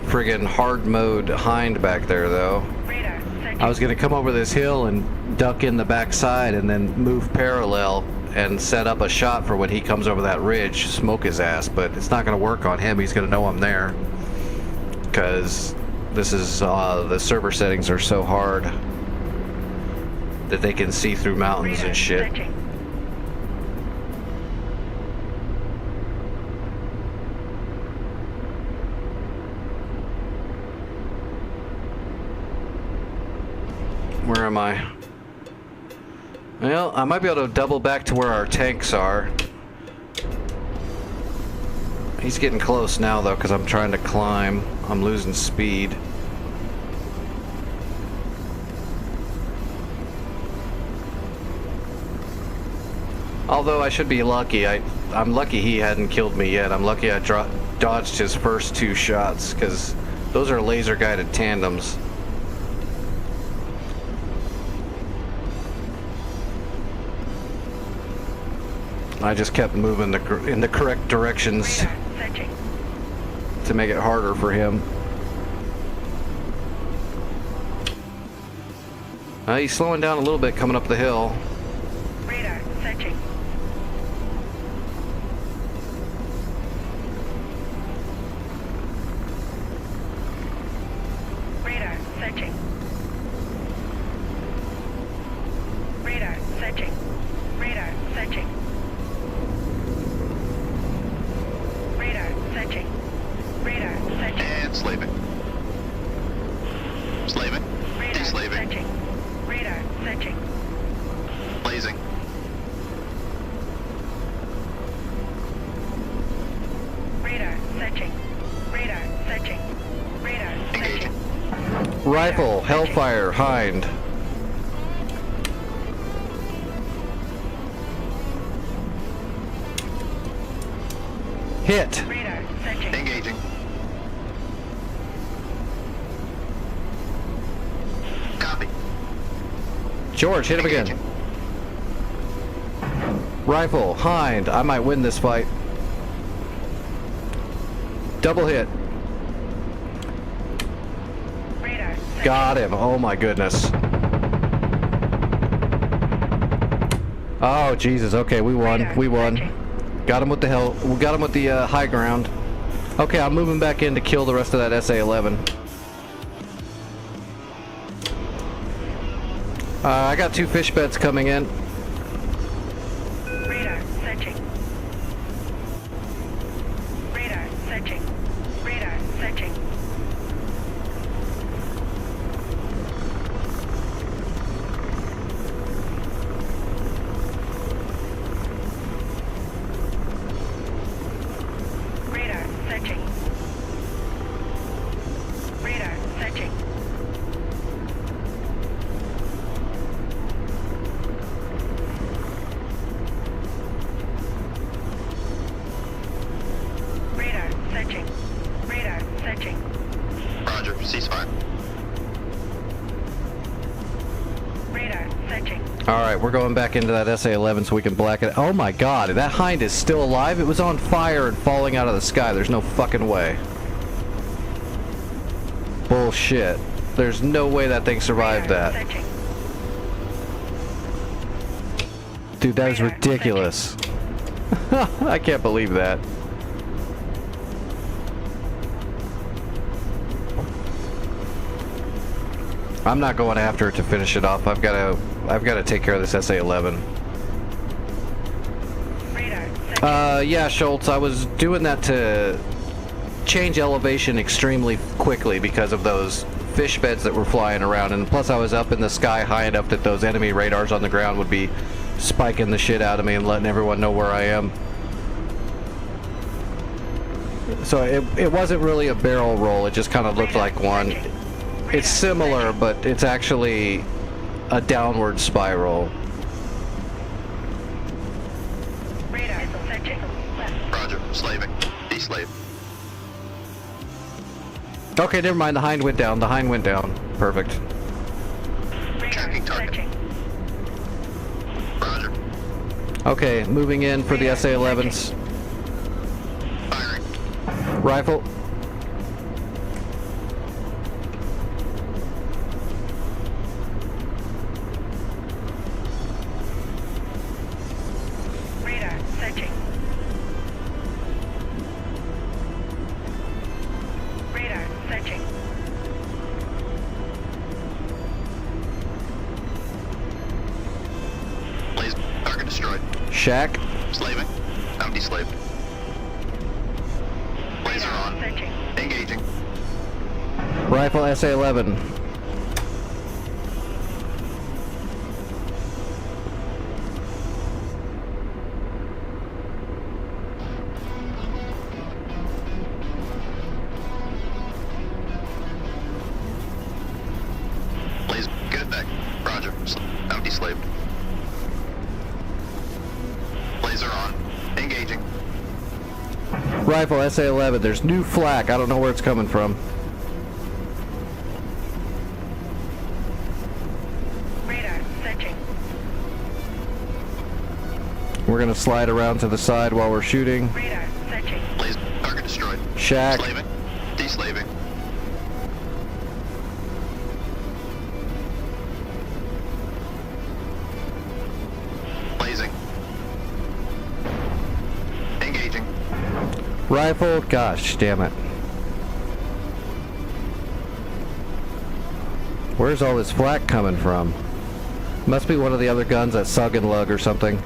friggin' hard mode hind back there, though. Radar searching. I was gonna come over this hill and duck in the backside and then move parallel and set up a shot for when he comes over that ridge, smoke his ass, but it's not gonna work on him. He's gonna know I'm there. Because this is, the server settings are so hard that they can see through mountains Radar and shit. searching. Where am I? Well, I might be able to double back to where our tanks are. He's getting close now, though, because I'm trying to climb. I'm losing speed. Although I should be lucky. I'm lucky he hadn't killed me yet. I'm lucky I dodged his first 2 shots, because those are laser-guided tandems. I just kept moving in the correct directions Radar searching. to make it harder for him. He's slowing down a little bit coming up the hill. Radar searching. Radar searching. Radar searching. Radar searching. Radar searching. Radar searching. And slaving. Slaving. Radar De-slaving. searching. Radar searching. Blazing. Radar searching. Radar searching. Radar searching. Engaging. Rifle, Hellfire, Hind. Hit. Radar searching. Engaging. Copy. George, hit him again. Engaging. Rifle, Hind. I might win this fight. Double hit. Radar searching. Got him. Oh my goodness. Oh Jesus. Okay, we won. Radar We won. searching. Got him with the hell. We got him with the high ground. Okay, I'm moving back in to kill the rest of that SA-11. I got 2 fish beds coming in. Radar searching. Radar searching. Radar searching. Radar searching. Radar searching. Radar searching. Radar searching. Roger. Ceasefire. Radar searching. Alright, we're going back into that SA-11 so we can black it. Oh my god, that Hind is still alive? It was on fire and falling out of the sky. There's no fucking way. Bullshit. There's no way that thing survived Radar that. searching. Dude, that is Radar ridiculous. I can't believe that. I'm not going after it to finish it off. I've got to take care of this SA-11. Radar searching. Yeah, Schultz, I was doing that to change elevation extremely quickly because of those fish beds that were flying around, and plus I was up in the sky high enough that those enemy radars on the ground would be spiking the shit out of me and letting everyone know where I am. So it wasn't really a barrel roll, it just kind of looked like one. It's similar, but it's actually a downward spiral. Radar slaving, deslave. Okay, never mind. The hind went down. The hind went down. Perfect. Radar Tracking target. searching. Roger. Okay, moving in for the SA-11s. Firing. Rifle. Radar searching. Radar searching. Blaze. Target destroyed. Shack. Slaving. I'm deslaved. Laser Radar on. searching. Engaging. Rifle SA-11. Blaze. Good effect. Roger. I'm deslaved. Laser on. Engaging. Rifle SA-11. There's new flak. I don't know where it's coming from. Radar searching. We're gonna slide around to the side while we're shooting. Radar searching. Blaze. Target destroyed. Shack. Slaving. Deslaving. Blazing. Engaging. Rifle. Gosh, damn it. Where's all this flak coming from? Must be one of the other guns at Sug and Lug or something.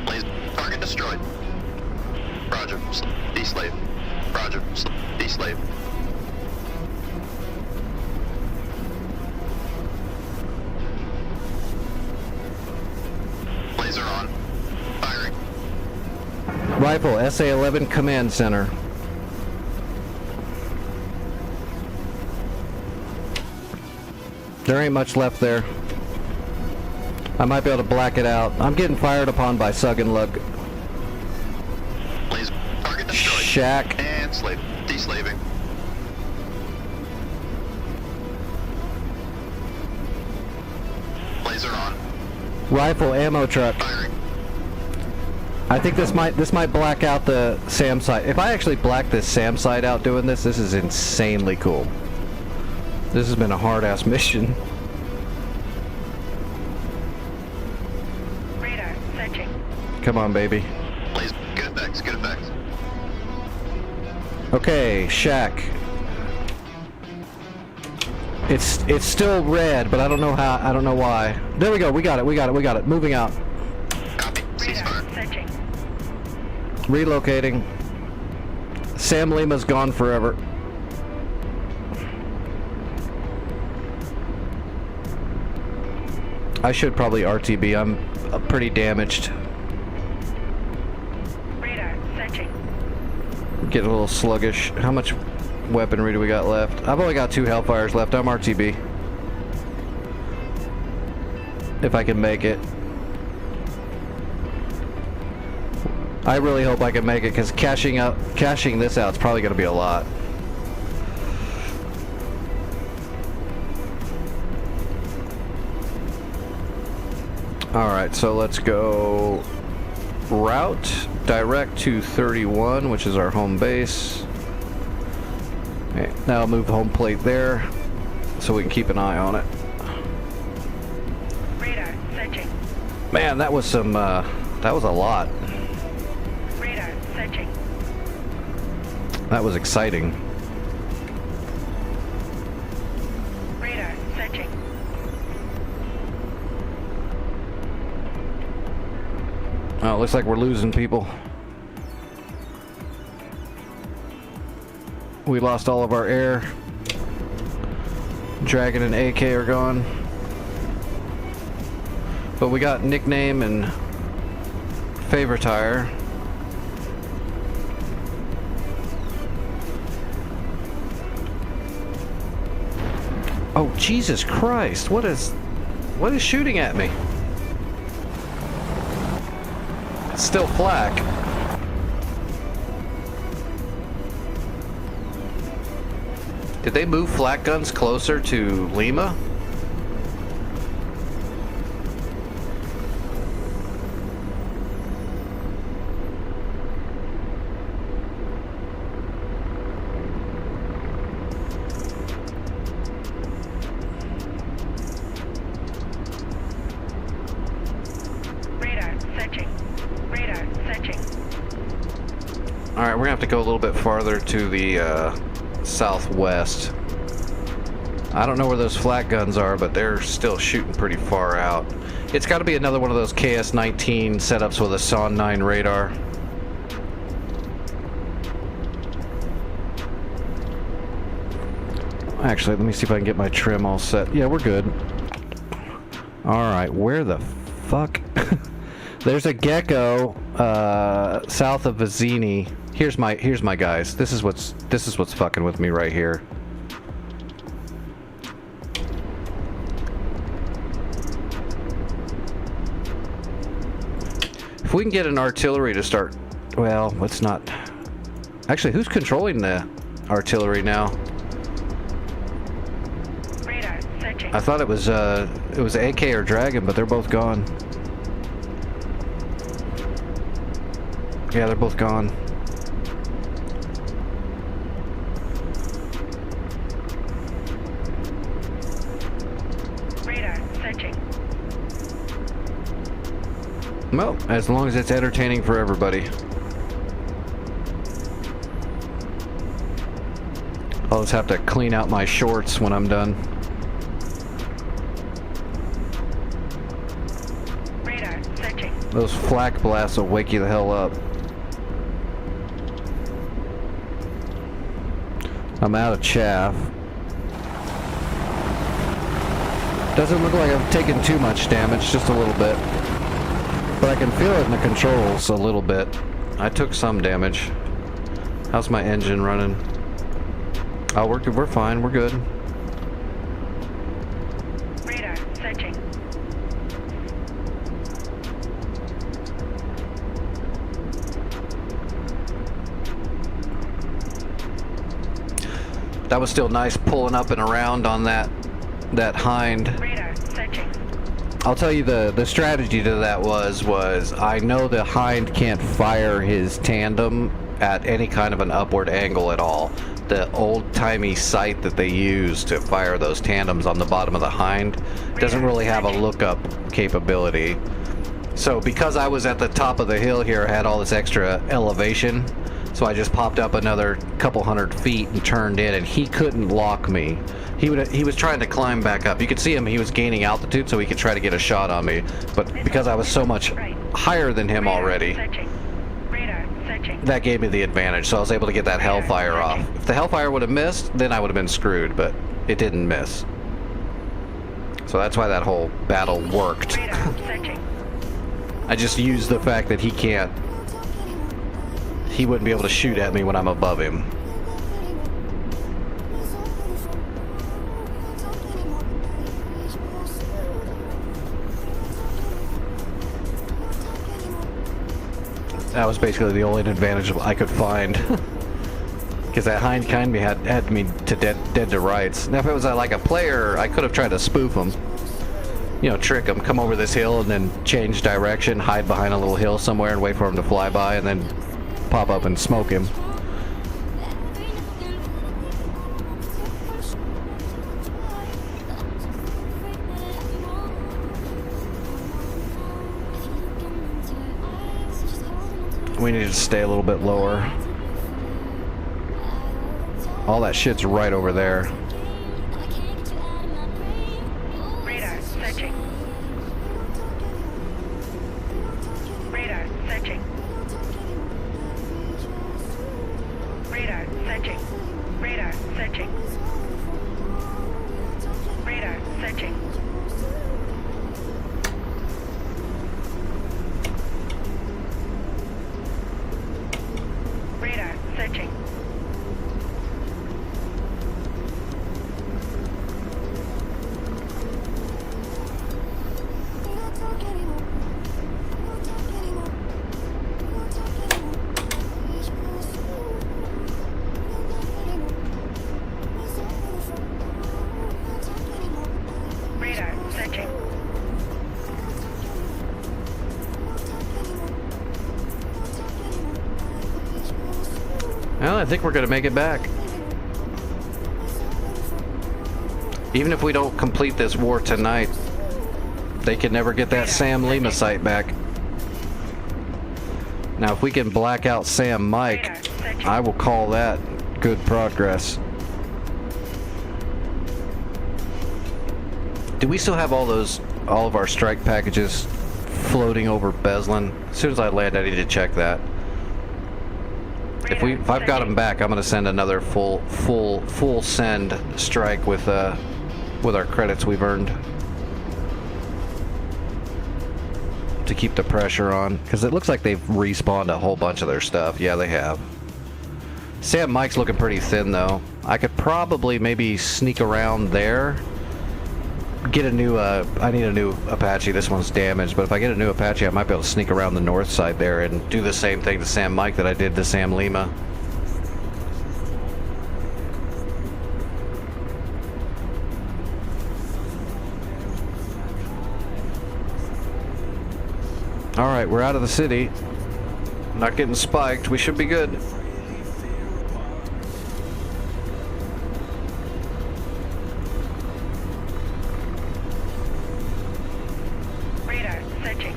Blaze. Target destroyed. Roger. Deslave. Roger. Deslave. Laser on. Firing. Rifle SA-11 Command Center. There ain't much left there. I might be able to black it out. I'm getting fired upon by Sug and Lug. Blaze. Target destroyed. Shack. And slave. Deslaving. Laser on. Rifle ammo truck. Firing. I think this might black out the SAM site. If I actually black this SAM site out doing this, this is insanely cool. This has been a hard-ass mission. Radar searching. Come on, baby. Blaze. Good effects. Good effects. Okay, Shack. It's still red, but I don't know how. I don't know why. There we go. We got it. We got it. We got it. Moving out. Copy. Radar Ceasefire. searching. Relocating. Sam Lima's gone forever. I should probably RTB. I'm pretty damaged. Radar searching. Getting a little sluggish. How much weaponry do we got left? I've only got 2 Hellfires left. I'm RTB. If I can make it. I really hope I can make it, because cashing this out is probably going to be a lot. Alright, so let's go route direct to 31, which is our home base. Okay, now I'll move the home plate there so we can keep an eye on it. Radar searching. Man, that was some, that was a lot. Radar searching. That was exciting. Radar searching. Oh, it looks like we're losing people. We lost all of our air. Dragon and AK are gone. But we got nickname and favoritire. Oh, Jesus Christ. What is shooting at me? Still flak. Did they move flak guns closer to Lima? Alright, we're gonna have to go a little bit farther to the southwest. I don't know where those flak guns are, but they're still shooting pretty far out. It's got to be another one of those KS-19 setups with a SON 9 radar. Actually, let me see if I can get my trim all set. Yeah, we're good. Alright, where the fuck? There's a gecko south of Vizzini. Here's my guys. This is what's fucking with me right here. If we can get an artillery to start, well, let's not. Actually, who's controlling the artillery now? Radar searching. I thought it was AK or Dragon, but they're both gone. Yeah, they're both gone. Radar searching. Well, as long as it's entertaining for everybody. I'll just have to clean out my shorts when I'm done. Radar searching. Those flak blasts will wake you the hell up. I'm out of chaff. Doesn't look like I've taken too much damage, just a little bit. But I can feel it in the controls a little bit. I took some damage. How's my engine running? Oh, we're fine, we're good. Radar searching. That was still nice pulling up and around on that hind. Radar searching. I'll tell you the strategy to that was I know the hind can't fire his tandem at any kind of an upward angle at all. The old-timey sight that they use to fire those tandems on the bottom of the hind doesn't really have a lookup capability. So because I was at the top of the hill here, I had all this extra elevation, so I just popped up another couple 100 feet and turned in, and he couldn't lock me. He was trying to climb back up. You could see him, he was gaining altitude so he could try to get a shot on me, but because I was so much higher than him already, that gave me the advantage, so I was able to get that Hellfire off. If the Hellfire would have missed, then I would have been screwed, but it didn't miss. So that's why that whole battle worked. I just used the fact that he wouldn't be able to shoot at me when I'm above him. That was basically the only advantage I could find. Because that hind kind of had me to dead to rights. Now if it was like a player, I could have tried to spoof him. You know, trick him, come over this hill and then change direction, hide behind a little hill somewhere and wait for him to fly by and then pop up and smoke him. We need to stay a little bit lower. All that shit's right over there. Radar searching. Radar searching. Radar searching. Radar searching. Radar searching. Radar searching. Well, I think we're gonna make it back. Even if we don't complete this war tonight, they can never get that Sam Lima site back. Now, if we can black out Sam Mike, I will call that good progress. Do we still have all of our strike packages floating over Beslin? As soon as I land, I need to check that. If I've got them back, I'm gonna send another full send strike with our credits we've earned to keep the pressure on, because it looks like they've respawned a whole bunch of their stuff. Yeah, they have. Sam Mike's looking pretty thin though. I could probably maybe sneak around there. Get a new, I need a new Apache. This one's damaged, but if I get a new Apache, I might be able to sneak around the north side there and do the same thing to Sam Mike that I did to Sam Lima. Alright, we're out of the city. Not getting spiked. We should be good. Radar searching.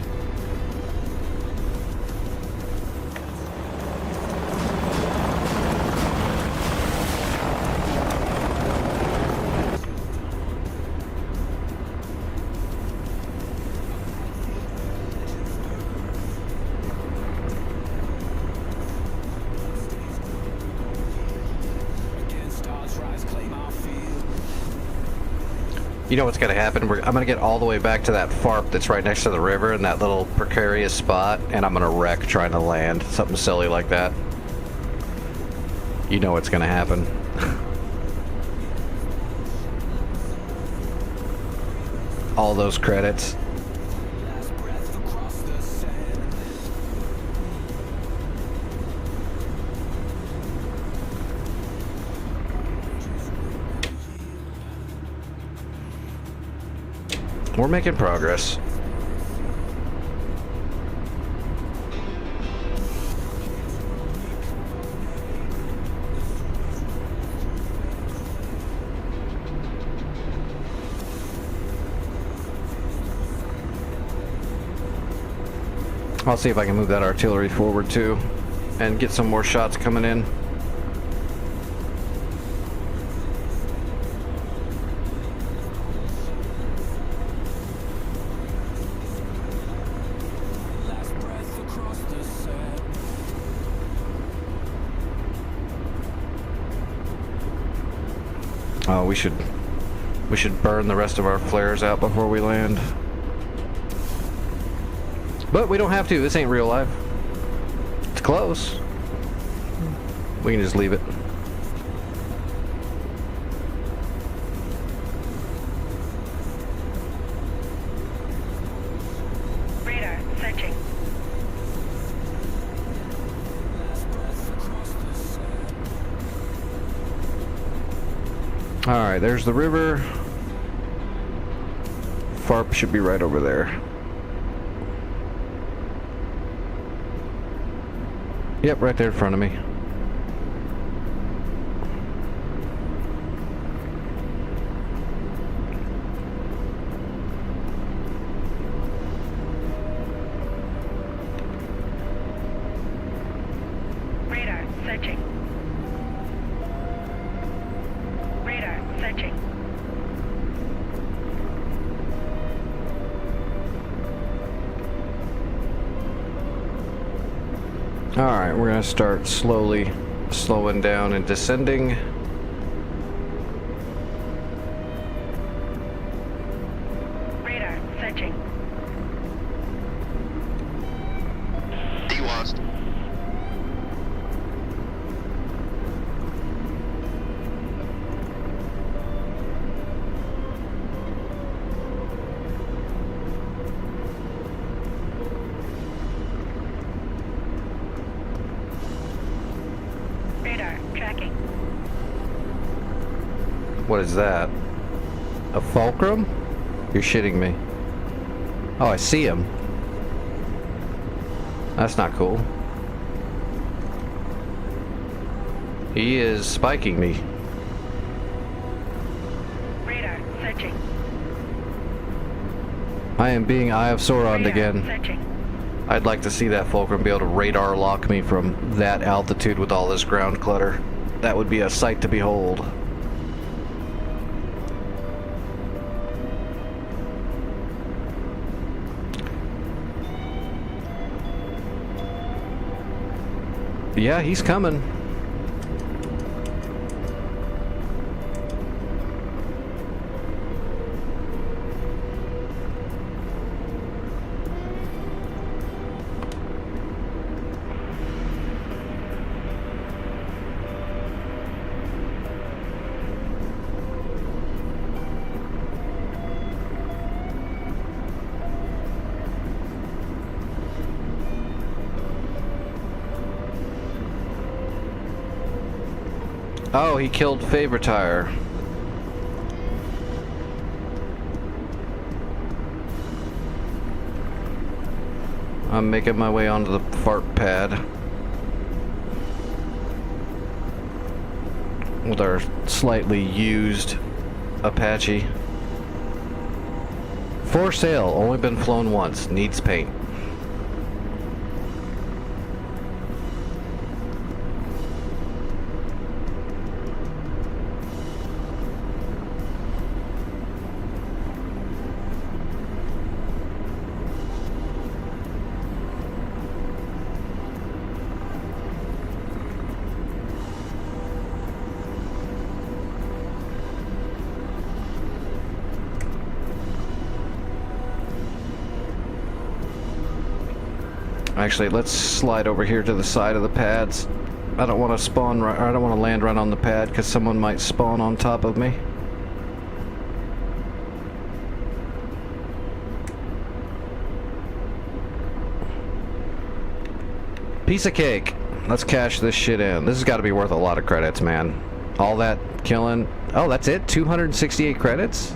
You know what's going to happen? I'm going to get all the way back to that FARP that's right next to the river in that little precarious spot, and I'm going to wreck trying to land. Something silly like that. You know what's going to happen. All those credits. We're making progress. I'll see if I can move that artillery forward too and get some more shots coming in. Oh, we should burn the rest of our flares out before we land. But we don't have to. This ain't real life. It's close. We can just leave it. Radar searching. Alright, there's the river. FARP should be right over there. Yep, right there in front of me. Radar searching. Radar searching. Alright, we're gonna start slowing down and descending. Radar searching. Delost. Radar tracking. What is that? A fulcrum? You're shitting me. Oh, I see him. That's not cool. He is spiking me. Radar searching. I am being Eye of Sauron Radar again. searching. I'd like to see that Fulcrum be able to radar lock me from that altitude with all this ground clutter. That would be a sight to behold. Yeah, he's coming. Oh, he killed Favoritire. I'm making my way onto the fart pad with our slightly used Apache. For sale, only been flown once, needs paint. Actually, let's slide over here to the side of the pads. I don't want to spawn right, I don't want to land right on the pad because someone might spawn on top of me. Piece of cake. Let's cash this shit in. This has got to be worth a lot of credits, man. All that killing. Oh, that's it? 268 credits?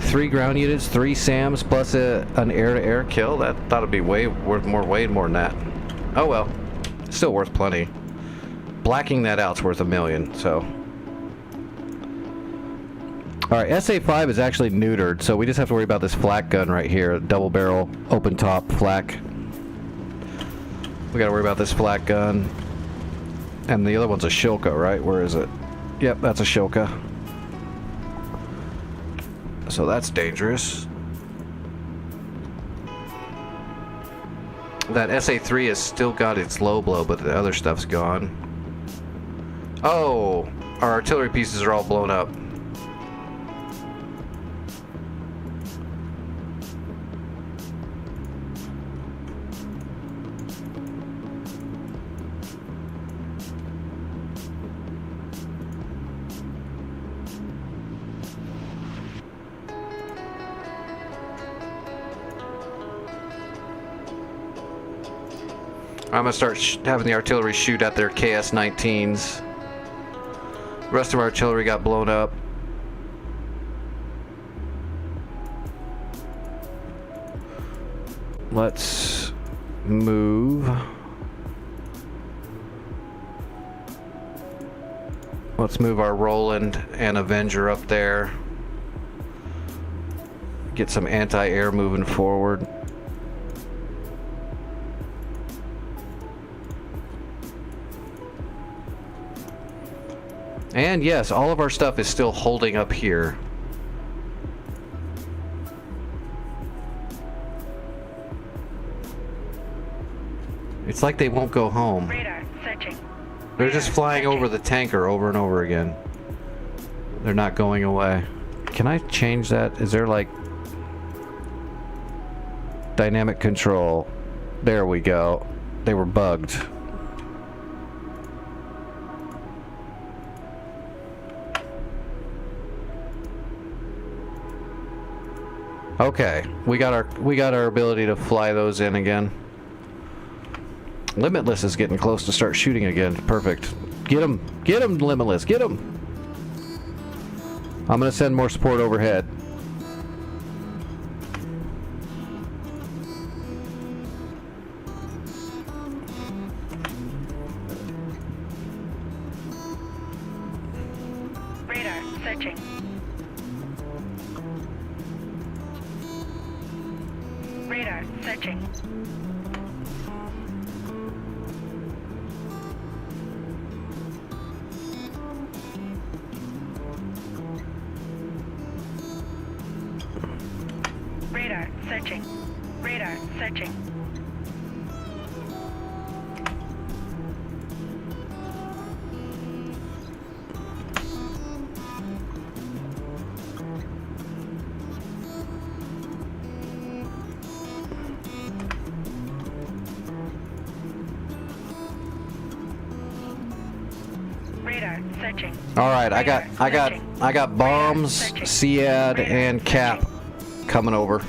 3 ground units, 3 SAMs, plus an air-to-air kill. That thought it'd be way more than that. Oh well, still worth plenty. Blacking that out's worth $1 million. So, all right, SA5 is actually neutered, so we just have to worry about this flak gun right here, double barrel, open top flak. We got to worry about this flak gun, and the other one's a Shilka, right? Where is it? Yep, that's a Shilka. So that's dangerous. That SA3 has still got its low blow, but the other stuff's gone. Oh, our artillery pieces are all blown up. I'm gonna start having the artillery shoot at their KS-19s. The rest of our artillery got blown up. Let's move. Let's move our Roland and Avenger up there. Get some anti-air moving forward. And yes, all of our stuff is still holding up here. It's like they won't go home. Radar searching. They're just flying over the tanker over and over again. They're not going away. Can I change that? Is there like dynamic control? There we go. They were bugged. Okay, we got our ability to fly those in again. Limitless is getting close to start shooting again. Perfect. Get him, Limitless, get him. I'm gonna send more support overhead. Radar searching. Radar searching. Radar searching. Radar searching. Radar searching. All right, I got bombs, CAD, and Cap coming over.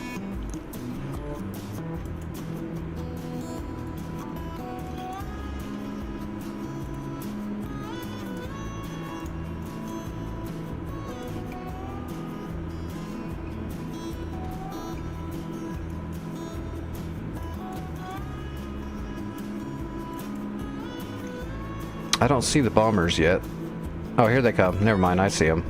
I don't see the bombers yet. Oh, here they come. Never mind, I see them.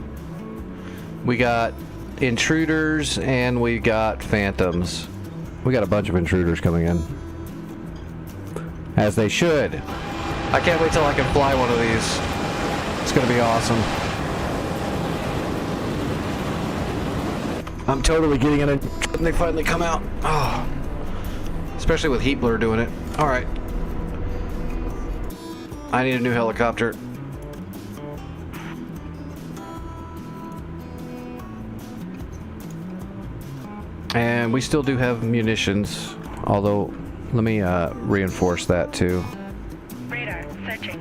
We got intruders and we got phantoms. We got a bunch of intruders coming in. As they should. I can't wait till I can fly one of these. It's gonna be awesome. I'm totally getting in it when they finally come out. Oh. Especially with heat blur doing it. Alright. I need a new helicopter. And we still do have munitions, although let me reinforce that too. Radar searching.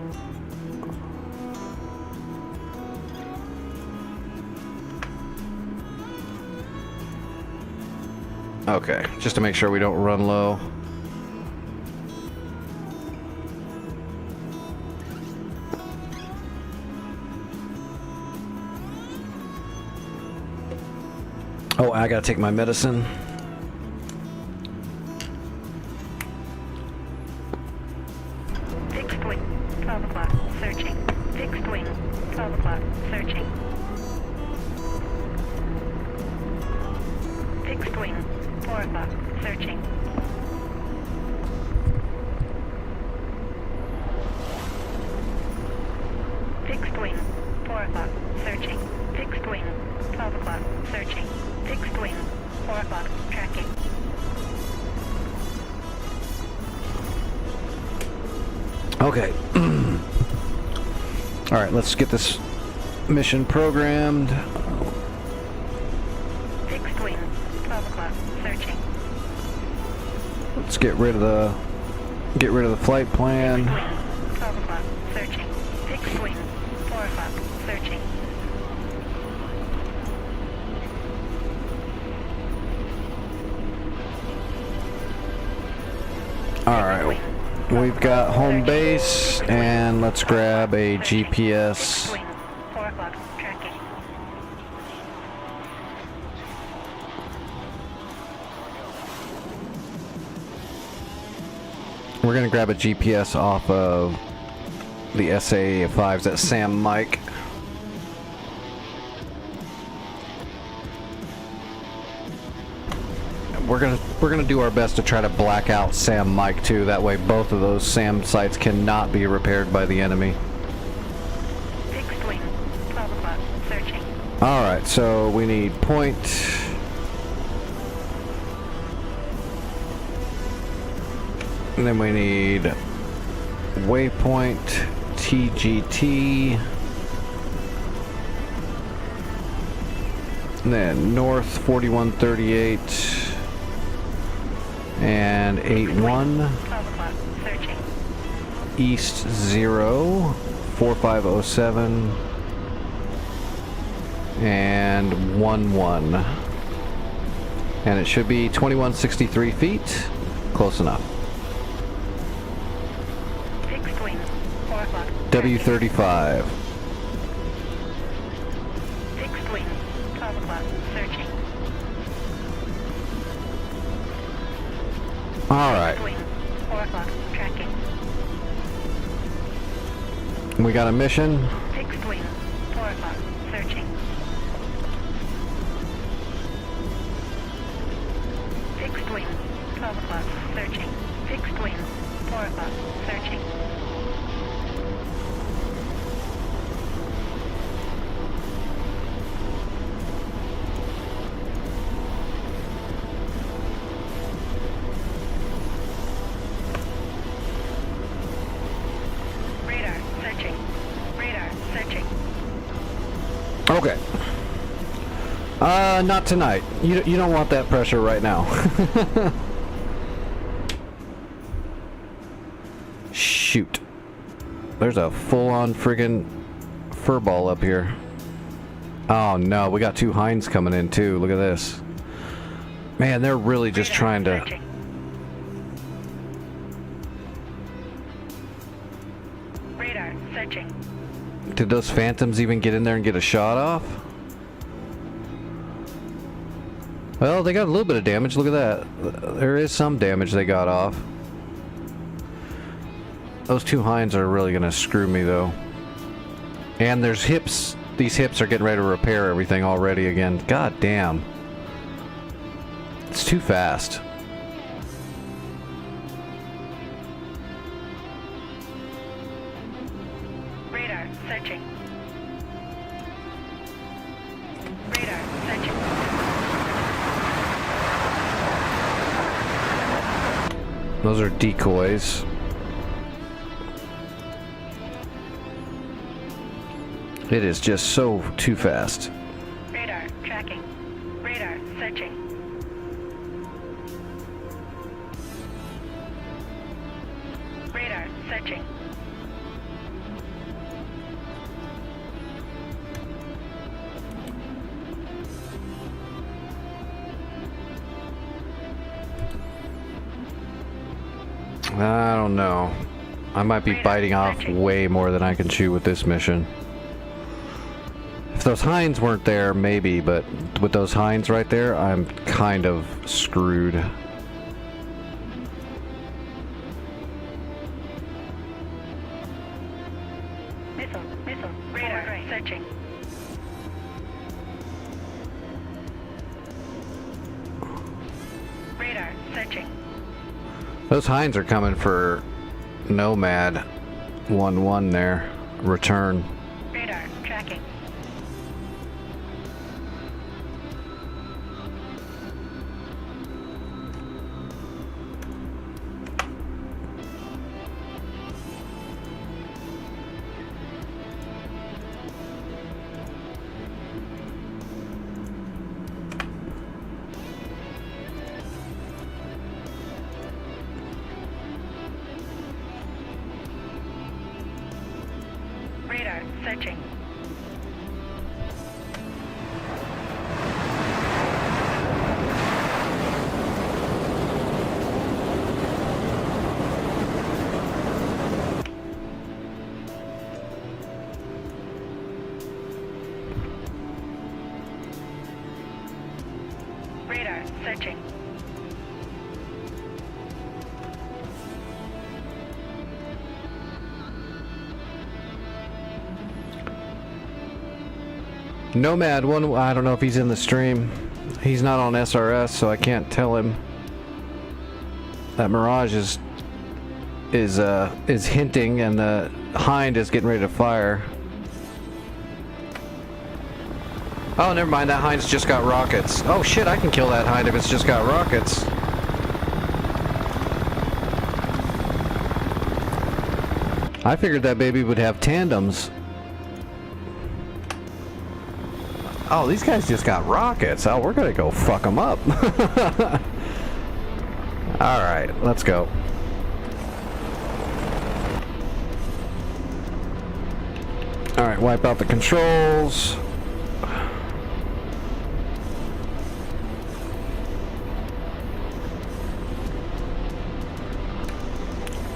Okay, just to make sure we don't run low. Oh, I gotta take my medicine. Fixed wing, 12 o'clock, searching. Fixed wing, 12 o'clock, searching. Fixed wing, 4 o'clock, searching. Fixed wing, 4 o'clock, searching. Fixed wing, 12 o'clock, searching. Fixed wing, 4 o'clock, tracking. Okay. Alright, let's get this mission programmed. Fixed wing, 12 o'clock, searching. Let's get rid of the flight plan. Fixed wing, 12 o'clock, searching. Fixed wing, 4 o'clock, searching. Alright, we've got home base, and let's grab a Fixed GPS. wing, 4 o'clock, tracking. We're gonna grab a GPS off of the SA-5s at Sam Mike. We're gonna do our best to try to black out Sam Mike too. That way, both of those Sam sites cannot be repaired by the enemy. Fixed wing, 12 o'clock, searching. All right, so we need point. And then we need waypoint, TGT. And then north 4138 and 81. 12 o'clock, searching. East 0 4507 and 11. And it should be 2163 feet. Close enough. Fixed wing, 4 o'clock. W35. Fixed wing, 12 o'clock, searching. All right. Fixed wing, 4 o'clock, tracking. We got a mission. Fixed wing, 4 o'clock, searching. 12 o'clock, searching. Fixed wing. 4 o'clock, searching. Radar, searching. Radar, searching. Okay. Not tonight. You don't want that pressure right now. Shoot. There's a full-on friggin' furball up here. Oh no, we got two hinds coming in too. Look at this. Man, they're really just trying to... Searching. Radar, searching. Did those phantoms even get in there and get a shot off? Well, they got a little bit of damage. Look at that. There is some damage they got off. Those two hinds are really gonna screw me though. And there's hips. These hips are getting ready to repair everything already again. God damn. It's too fast. Radar, searching. Radar, searching. Those are decoys. It is just so too fast. Radar, tracking. Radar, searching. Radar, searching. I don't know. I might be biting off way more than I can chew with this mission. If those hinds weren't there, maybe, but with those hinds right there, I'm kind of screwed. Missile, missile. Radar, searching. Radar, searching. Those hinds are coming for Nomad 1-1 there. Return. Radar, tracking. Radar, searching. Radar, searching. Nomad 1, I don't know if he's in the stream. He's not on SRS, so I can't tell him. That Mirage is hinting, and the hind is getting ready to fire. Oh, never mind. That hind's just got rockets. Oh shit! I can kill that hind if it's just got rockets. I figured that baby would have tandems. Oh, these guys just got rockets. Oh, we're gonna go fuck them up. Alright, let's go. Alright, wipe out the controls.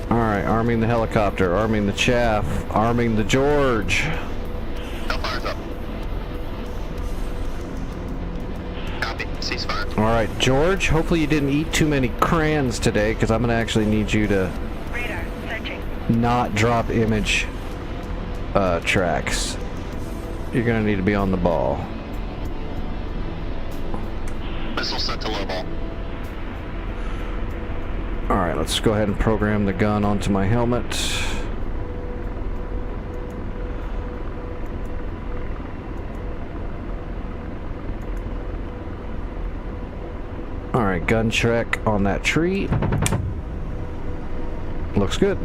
Alright, arming the helicopter, arming the chaff, arming the George. Hellfire's up. Copy. Ceasefire. Alright, George, hopefully you didn't eat too many crayons today, because I'm going to actually need you to Radar, searching. not drop image tracks. You're going to need to be on the ball. Missile set to low ball. Alright, let's go ahead and program the gun onto my helmet. Alright, gun check on that tree. Looks good.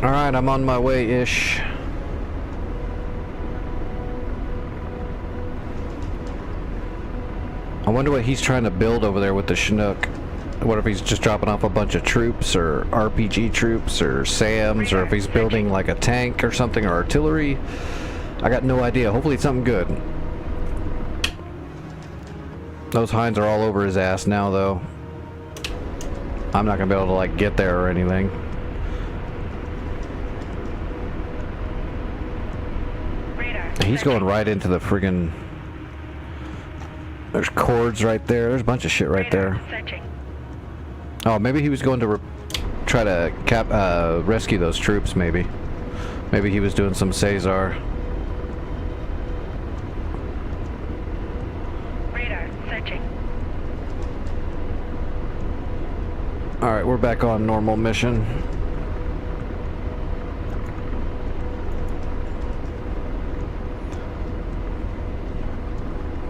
Alright, I'm on my way-ish. I wonder what he's trying to build over there with the Chinook. What if he's just dropping off a bunch of troops, or RPG troops, or SAMs, or if he's building like a tank or something, or artillery. I got no idea. Hopefully it's something good. Those hinds are all over his ass now, though. I'm not gonna be able to, like, get there or anything. He's going right into the friggin'... There's cords right there. There's a bunch of shit right there. Oh, maybe he was going to try to rescue those troops, maybe. Maybe he was doing some Caesar. Radar searching. Alright, we're back on normal mission.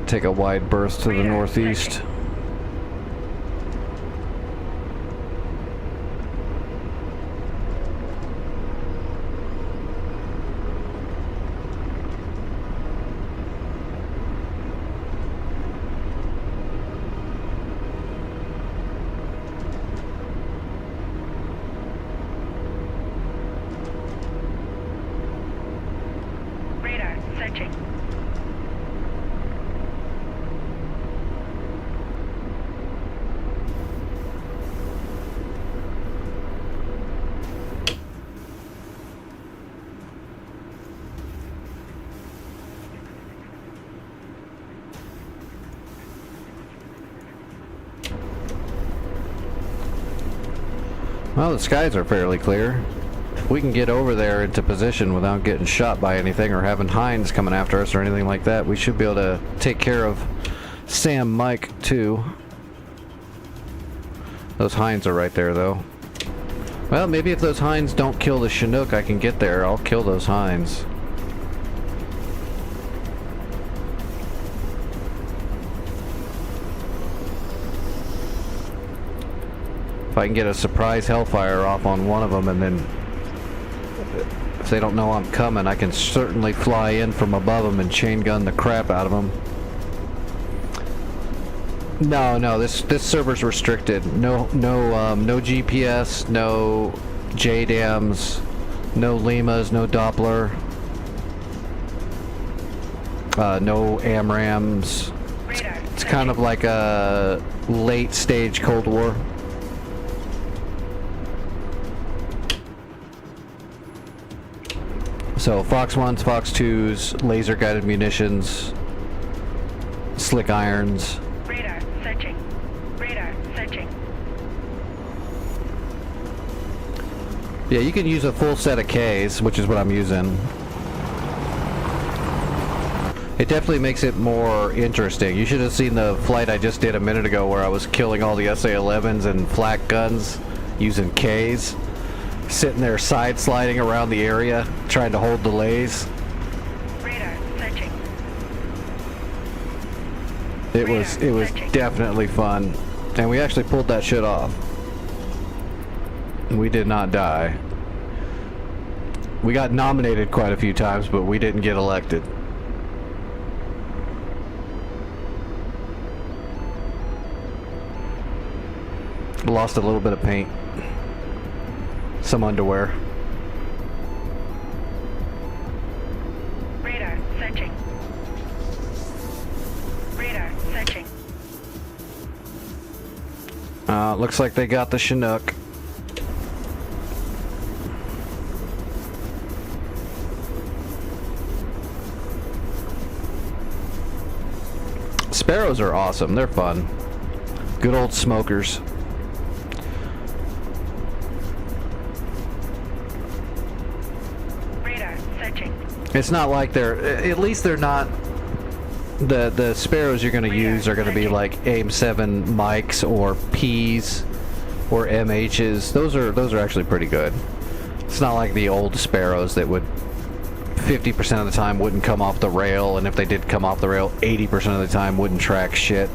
Take a wide berth to the northeast. Radar searching. Well, the skies are fairly clear. If we can get over there into position without getting shot by anything or having hinds coming after us or anything like that, we should be able to take care of Sam Mike too. Those hinds are right there though. Well, maybe if those hinds don't kill the Chinook, I can get there. I'll kill those hinds. If I can get a surprise hellfire off on one of them, and then if they don't know I'm coming, I can certainly fly in from above them and chain gun the crap out of them. No, this server's restricted. No GPS, no JDAMs, no Limas, no Doppler, no AMRAMs. It's kind of like a late stage Cold War. So Fox 1s, Fox 2s, laser guided munitions, slick irons. Radar searching. Radar searching. Yeah, you can use a full set of Ks, which is what I'm using. It definitely makes it more interesting. You should have seen the flight I just did a minute ago where I was killing all the SA-11s and flak guns using Ks. Sitting there side sliding around the area, trying to hold delays. Radar searching. It was definitely fun. And we actually pulled that shit off. We did not die. We got nominated quite a few times, but we didn't get elected. Lost a little bit of paint. Some underwear. Radar searching. Radar searching. Looks like they got the Chinook. Sparrows are awesome. They're fun. Good old smokers. Radar searching. It's not like at least they're not, the Sparrows you're going to use are going to be like AIM-7 mics or Ps or MHs. Those are actually pretty good. It's not like the old Sparrows that would 50% of the time wouldn't come off the rail, and if they did come off the rail, 80% of the time wouldn't track shit.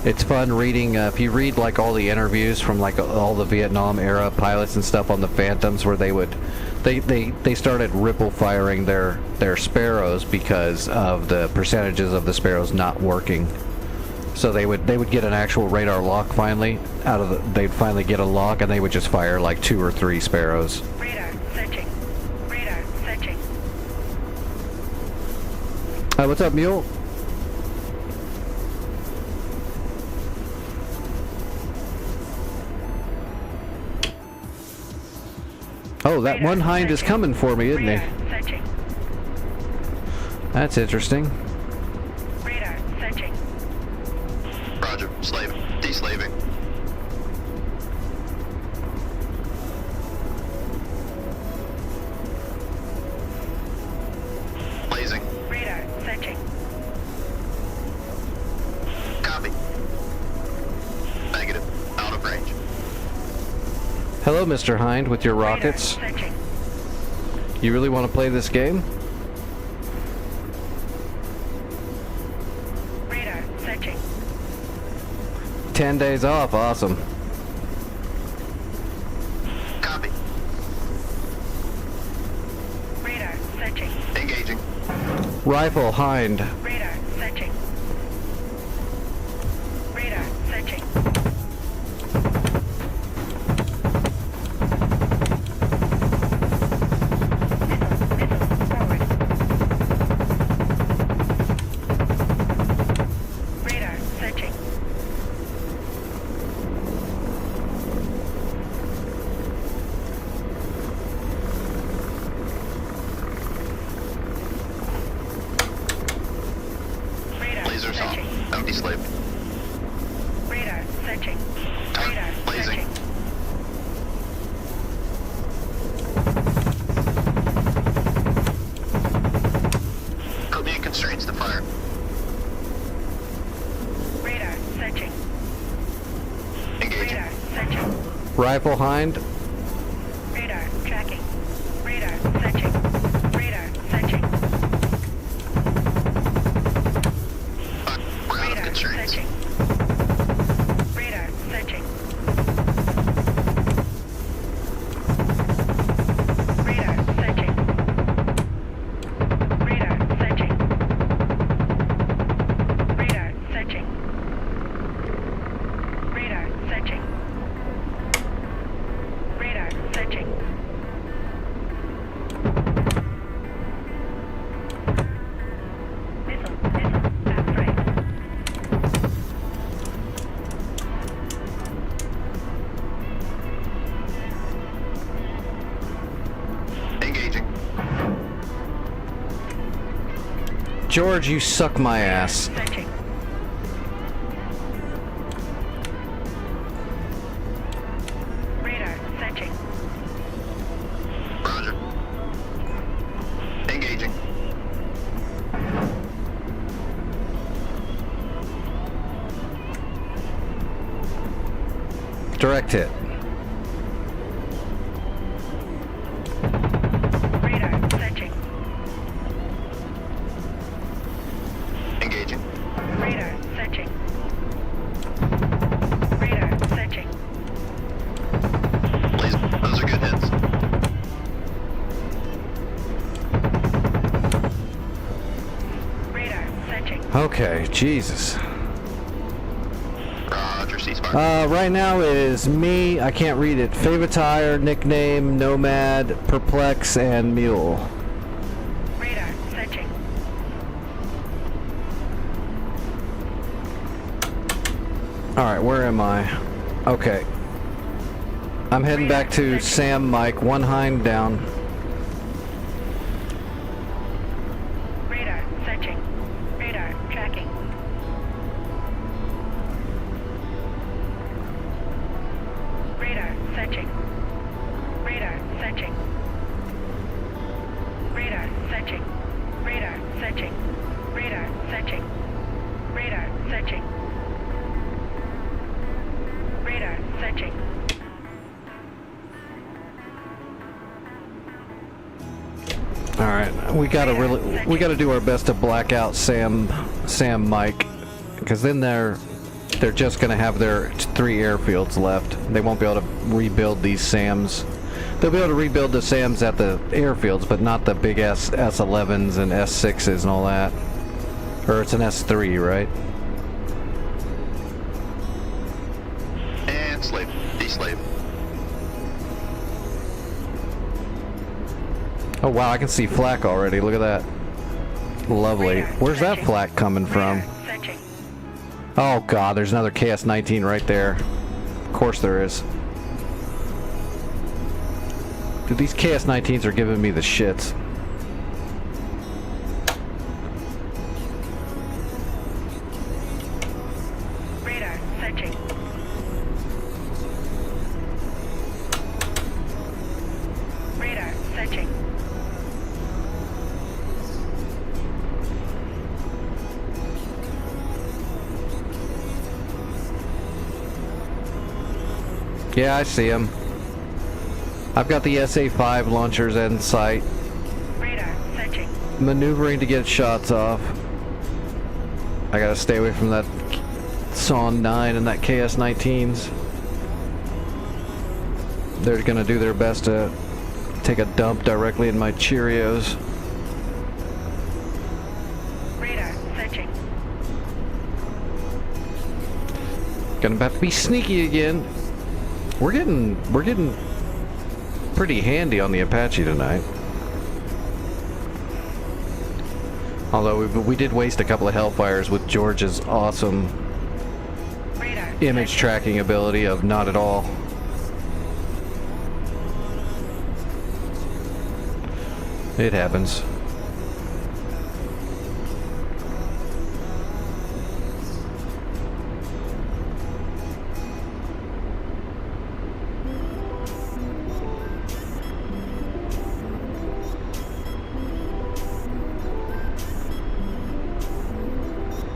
It's fun reading, if you read like all the interviews from like all the Vietnam era pilots and stuff on the Phantoms, where they started ripple firing their Sparrows because of the percentages of the Sparrows not working. So they would get an actual radar lock finally they'd finally get a lock, and they would just fire like 2 or 3 Sparrows. Radar searching. Radar searching. What's up, Mule? Oh, that Radar one hind is searching. coming for me, isn't he? Radar searching. That's interesting. Radar searching. Roger. Slaving. Deslaving. Blazing. Radar searching. Copy. Negative. Out of range. Hello, Mr. Hind, with your rockets. Radar searching. You really want to play this game? Radar searching. 10 days off, awesome. Copy. Radar searching. Engaging. Rifle, Hind. Radar searching. Radar searching. Missile forward. Radar searching. Radar Lasers on. searching. Out deslaved. Radar searching. Radar Blazing. searching. Could be constraints to fire. Radar searching. Engaging. Radar searching. Rifle, Hind. Radar tracking. Radar searching. Radar searching. We're out of Radar constraints. searching. Radar searching. Radar searching. Radar searching. Radar searching. Radar searching. Radar searching. Missile, that's right. Engaging. George, you suck my ass. Searching. Radar searching. Roger. Engaging. Direct hit. Radar searching. Engaging. Radar searching. Radar searching. Blaze. Those are good hits. Radar searching. Okay, Jesus. Roger. Ceasefire. Right now it is me, I can't read it, Favatire, Nickname, Nomad, Perplex, and Mule. Radar searching. Alright, where am I? Okay. I'm heading back to Sam Mike, one hind down. Radar searching. Radar tracking. Radar searching. Radar searching. Radar searching. Radar searching. Radar searching. Radar searching. Radar searching. All right, we gotta do our best to black out Sam Mike, because then they're just gonna have their 3 airfields left. They won't be able to rebuild these SAMs. They'll be able to rebuild the SAMs at the airfields, but not the big S11s and S6s and all that. Or it's an S3, right? And slave. Deslave. Oh wow, I can see flak already. Look at that. Lovely. Where's that flak coming from? Radar searching. Oh god, there's another KS-19 right there. Of course there is. Dude, these KS-19s are giving me the shits. Radar searching. Radar searching. Yeah, I see him. I've got the SA-5 launchers in sight. Radar searching. Maneuvering to get shots off. I gotta stay away from that Son 9 and that KS-19s. They're gonna do their best to take a dump directly in my Cheerios. Radar searching. Gonna have to be sneaky again. We're getting pretty handy on the Apache tonight. Although we did waste a couple of Hellfires with George's awesome Radar image searching. tracking ability of not at all. It happens.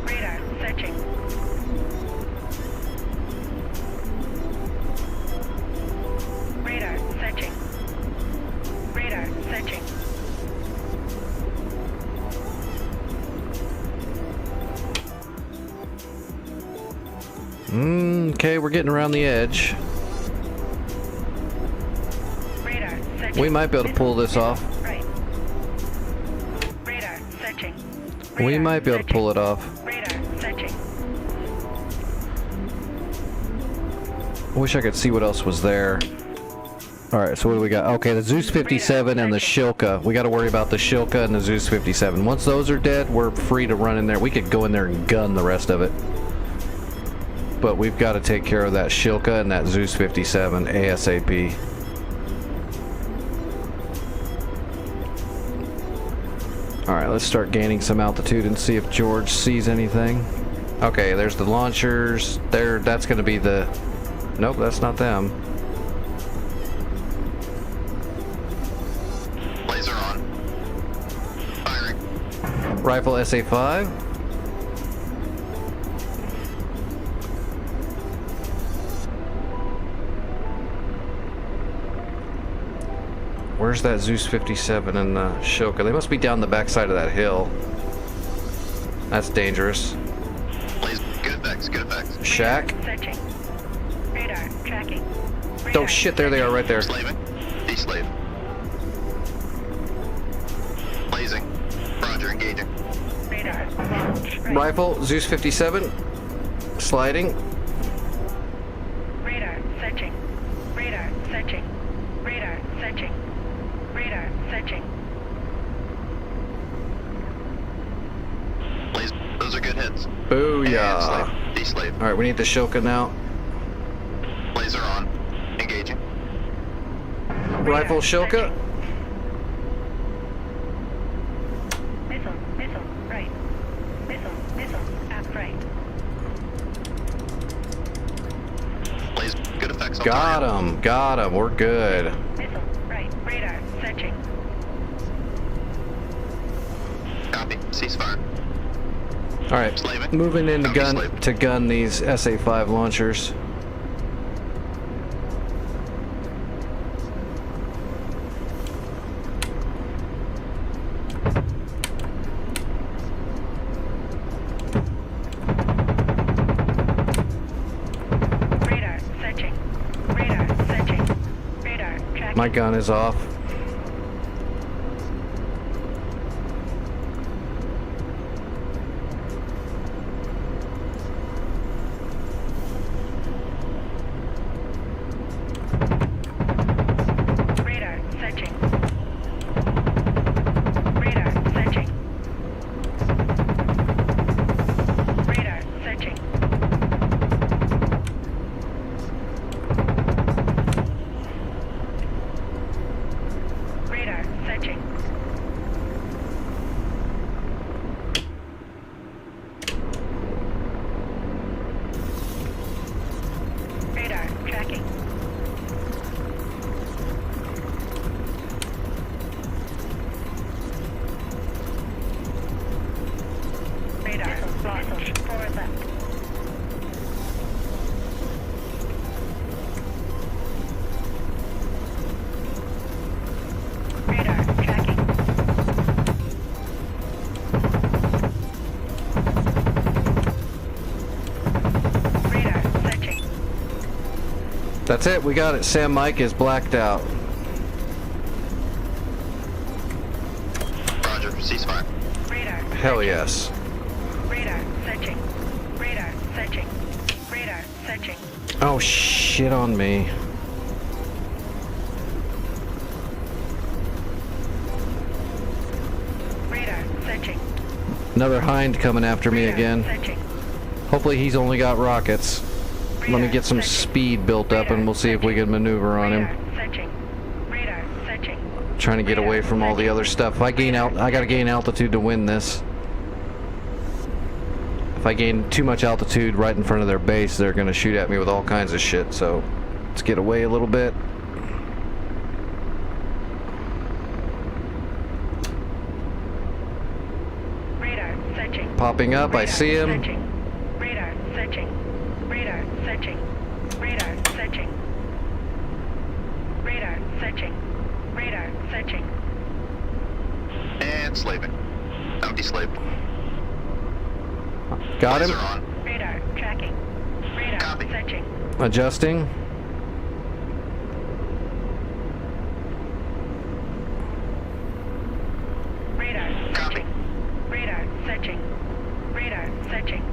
Radar searching. Radar searching. Radar searching. Okay, we're getting around the edge. Radar searching. We might be able to pull this off. Right. Radar searching. We Radar might be able to pull it off. Radar searching. I wish I could see what else was there. Alright, so what do we got? Okay, the Zeus 57 and the Shilka. We got to worry about the Shilka and the Zeus 57. Once those are dead, we're free to run in there. We could go in there and gun the rest of it. But we've got to take care of that Shilka and that Zeus 57 ASAP. Alright, let's start gaining some altitude and see if George sees anything. Okay, there's the launchers. There, that's going to be the... Nope, that's not them. Laser on. Firing. Rifle SA-5. Where's that Zeus 57 and the Shilka? They must be down the backside of that hill. That's dangerous. Laser. Good effects. Good effects. Shack. Searching. Radar tracking. Oh Radar shit, there they are right there. Slaving. Deslave. Blazing. Roger. Engaging. Radar launch. Right. Rifle, Zeus 57. Sliding. Radar searching. Radar searching. Radar searching. Radar searching. Laser. Those are good hits. Booyah. And slave. Deslave. Alright, we need the Shilka now. Laser on. Engaging. Rifle Shilka. Missile, missile, right. Missile, aft right. Blaze, good effects on Got target. him. Got him. We're good. Missile, right. Radar, searching. Copy. Ceasefire. All right. Slaving. Moving in Copy, slave. to gun these SA-5 launchers. Radar, searching. Radar, searching. Radar, tracking. My gun is off. Radar, searching. Radar, searching. Radar, searching. Radar, searching. Radar, tracking. Radar, lost. Forward left. Radar, tracking. Radar, searching. That's it. We got it. Sam Mike is blacked out. Roger. Ceasefire. Radar. Hell yes. Radar, searching. Radar, searching. Radar, searching. Oh, shit on me. Radar, searching. Another Hind coming after me Radar, again. Searching. Hopefully he's only got rockets. Let me Radar, get some searching. speed built up and we'll see if we can maneuver on him. Radar, searching. Radar, searching. Trying to get away from all the other stuff. If I gain out, I gotta gain altitude to win this. If I gain too much altitude right in front of their base, they're gonna shoot at me with all kinds of shit. So let's get away a little bit. Radar, searching. Popping up, I Radar, see him. Searching. Radar, searching. Radar, searching. Radar, searching. Radar, searching. Radar, searching. And slaving. Empty slave. Got Laser him. on. Radar, tracking. Radar, Copy. searching. Adjusting. Radar, Copy. searching. Radar, searching. Radar, searching.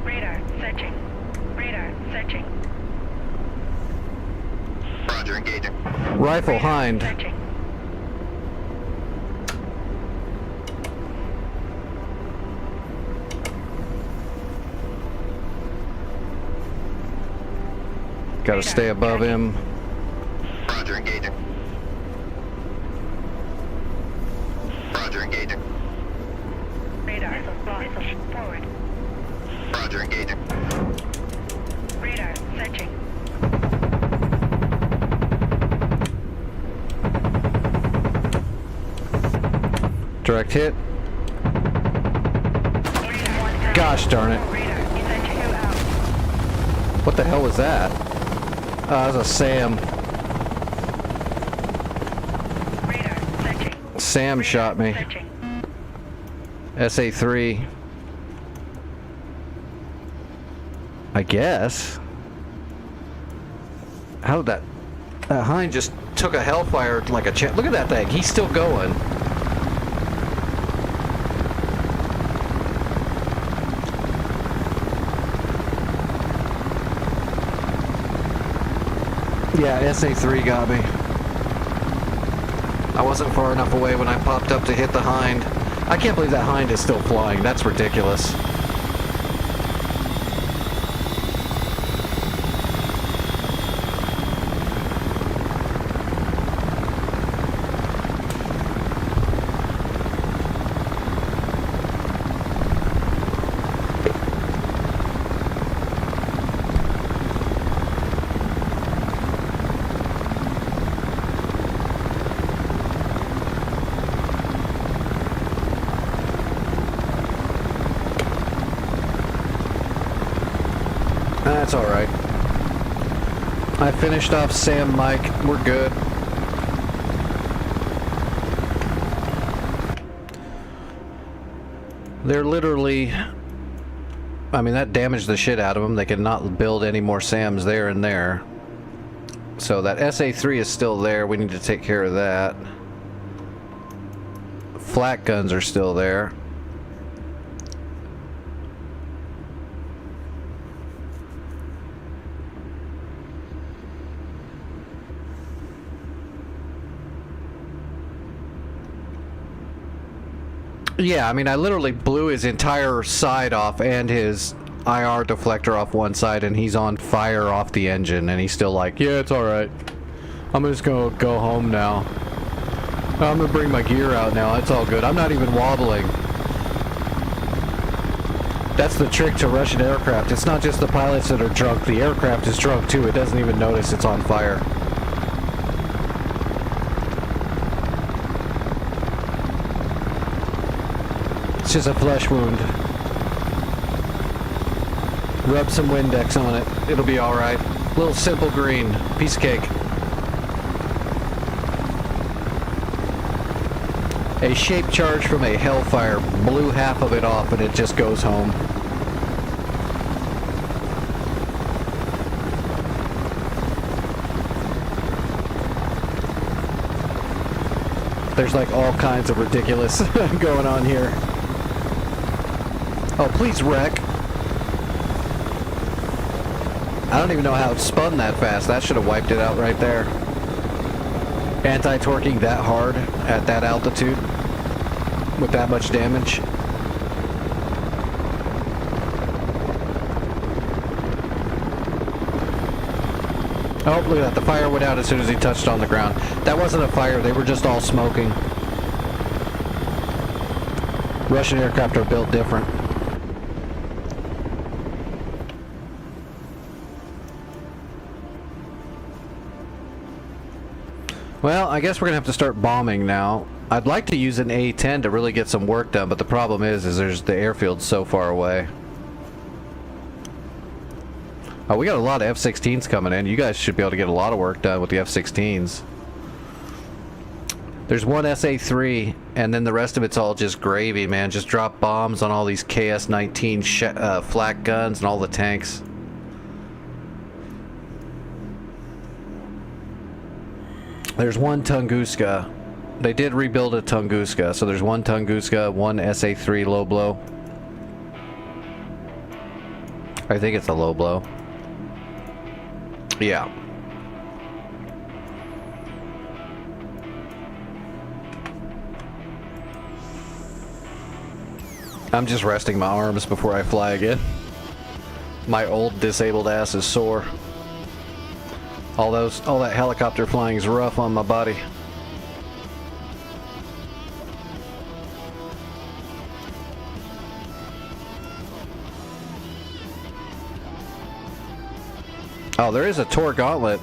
Radar, searching. Radar, searching. Roger. Engaging. Rifle Radar, Hind. searching. Gotta stay above him. Roger. Engaging. Roger. Engaging. Radar, missile, forward. Roger. Engaging. Radar, searching. Direct hit. Radar, one out. Gosh darn it. Radar, searching. Two out. What the hell was that? That was a Sam. Radar, searching. Sam shot me. Searching. SA-3. I guess. How did that Hind just took a Hellfire like a champ. Look at that thing. He's still going. Yeah, SA-3 got me. I wasn't far enough away when I popped up to hit the Hind. I can't believe that Hind is still flying. That's ridiculous. it's alright. I finished off Sam Mike. We're good. They're literally... I mean, that damaged the shit out of them. They could not build any more SAMs there and there. So that SA-3 is still there. We need to take care of that. Flak guns are still there. Yeah, I mean, I literally blew his entire side off and his IR deflector off one side, and he's on fire off the engine, and he's still like, yeah, it's alright. I'm just gonna go home now. I'm gonna bring my gear out now, it's all good. I'm not even wobbling. That's the trick to Russian aircraft. It's not just the pilots that are drunk, the aircraft is drunk too. It doesn't even notice it's on fire. It's just a flesh wound. Rub some Windex on it. It'll be alright. Little simple green. Piece of cake. A shape charge from a Hellfire blew half of it off and it just goes home. There's like all kinds of ridiculous going on here. Oh, please wreck. I don't even know how it spun that fast. That should have wiped it out right there. Anti-torquing that hard at that altitude with that much damage. Oh, look at that. The fire went out as soon as he touched on the ground. That wasn't a fire. They were just all smoking. Russian aircraft are built different. Well, I guess we're gonna have to start bombing now. I'd like to use an A-10 to really get some work done, but the problem is there's the airfield's so far away. Oh, we got a lot of F-16s coming in. You guys should be able to get a lot of work done with the F-16s. There's one SA-3, and then the rest of it's all just gravy, man. Just drop bombs on all these KS-19 flak guns and all the tanks. There's one Tunguska. They did rebuild a Tunguska, so there's one Tunguska, one SA-3 low blow. I think it's a low blow. Yeah. I'm just resting my arms before I fly again. My old disabled ass is sore. All that helicopter flying is rough on my body. Oh, there is a Tor Gauntlet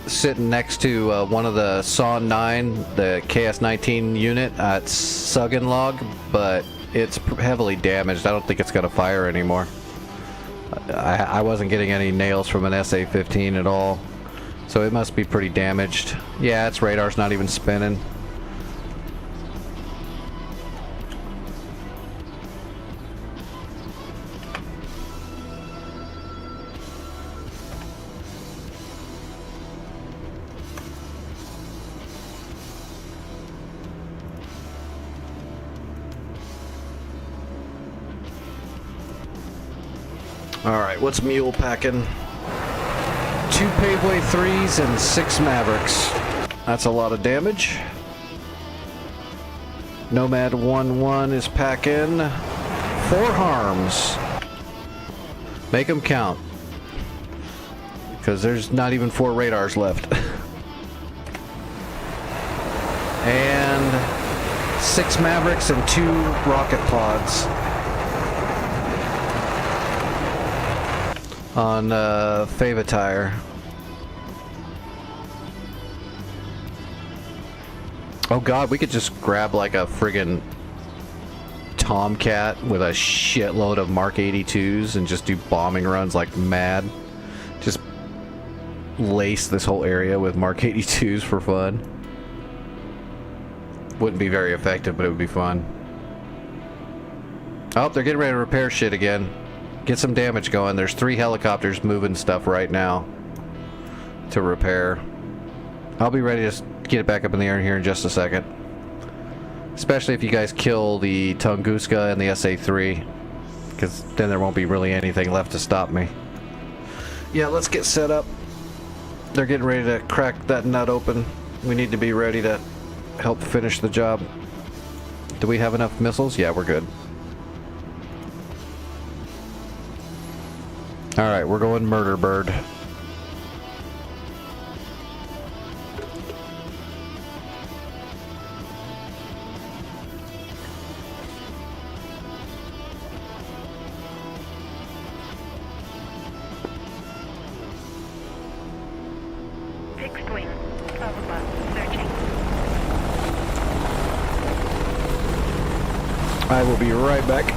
sitting next to one of the Son 9, the KS-19 unit at Suggenlog, but it's heavily damaged. I don't think it's going to fire anymore. I wasn't getting any nails from an SA-15 at all, so it must be pretty damaged. Yeah, its radar's not even spinning. Alright, what's Mule packing? 2 Paveway 3s and 6 Mavericks. That's a lot of damage. Nomad 1-1 is packing 4 harms. Make them count. Because there's not even 4 radars left. And 6 Mavericks and 2 rocket pods. On Favatire. Oh god, we could just grab like a friggin' Tomcat with a shitload of Mark 82s and just do bombing runs like mad. Just lace this whole area with Mark 82s for fun. Wouldn't be very effective, but it would be fun. Oh, they're getting ready to repair shit again. Get some damage going. There's 3 helicopters moving stuff right now to repair. I'll be ready to get it back up in the air here in just a second. Especially if you guys kill the Tunguska and the SA-3. Because then there won't be really anything left to stop me. Yeah, let's get set up. They're getting ready to crack that nut open. We need to be ready to help finish the job. Do we have enough missiles? Yeah, we're good. Alright, we're going Murder Bird. Fixed wing, 12 o'clock, searching. I will be right back.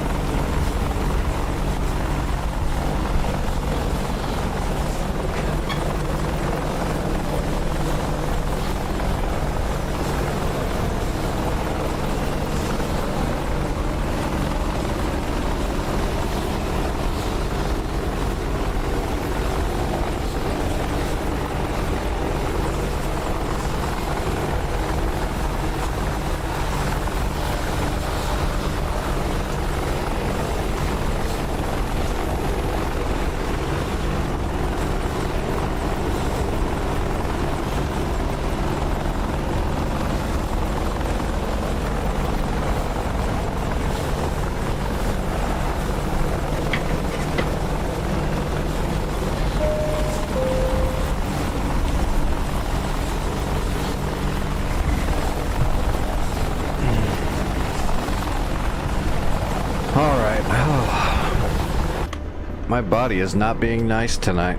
My body is not being nice tonight.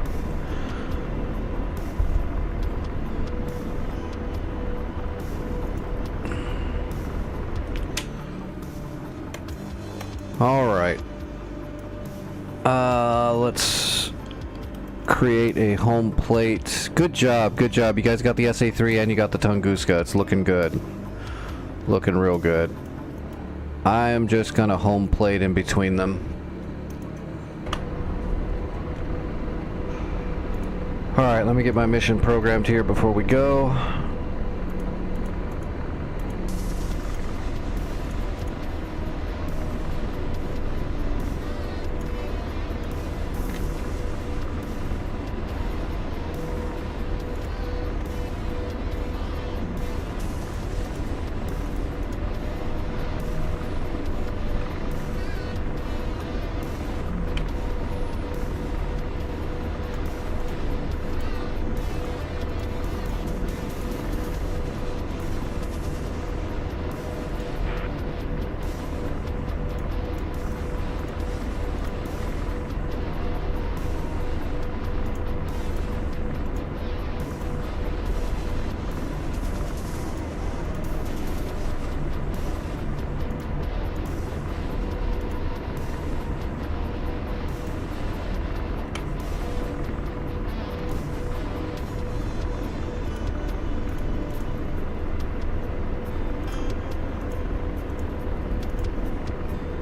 Alright. Let's create a home plate. Good job, good job. You guys got the SA-3 and you got the Tunguska. It's looking good. Looking real good. I am just gonna home plate in between them. Alright, let me get my mission programmed here before we go.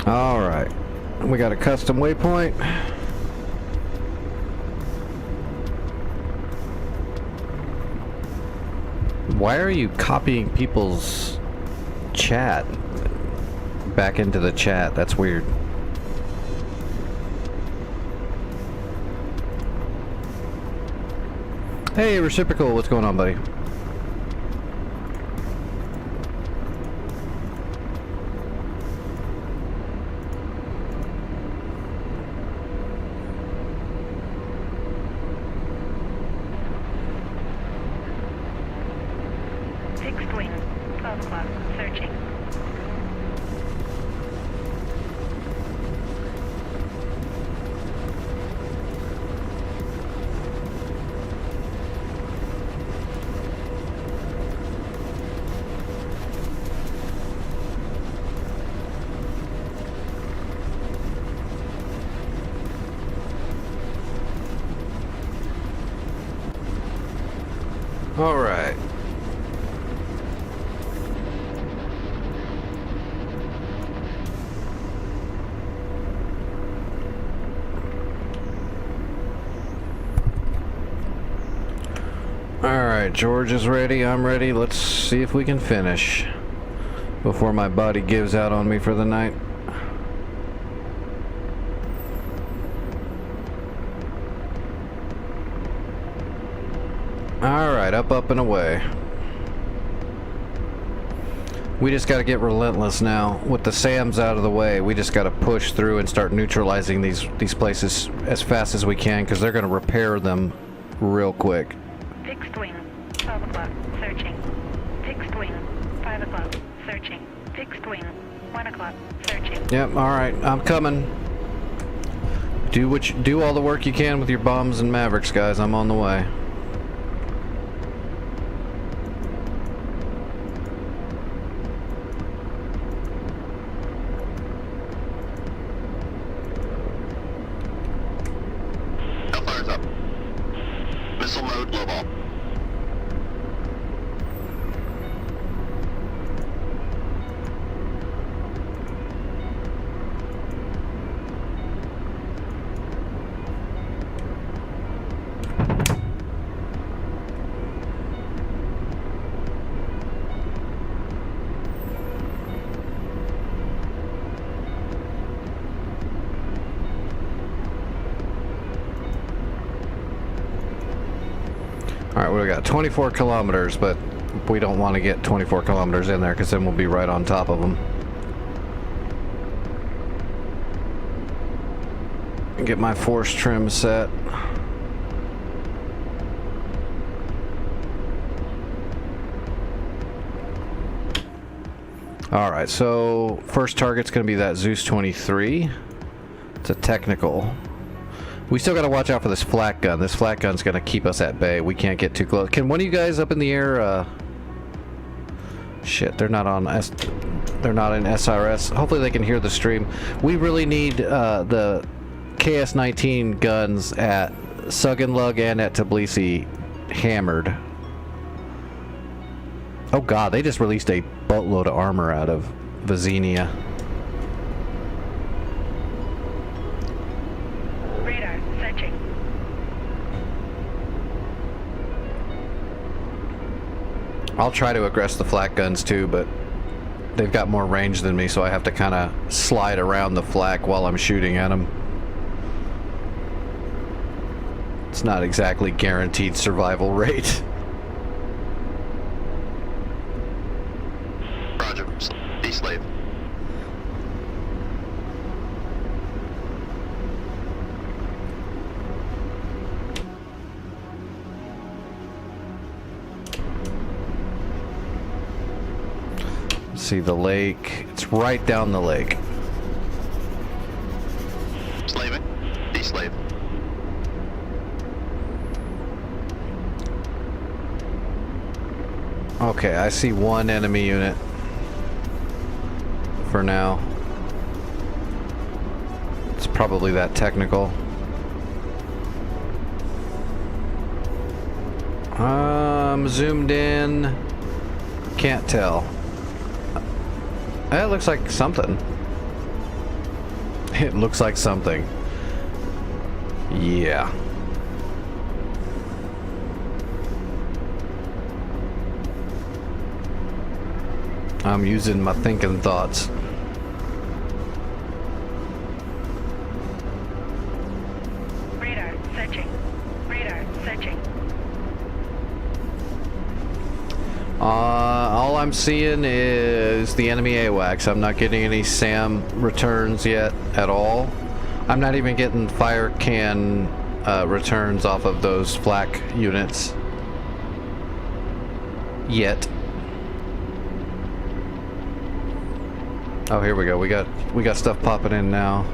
Alright, we got a custom waypoint. Why are you copying people's chat back into the chat? That's weird. Hey, Reciprocal, what's going on, buddy? Fixed wing, 12 o'clock, searching. All right. Alright, George is ready, I'm ready. Let's see if we can finish before my body gives out on me for the night. Alright, up and away. We just gotta get relentless now. With the SAMs out of the way, we just gotta push through and start neutralizing these places as fast as we can, because they're gonna repair them real quick. Fixed wing, 12 o'clock, searching. Fixed wing, 5 o'clock, searching. Fixed wing, 1 o'clock, searching. Yep, alright, I'm coming. Do all the work you can with your bombs and Mavericks, guys. I'm on the way. Hellfire's up. Missile mode, low ball. Alright, we got 24 kilometers, but we don't want to get 24 kilometers in there, because then we'll be right on top of them. Get my force trim set. Alright, so first target's going to be that Zeus 23. It's a technical. We still got to watch out for this flak gun. This flak gun's going to keep us at bay. We can't get too close. Can one of you guys up in the air, shit, they're not on they're not in SRS. Hopefully they can hear the stream. We really need the KS-19 guns at Suganlug and at Tbilisi hammered. Oh god, they just released a boatload of armor out of Vizenia. Radar, searching. I'll try to aggress the flak guns too, but they've got more range than me, so I have to kind of slide around the flak while I'm shooting at them. It's not exactly guaranteed survival rate. Roger. Be slave. See the lake. It's right down the lake. Slaving. Be slave. Okay, I see one enemy unit for now. It's probably that technical. Zoomed in. Can't tell. That looks like something. It looks like something. Yeah. I'm using my thinking thoughts. Radar, searching. Radar, searching. All I'm seeing is the enemy AWACS. I'm not getting any SAM returns yet at all. I'm not even getting fire can returns off of those flak units yet. Oh, here we go. We got stuff popping in now.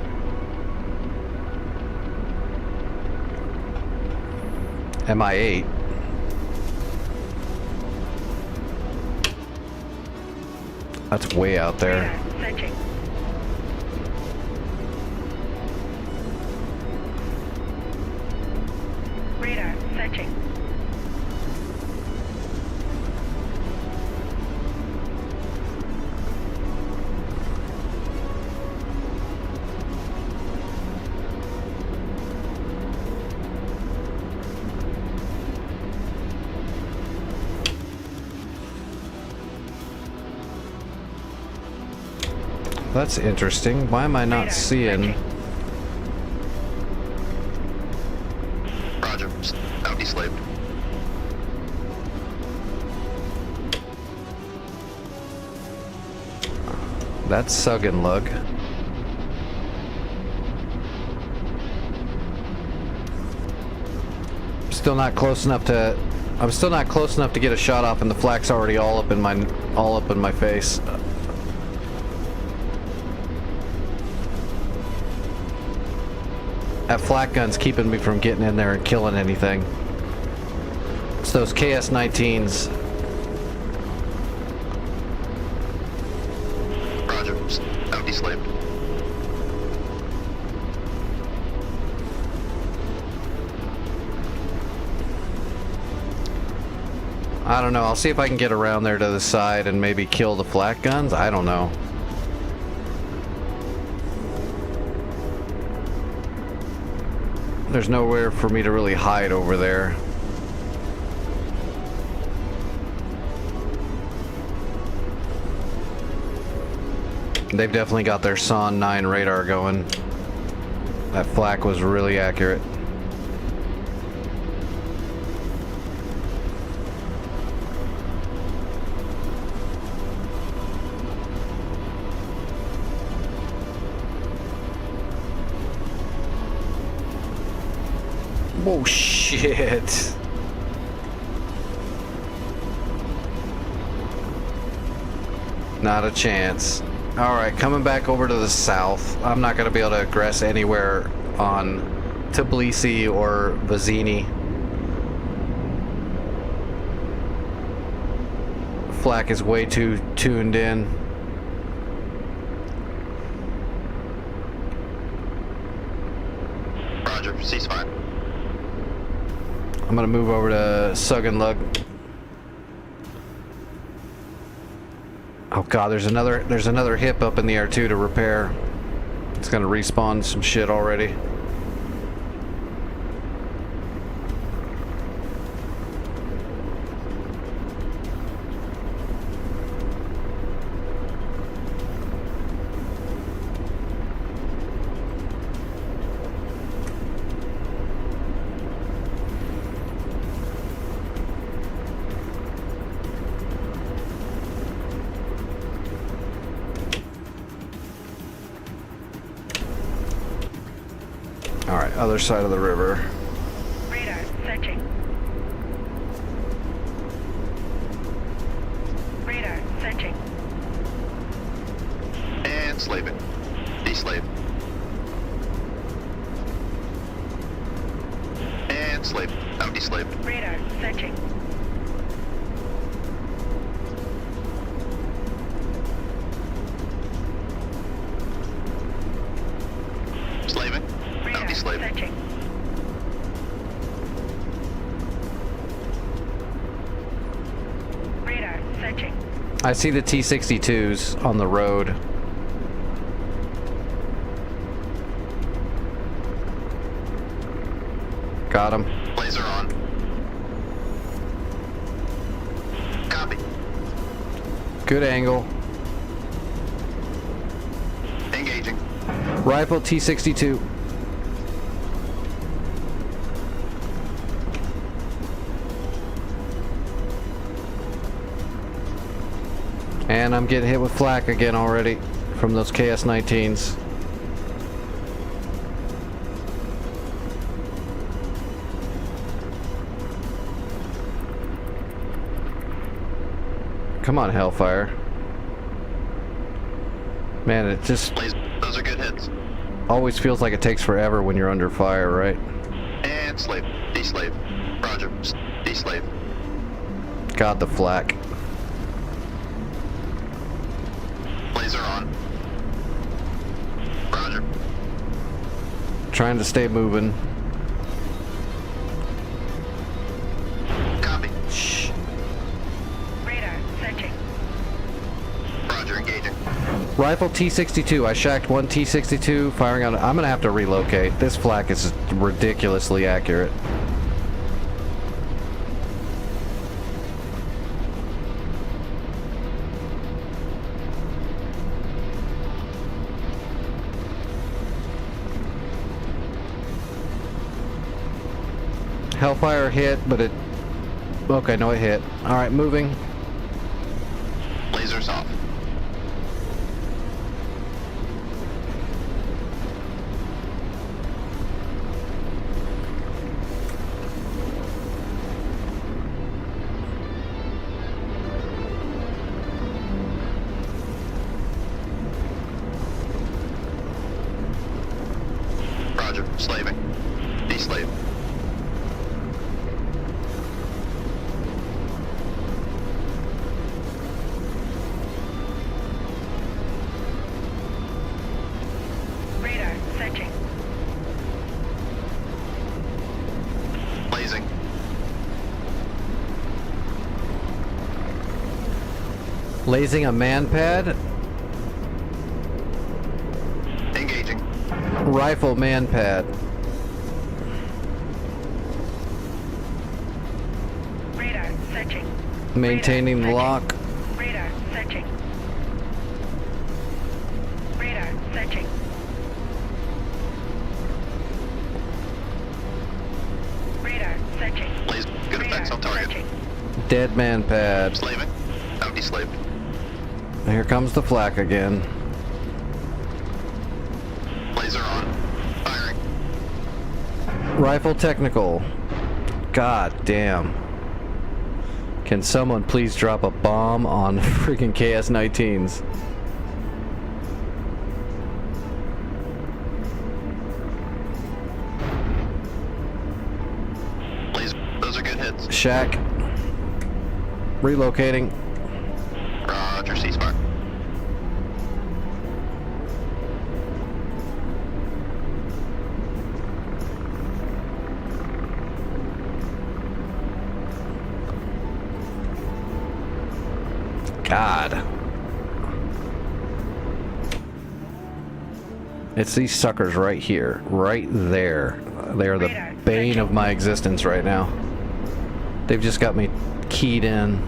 MI8. That's way out there. Radar, searching. Radar, searching. That's interesting. Why am I not Radar seeing... searching. Roger. Out deslaved. That's Sug and Lug. Still not close enough to... I'm still not close enough to get a shot off, and the flak's already all up in my face. That flak gun's keeping me from getting in there and killing anything. It's those KS-19s. Roger. Out deslaved. I don't know. I'll see if I can get around there to the side and maybe kill the flak guns. I don't know. There's nowhere for me to really hide over there. They've definitely got their SON 9 radar going. That flak was really accurate. Oh shit. Not a chance. Alright, coming back over to the south. I'm not going to be able to aggress anywhere on Tbilisi or Vizini. Flak is way too tuned in. Roger. Ceasefire. I'm gonna move over to Sug and Lug. Oh god, there's another hip up in the air too to repair. It's gonna respawn some shit already. Alright, other side of the river. Radar searching. Radar searching. And slave it. Deslave. And slave. Out deslaved. Radar searching. Slaving. Out Radar deslaved. searching. Radar searching. I see the T-62s on the road. Got him. Laser on. Copy. Good angle. Engaging. Rifle T-62. And I'm getting hit with flak again already from those KS-19s. Come on, Hellfire. Man, it just Laser. Those are good hits. always feels like it takes forever when you're under fire, right? And slave. Deslave. Roger. Deslave. God, the flak. Laser on. Roger. Trying to stay moving. Copy. Shh. Radar searching. Roger. Engaging. Rifle T-62. I shacked one T-62 firing on it. I'm gonna have to relocate. This flak is ridiculously accurate. Hellfire hit, but it... Okay, no, it hit. Alright, moving. Lasers off. Roger. Slaving. Deslave. Radar searching. Blazing. Lasing a man pad. Engaging. Rifle man pad. Radar searching. Maintaining the Radar lock. searching. Radar searching. Radar searching. Radar searching. Laser. Good effects on target. Searching. Dead man pad. Slaving. Out deslaved. Here comes the flak again. Laser on. Firing. Rifle technical. God damn. Can someone please drop a bomb on freaking KS-19s? Laser. Those are good hits. Shack. Relocating. Roger. ceasefire. God. It's these suckers right here. Right there. They are the bane of my existence right now. They've just got me keyed in.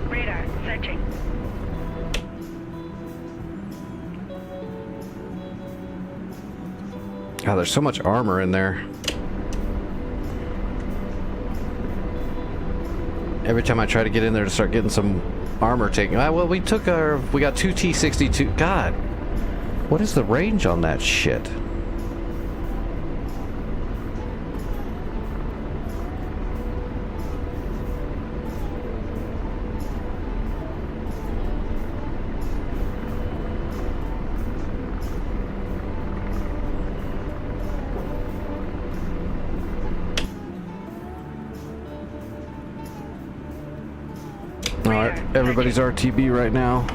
Radar searching. God, there's so much armor in there. Every time I try to get in there to start getting some armor taken. Ah, well, we got two T-62. God, what is the range on that shit? Alright, everybody's RTB right now.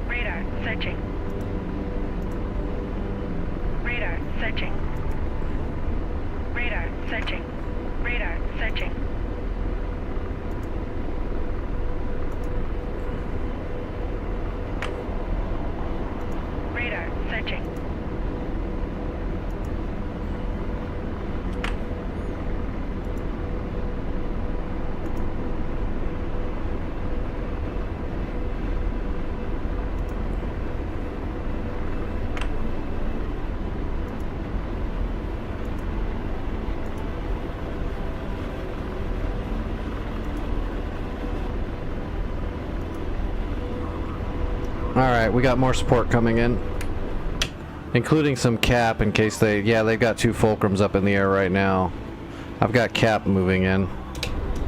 Radar searching. Radar searching. Radar searching. Radar searching. Radar searching. Alright, we got more support coming in. Including some cap in case they've got two Fulcrums up in the air right now. I've got cap moving in.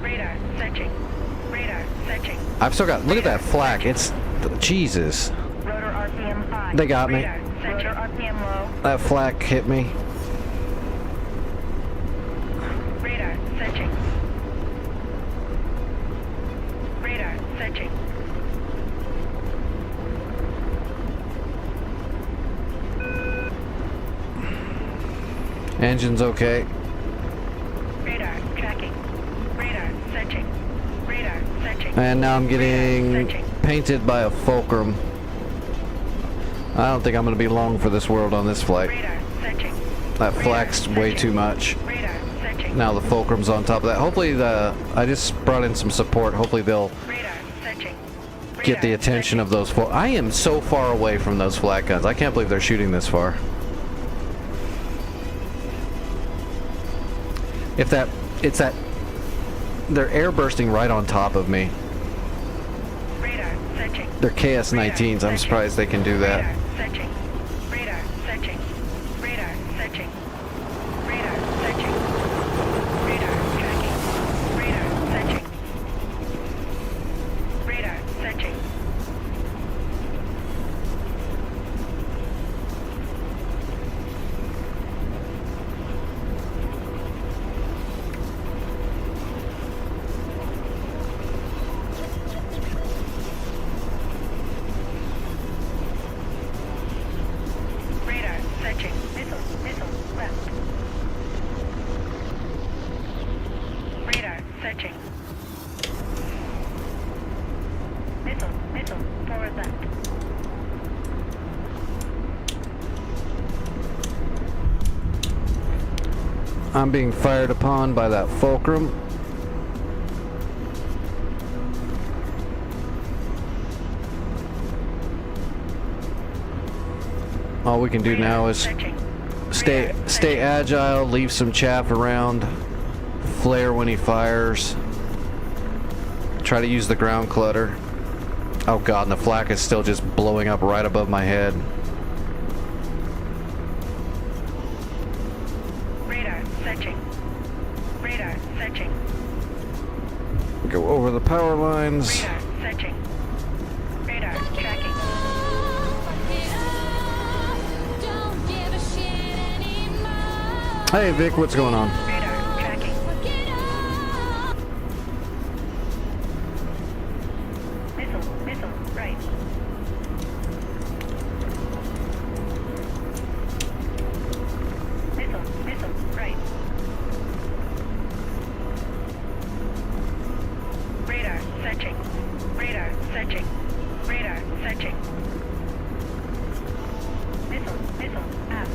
Radar searching. Radar searching. I've still got, look at that flak, it's, Jesus. Rotor RPM 5. They got me. Radar searching. Rotor RPM low. That flak hit me. Radar searching. Radar searching. searching. Engine's okay. Radar tracking. Radar searching. Radar searching. And now I'm getting Radar searching. painted by a fulcrum. I don't think I'm going to be long for this world on this flight. Radar searching. That flak's way too much. Radar searching. Now the fulcrum's on top of that. Hopefully I just brought in some support. Hopefully they'll Radar searching. get the attention of those I am so far away from those flak guns. I can't believe they're shooting this far. They're air bursting right on top of me. Radar searching. They're KS-19s. I'm surprised they can do that. Radar searching. Radar searching. Radar searching. Radar searching. Radar tracking. Radar searching. Radar searching. Radar searching. Missile left. Radar searching. Missile forward left. I'm being fired upon by that fulcrum. All we can do now is Searching. stay agile, leave some chaff around, flare when he fires, try to use the ground clutter. Oh god, and the flak is still just blowing up right above my head. Radar searching. Radar searching. Go over the power lines. Radar searching. Radar tracking. Hey Vic, what's going on? Radar tracking. Missile right. Missile right. Radar searching. Radar searching. Radar searching. Missile aft.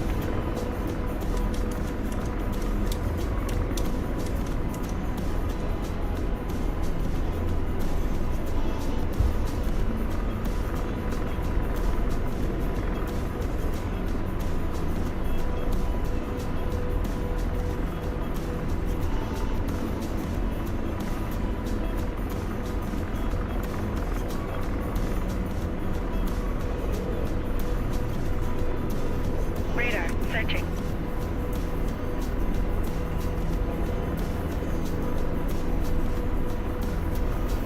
Radar searching.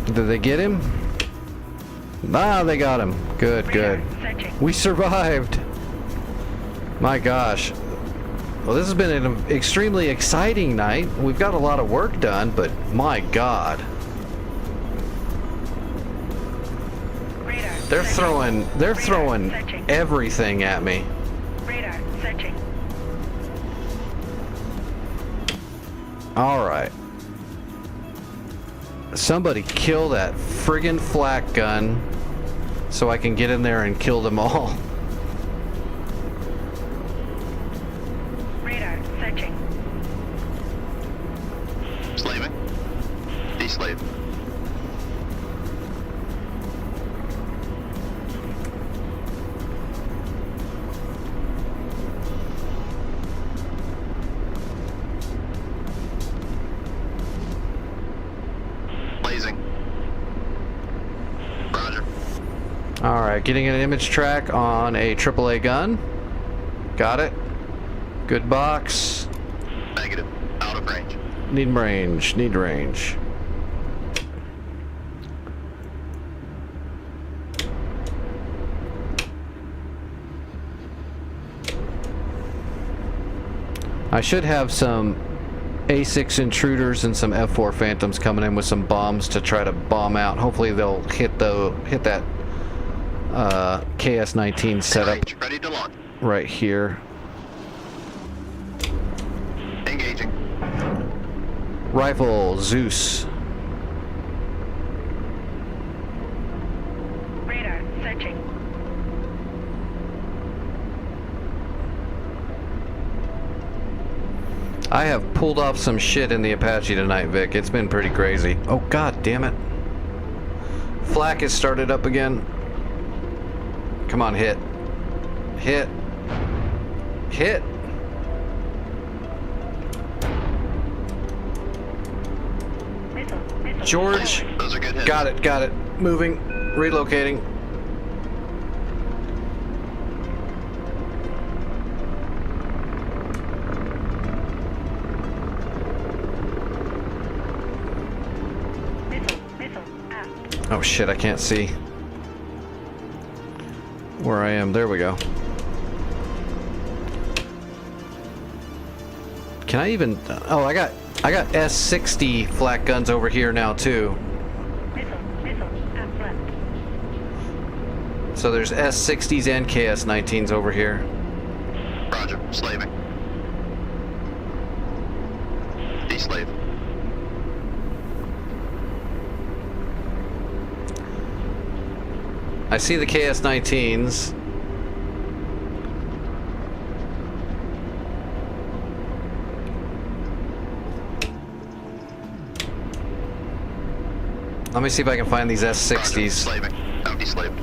Did they get him? Ah, they got him. Good, good. Radar searching. We survived. My gosh. Well, this has been an extremely exciting night. We've got a lot of work done, but my god. Radar They're searching. throwing searching. everything at me. Radar searching. All right. Somebody kill that friggin' flak gun so I can get in there and kill them all. Radar searching. Slaving. Deslave. Blazing. Roger. All right, getting an image track on a AAA gun. Got it. Good box. Negative. Out of range. Need range. Need range. I should have some A6 intruders and some F4 phantoms coming in with some bombs to try to bomb out. Hopefully they'll hit that KS-19 setup Ready to launch. right here. Engaging. Rifle, Zeus. Radar searching. I have pulled off some shit in the Apache tonight, Vic. It's been pretty crazy. Oh, god damn it. Flak has started up again. Come on, hit. Hit. Hit. Missile. George. Those are good hits. Got it, got it. Moving. Relocating. Missile. Out. Oh shit, I can't see where I am. There we go. Can I even... Oh, I got S60 flak guns over here now too. Missile. Out left. So there's S60s and KS-19s over here. Roger. Slaving. Deslave. I see the KS-19s. Let me see if I can find these Roger. S60s. Slaving. Out deslaved.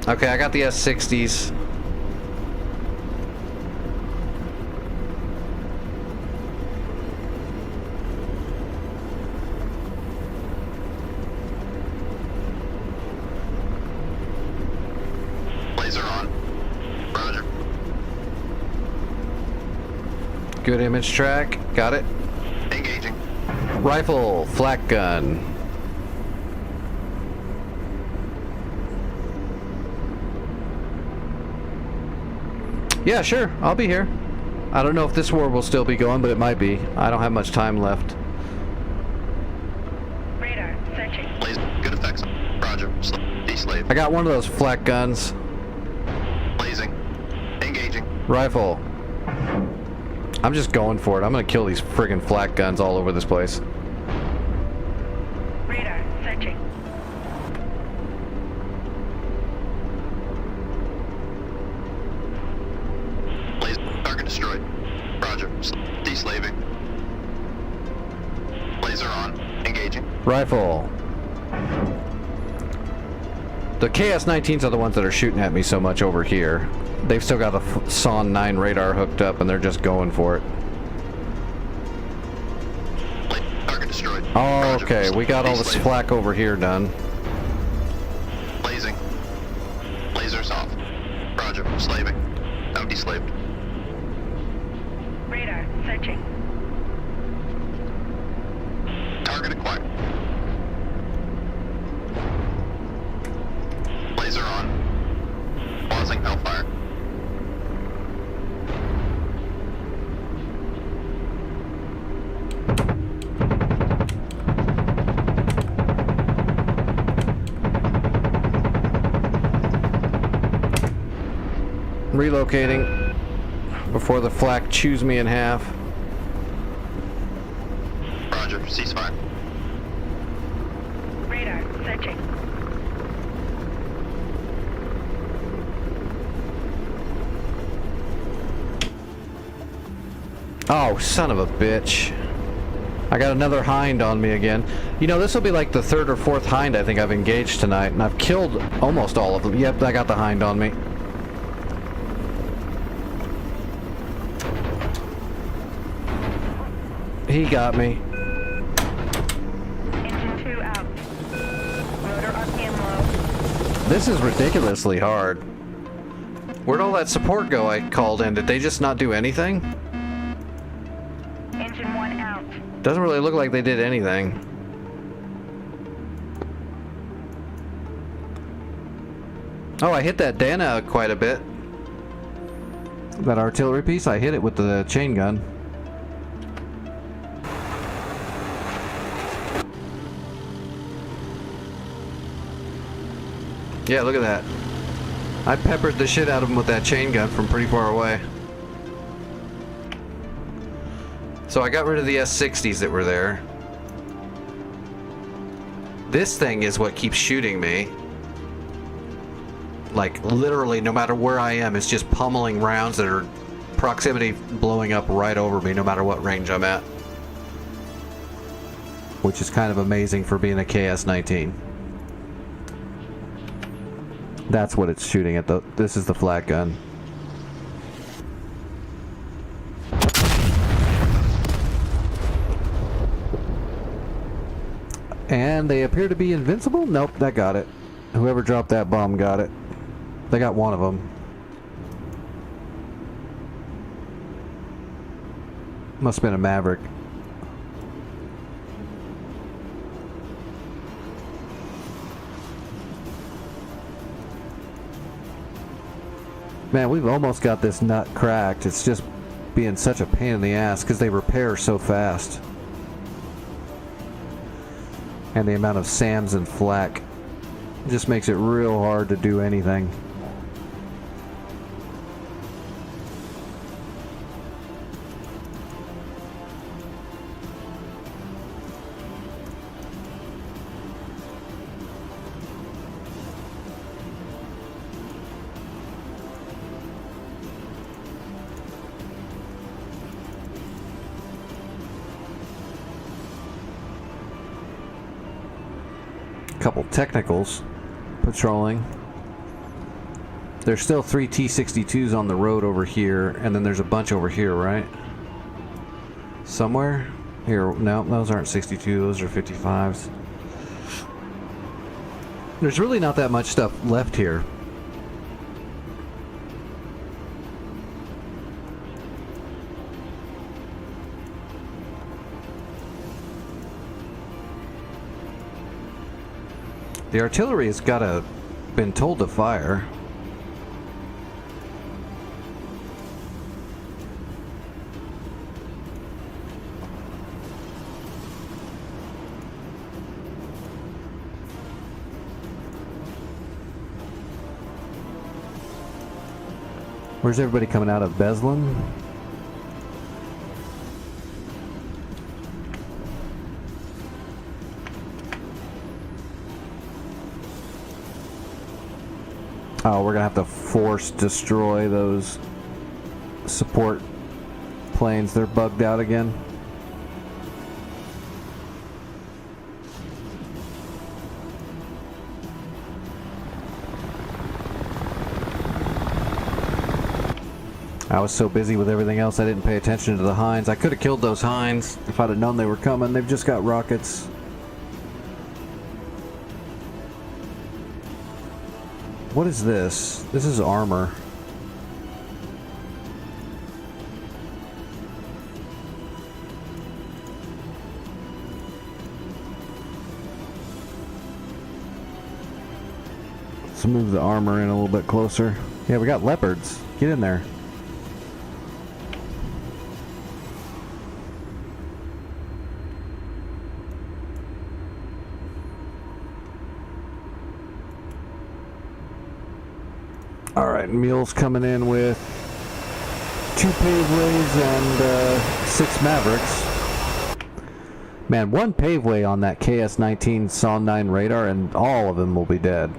Okay, I got the S60s. Laser on. Roger. Good image track. Got it. Engaging. Rifle, flak gun. Yeah, sure. I'll be here. I don't know if this war will still be going, but it might be. I don't have much time left. Radar searching. Laser. Good effects. Roger. Deslave. I got one of those flak guns. Blazing. Engaging. Rifle. I'm just going for it. I'm gonna kill these friggin' flak guns all over this place. Radar searching. Laser. Target destroyed. Roger. Deslaving. Laser on. Engaging. Rifle. The KS-19s are the ones that are shooting at me so much over here. They've still got the SON 9 radar hooked up and they're just going for it. Target destroyed. Oh, Roger. okay. We got all this Deslaved. flak over here done. Blazing. Lasers off. Roger. Slaving. Out deslaved. Radar searching. Target acquired. Laser on. Pausing Hellfire. Relocating before the flak chews me in half. Roger. Ceasefire. Radar searching. Oh, son of a bitch. I got another hind on me again. You know, this will be like the third or fourth hind I think I've engaged tonight, and I've killed almost all of them. Yep, I got the hind on me. He got me. Engine 2 out. Rotor RPM low. This is ridiculously hard. Where'd all that support go I called in? Did they just not do anything? Engine 1 out. Doesn't really look like they did anything. Oh, I hit that Dana quite a bit. That artillery piece, I hit it with the chain gun. Yeah, look at that. I peppered the shit out of him with that chain gun from pretty far away. So I got rid of the S-60s that were there. This thing is what keeps shooting me. Like, literally, no matter where I am, it's just pummeling rounds that are proximity blowing up right over me, no matter what range I'm at. Which is kind of amazing for being a KS-19. That's what it's shooting at, though. This is the flat gun. And they appear to be invincible? Nope, that got it. Whoever dropped that bomb got it. They got one of them. Must have been a Maverick. Man, we've almost got this nut cracked. It's just being such a pain in the ass because they repair so fast. And the amount of SAMs and flak just makes it real hard to do anything. Couple technicals patrolling. There's still 3 T-62s on the road over here, and then there's a bunch over here, right? Somewhere? Here, no, those aren't 62, those are 55s. There's really not that much stuff left here. The artillery has been told to fire. Where's everybody coming out of? Beslan? Oh, we're gonna have to force destroy those support planes. They're bugged out again. I was so busy with everything else I didn't pay attention to the Hinds. I could have killed those Hinds if I'd have known they were coming. They've just got rockets. What is this? This is armor. Let's move the armor in a little bit closer. Yeah, we got leopards. Get in there. Alright, Mule's coming in with 2 paveways and 6 Mavericks. Man, 1 paveway on that KS-19 SAW-9 radar and all of them will be dead.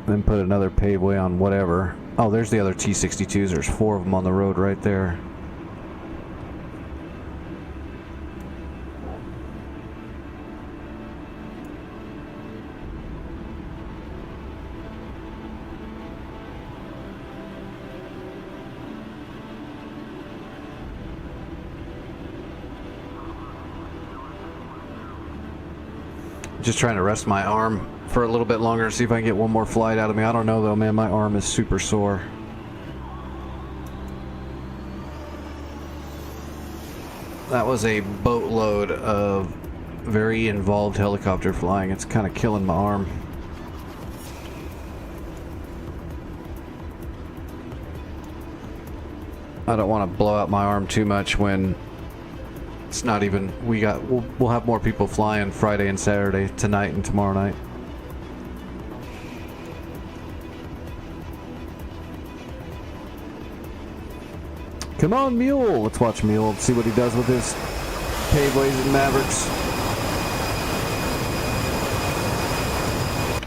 Then put another paveway on whatever. Oh, there's the other T-62s. There's 4 of them on the road right there. Just trying to rest my arm for a little bit longer, see if I can get one more flight out of me. I don't know though, man. My arm is super sore. That was a boatload of very involved helicopter flying. It's kind of killing my arm. I don't want to blow out my arm too much when it's not even. We'll have more people flying Friday and Saturday, tonight and tomorrow night. Come on, Mule! Let's watch Mule, see what he does with his Payways and Mavericks.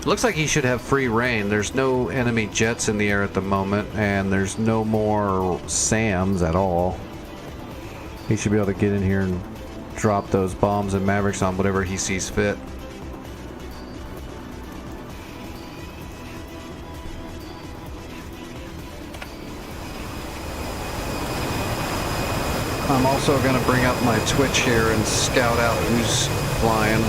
Looks like he should have free reign. There's no enemy jets in the air at the moment, and there's no more SAMs at all. He should be able to get in here and drop those bombs and Mavericks on whatever he sees fit. I'm also going to bring up my Twitch here and scout out who's flying.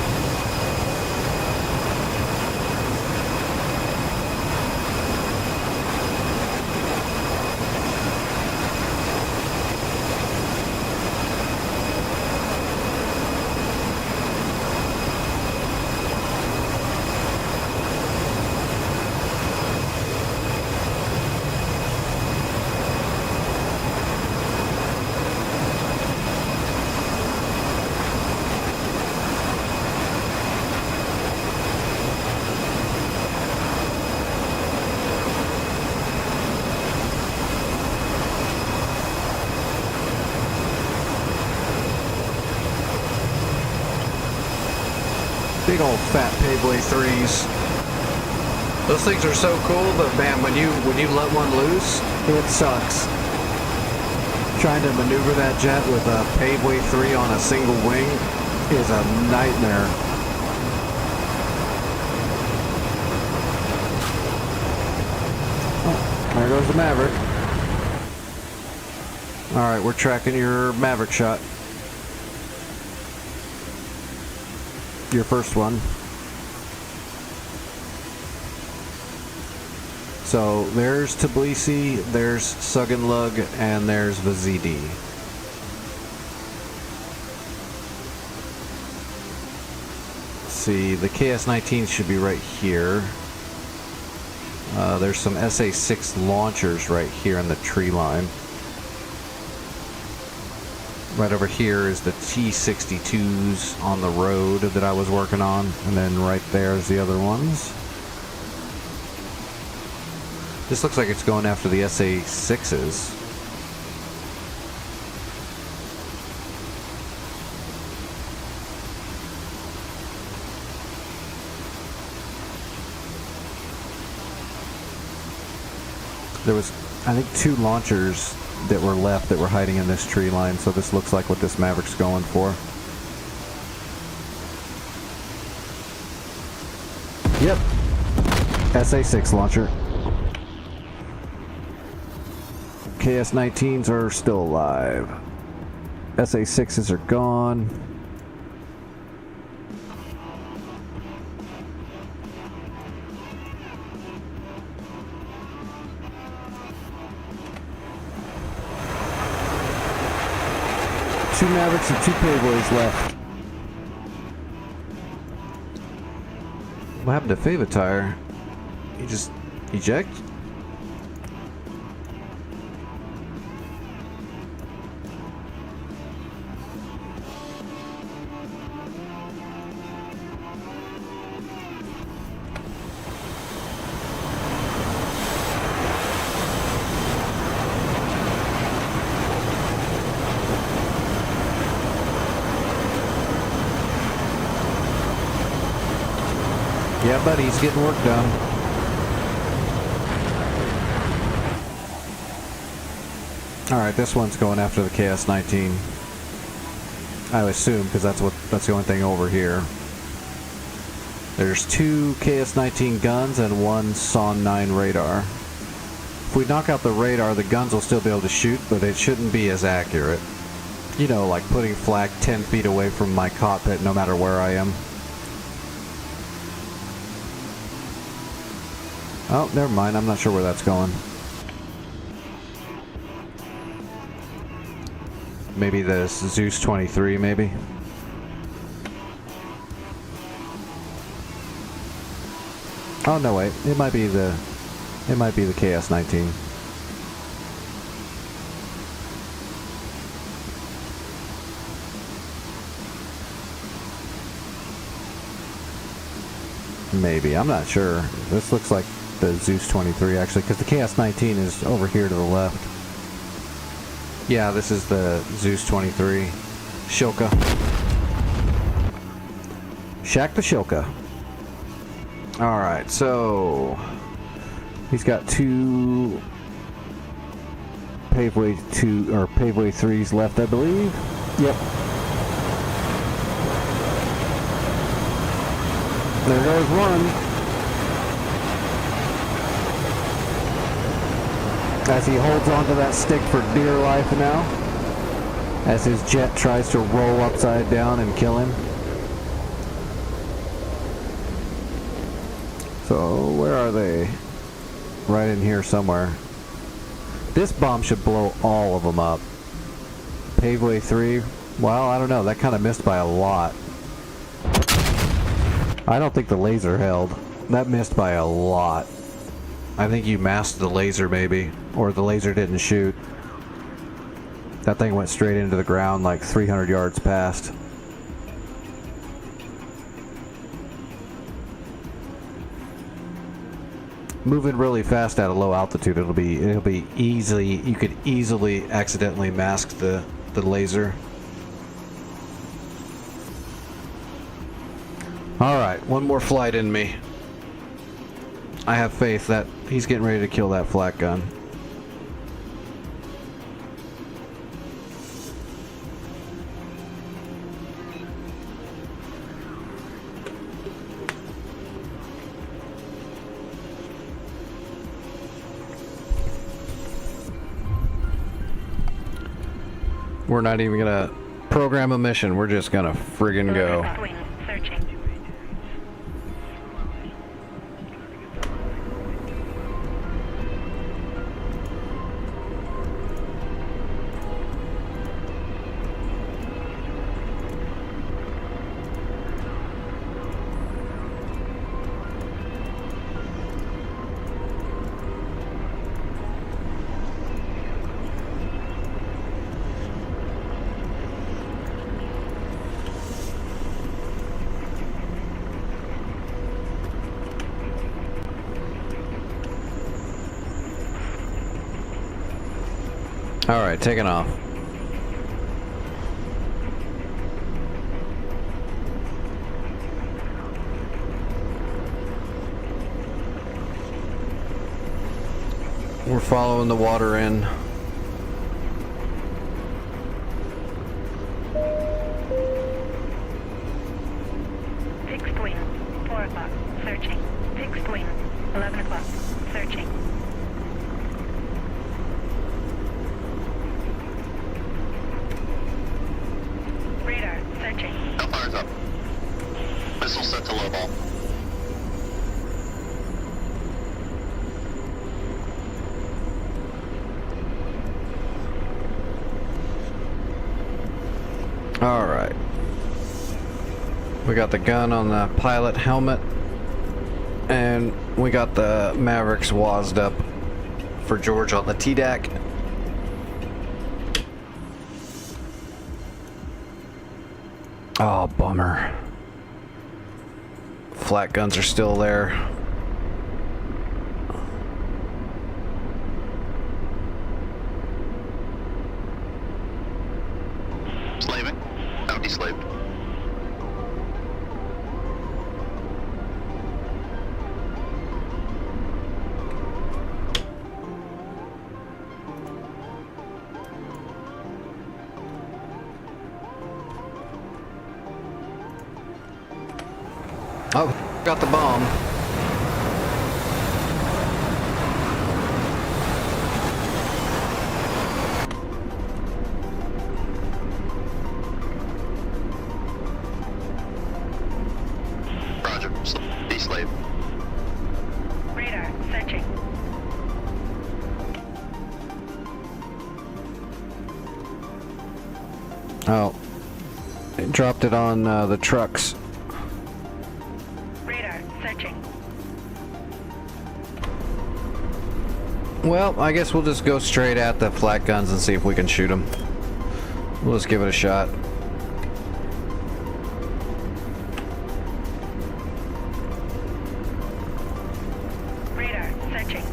Big old fat Paveway 3s. Those things are so cool, but man, when you let one loose, it sucks. Trying to maneuver that jet with a Paveway 3 on a single wing is a nightmare. Oh, there goes the Maverick. Alright, we're tracking your Maverick shot. Your first one. So there's Tbilisi, there's Suganlug, and there's Vizidi. Let's see, the KS-19 should be right here. There's some SA-6 launchers right here in the tree line. Right over here is the T-62s on the road that I was working on, and then right there's the other ones. This looks like it's going after the SA-6s. There was, I think, 2 launchers that were left that were hiding in this tree line, so this looks like what this Maverick's going for. Yep. SA-6 launcher. KS-19s are still alive. SA-6s are gone. Two Mavericks and 2 Payways left. What happened to Favatire? He just eject? Yeah, buddy, he's getting work done. Alright, this one's going after the KS-19. I would assume, because that's the only thing over here. There's 2 KS-19 guns and 1 SON-9 radar. If we knock out the radar, the guns will still be able to shoot, but it shouldn't be as accurate. You know, like putting flak 10 feet away from my cockpit no matter where I am. Oh, never mind. I'm not sure where that's going. Maybe the Zeus 23, maybe? Oh, no, wait. It might be the KS-19. Maybe. I'm not sure. This looks like the Zeus 23 actually, because the CAS-19 is over here to the left. Yeah, this is the Zeus 23. Shilka. Shack the Shilka. Alright, so he's got two paveway 2 or paveway 3s left, I believe. Yep. There goes one. As he holds onto that stick for dear life now, as his jet tries to roll upside down and kill him. So, where are they? Right in here somewhere. This bomb should blow all of them up. Paveway 3, well, I don't know, that kind of missed by a lot. I don't think the laser held. That missed by a lot. I think you masked the laser maybe, or the laser didn't shoot. That thing went straight into the ground like 300 yards past. Moving really fast at a low altitude, it'll be easily, you could easily accidentally mask the laser. Alright, one more flight in me. I have faith that he's getting ready to kill that flak gun. We're not even gonna program a mission, we're just gonna friggin' go. Swing, searching. Alright, taking off. We're following the water in. Fixed wing, 4 o'clock, searching. Fixed wing, 11 o'clock, searching. Radar, searching. Hellfire's up. Missile set to low ball. Alright. We got the gun on the pilot helmet. And we got the Mavericks wazzed up for George on the TDAC. Oh, bummer. Flat guns are still there. Slaving. Out deslaved. Oh, got the bomb. Roger. Deslave. Radar, searching. Oh, it dropped it on the trucks. Radar, searching. Well, I guess we'll just go straight at the flat guns and see if we can shoot them. We'll just give it a shot. searching.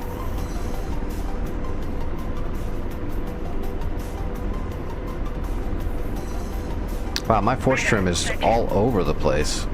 Wow, my force trim is all over the place.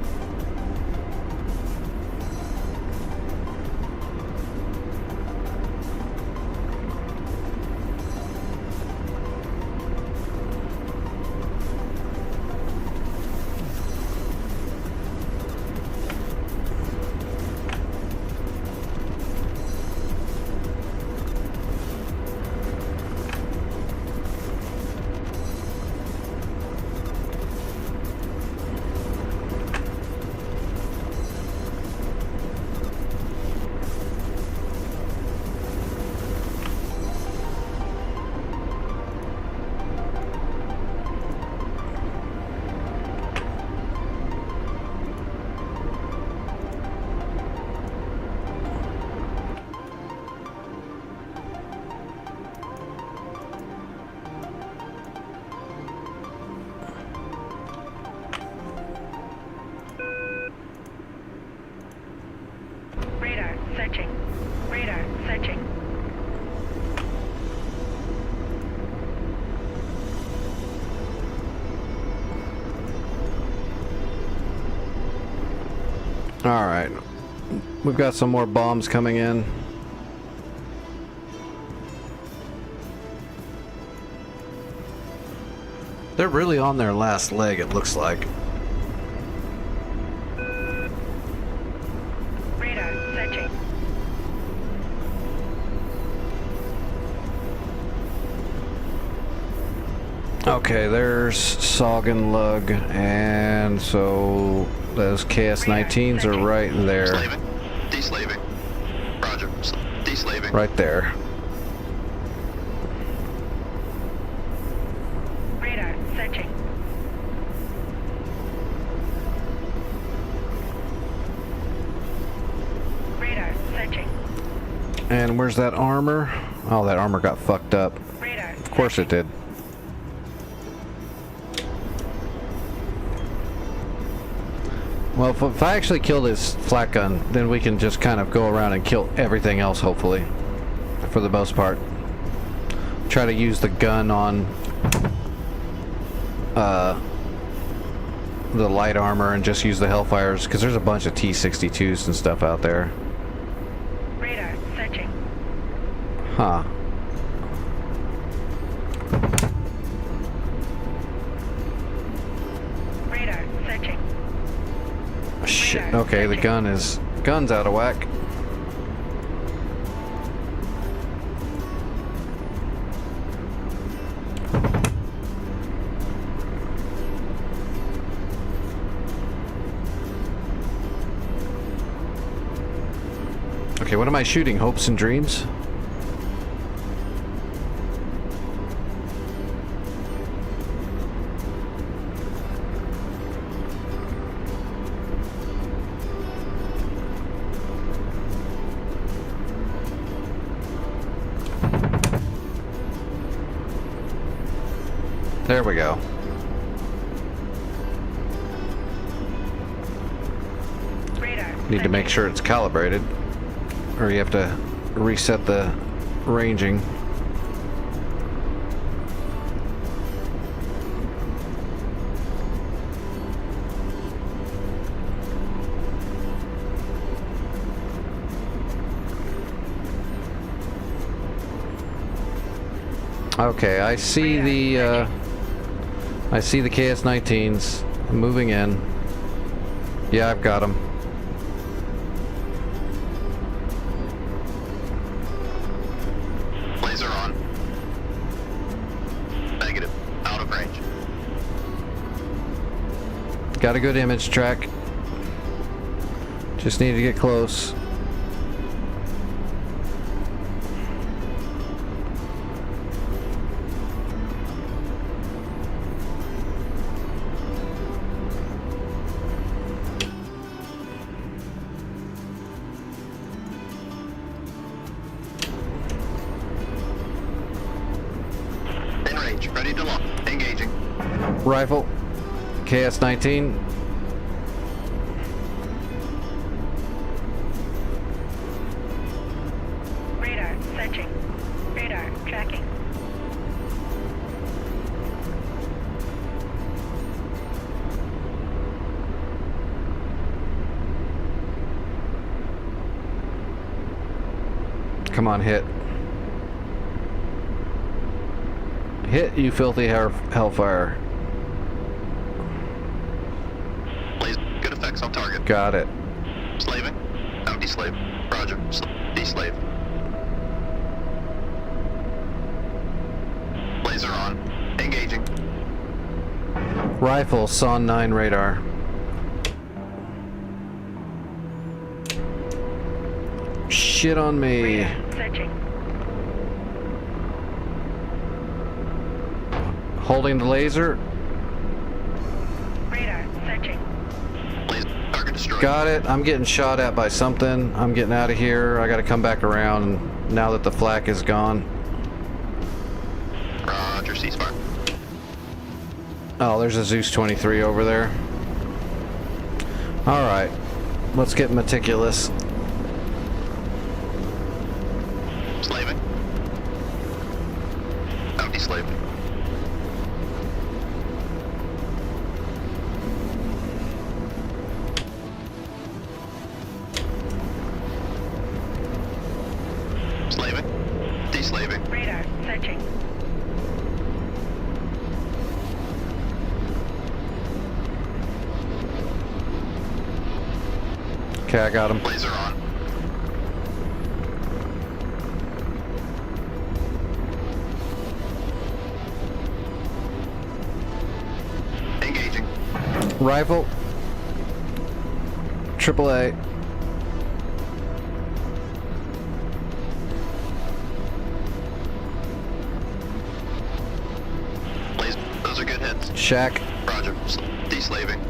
Radar searching. Radar searching. All right, we've got some more bombs coming in. They're really on their last leg, it looks like. Radar searching. Okay, there's Sog and Lug, and so those KS-19s are right there. Slaving. Deslaving. Roger. Deslaving. Right there. Radar searching. Radar searching. And where's that armor? Oh, that armor got fucked up. Radar. Of course it did. Well, if I actually kill this flak gun, then we can just kind of go around and kill everything else, hopefully. For the most part. Try to use the gun on the light armor and just use the Hellfires, because there's a bunch of T-62s and stuff out there. Radar searching. Huh. Radar searching. Shit. Okay, the gun's out of whack. Okay, what am I shooting? Hopes and dreams? There we go. Radar. Need to make sure it's calibrated, or you have to reset the ranging. Okay, I see the KS-19s moving in. Yeah, I've got them. Laser on. Negative. Out of range. Got a good image track. Just need to get close. In range. Ready to lock. Engaging. Rifle. KS-19. searching. Radar tracking. Come on, hit. Hit, you filthy hellfire. Blaze, good effects on target. Got it. Slaving. Out deslave. Roger. Deslave. Laser on. Engaging. Rifle, SON 9 radar. Shit on me. Radar searching. Holding the laser. Radar searching. Blaze, target destroyed. Got it. I'm getting shot at by something. I'm getting out of here. I gotta come back around now that the flak is gone. Roger, ceasefire. Oh, there's a Zeus 23 over there. Alright. Let's get meticulous. Slaving. Out deslave. Slaving. Deslaving. Radar searching. Okay, I got him. Laser on. Engaging. Rifle. AAA. Blaze, those are good hits. Shack. Roger. Deslaving.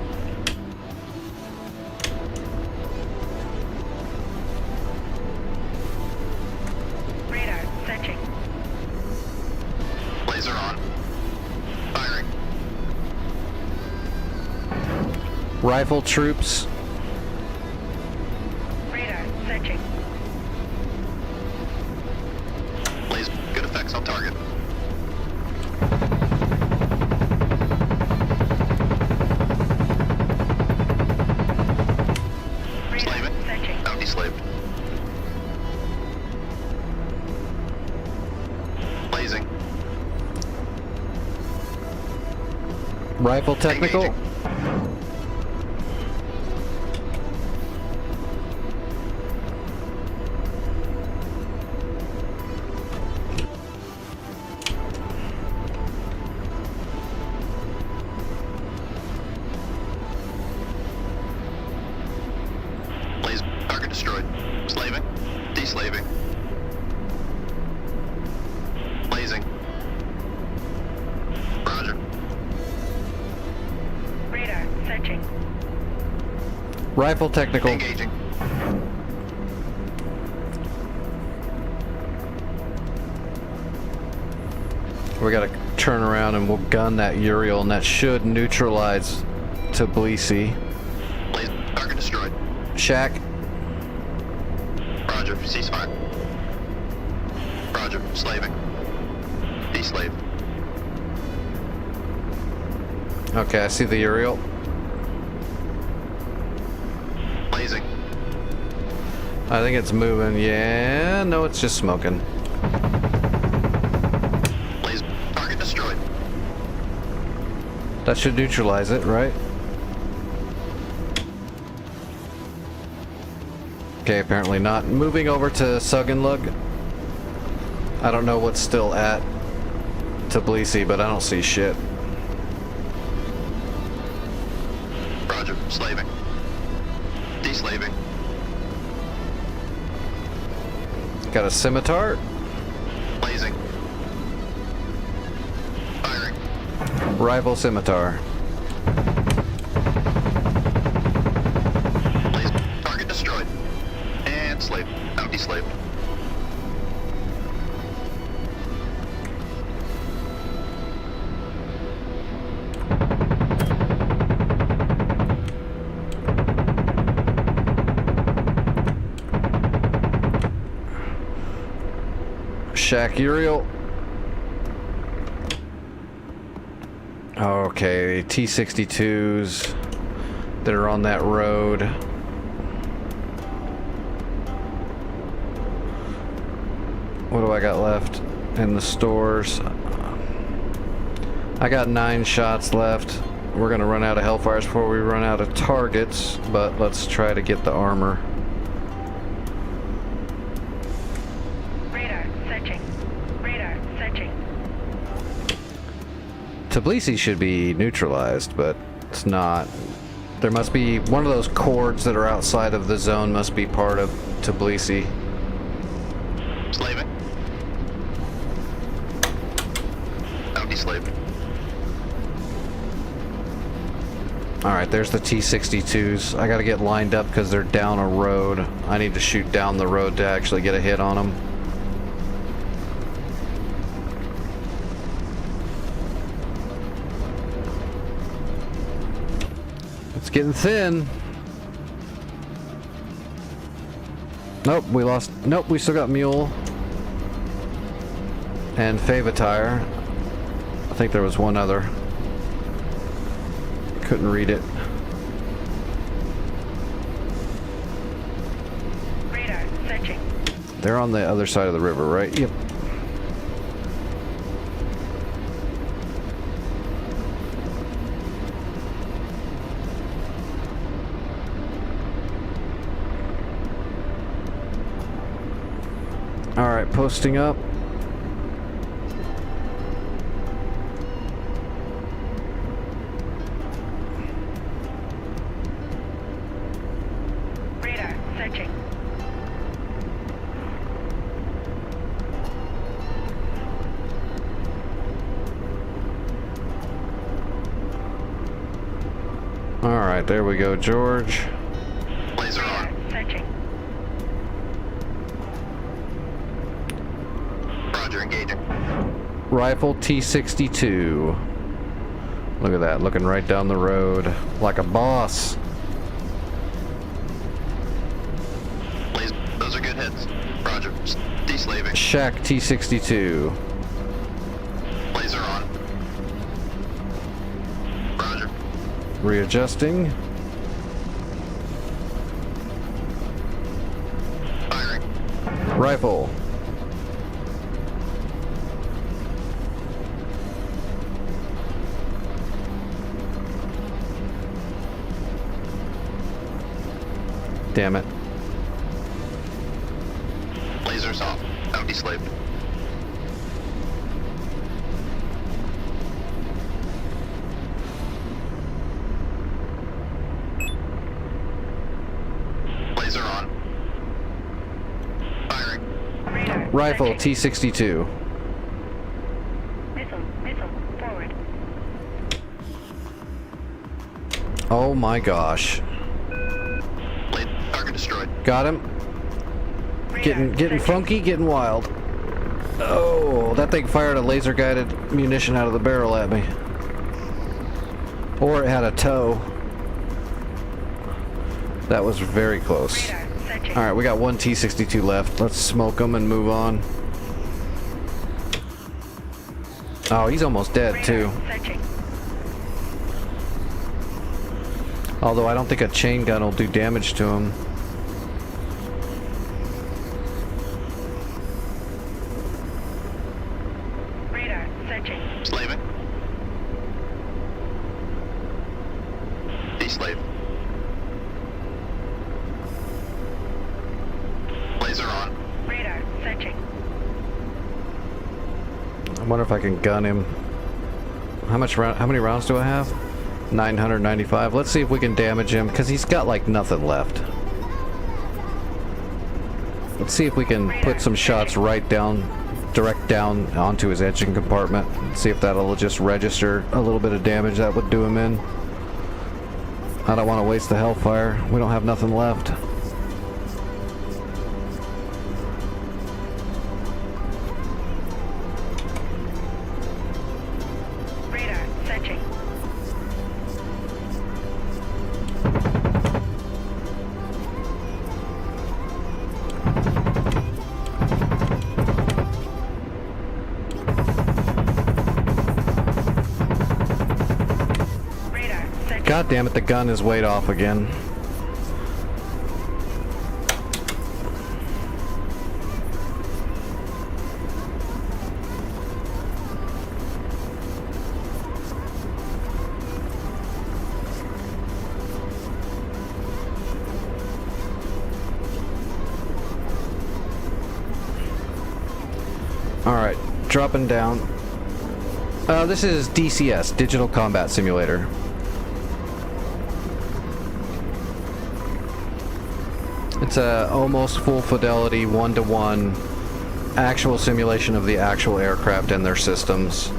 Radar searching. Laser on. Firing. Rifle troops. Radar searching. Blaze, good effects on target. Radar Slaving. searching. Out deslaved. Blazing. Rifle technical. Engaging. Blaze, target destroyed. Slaving. Deslaving. Blazing. Roger. Radar searching. Rifle technical. Engaging. We gotta turn around and we'll gun that Uriel, and that should neutralize Tbilisi. Blaze, target destroyed. Shack. Roger. Ceasefire. Roger. Slaving. Deslave. Okay, I see the Uriel. Blazing. I think it's moving. Yeah, no, it's just smoking. Blaze, target destroyed. That should neutralize it, right? Okay, apparently not. Moving over to Suganlug. I don't know what's still at Tbilisi, but I don't see shit. Roger. Slaving. Deslaving. Got a scimitar. Blazing. Firing. Rival scimitar. Blaze, target destroyed. And slave. Out deslaved. Shack Uriel. Okay, T-62s that are on that road. What do I got left in the stores? I got 9 shots left. We're gonna run out of Hellfires before we run out of targets, but let's try to get the armor. Radar searching. Radar searching. Tbilisi should be neutralized, but it's not. There must be one of those cords that are outside of the zone must be part of Tbilisi. Slaving. Audi slaved. Alright, there's the T-62s. I gotta get lined up because they're down a road. I need to shoot down the road to actually get a hit on them. It's getting thin. Nope, we lost. Nope, we still got Mule. And Favatire. I think there was one other. Couldn't read it. Radar searching. They're on the other side of the river, right? Yep. All right, posting up. Radar searching. All right, there we go, George. Laser Radar on. searching. Roger, engaging. Rifle T-62. Look at that, looking right down the road like a boss. Laser. Those are good hits. Roger. De-slaving. Shack T-62. Laser on. Roger. Readjusting. Firing. Rifle. Damn it. Lasers off. Audi slaved. Laser on. Firing. Radar Rifle searching. T-62. Missile forward. Oh my gosh. Target destroyed. Got him. Radar Getting searching. funky, getting wild. Oh, that thing fired a laser guided munition out of the barrel at me. Or it had a tow. That was very close. Radar searching. Alright, we got one T-62 left. Let's smoke them and move on. Oh, he's almost dead Radar too. searching. Although I don't think a chain gun will do damage to him. Radar searching. Slaving. De-slave. Laser on. Radar searching. I wonder if I can gun him. How many rounds do I have? 995. Let's see if we can damage him, because he's got like nothing left. Let's see if we can put some shots right down, direct down onto his engine compartment. See if that'll just register a little bit of damage that would do him in. I don't want to waste the Hellfire. We don't have nothing left. Radar searching. God damn it, the gun is way off again. Alright, dropping down. This is DCS, Digital Combat Simulator. It's a almost full fidelity, one-to-one actual simulation of the actual aircraft and their systems.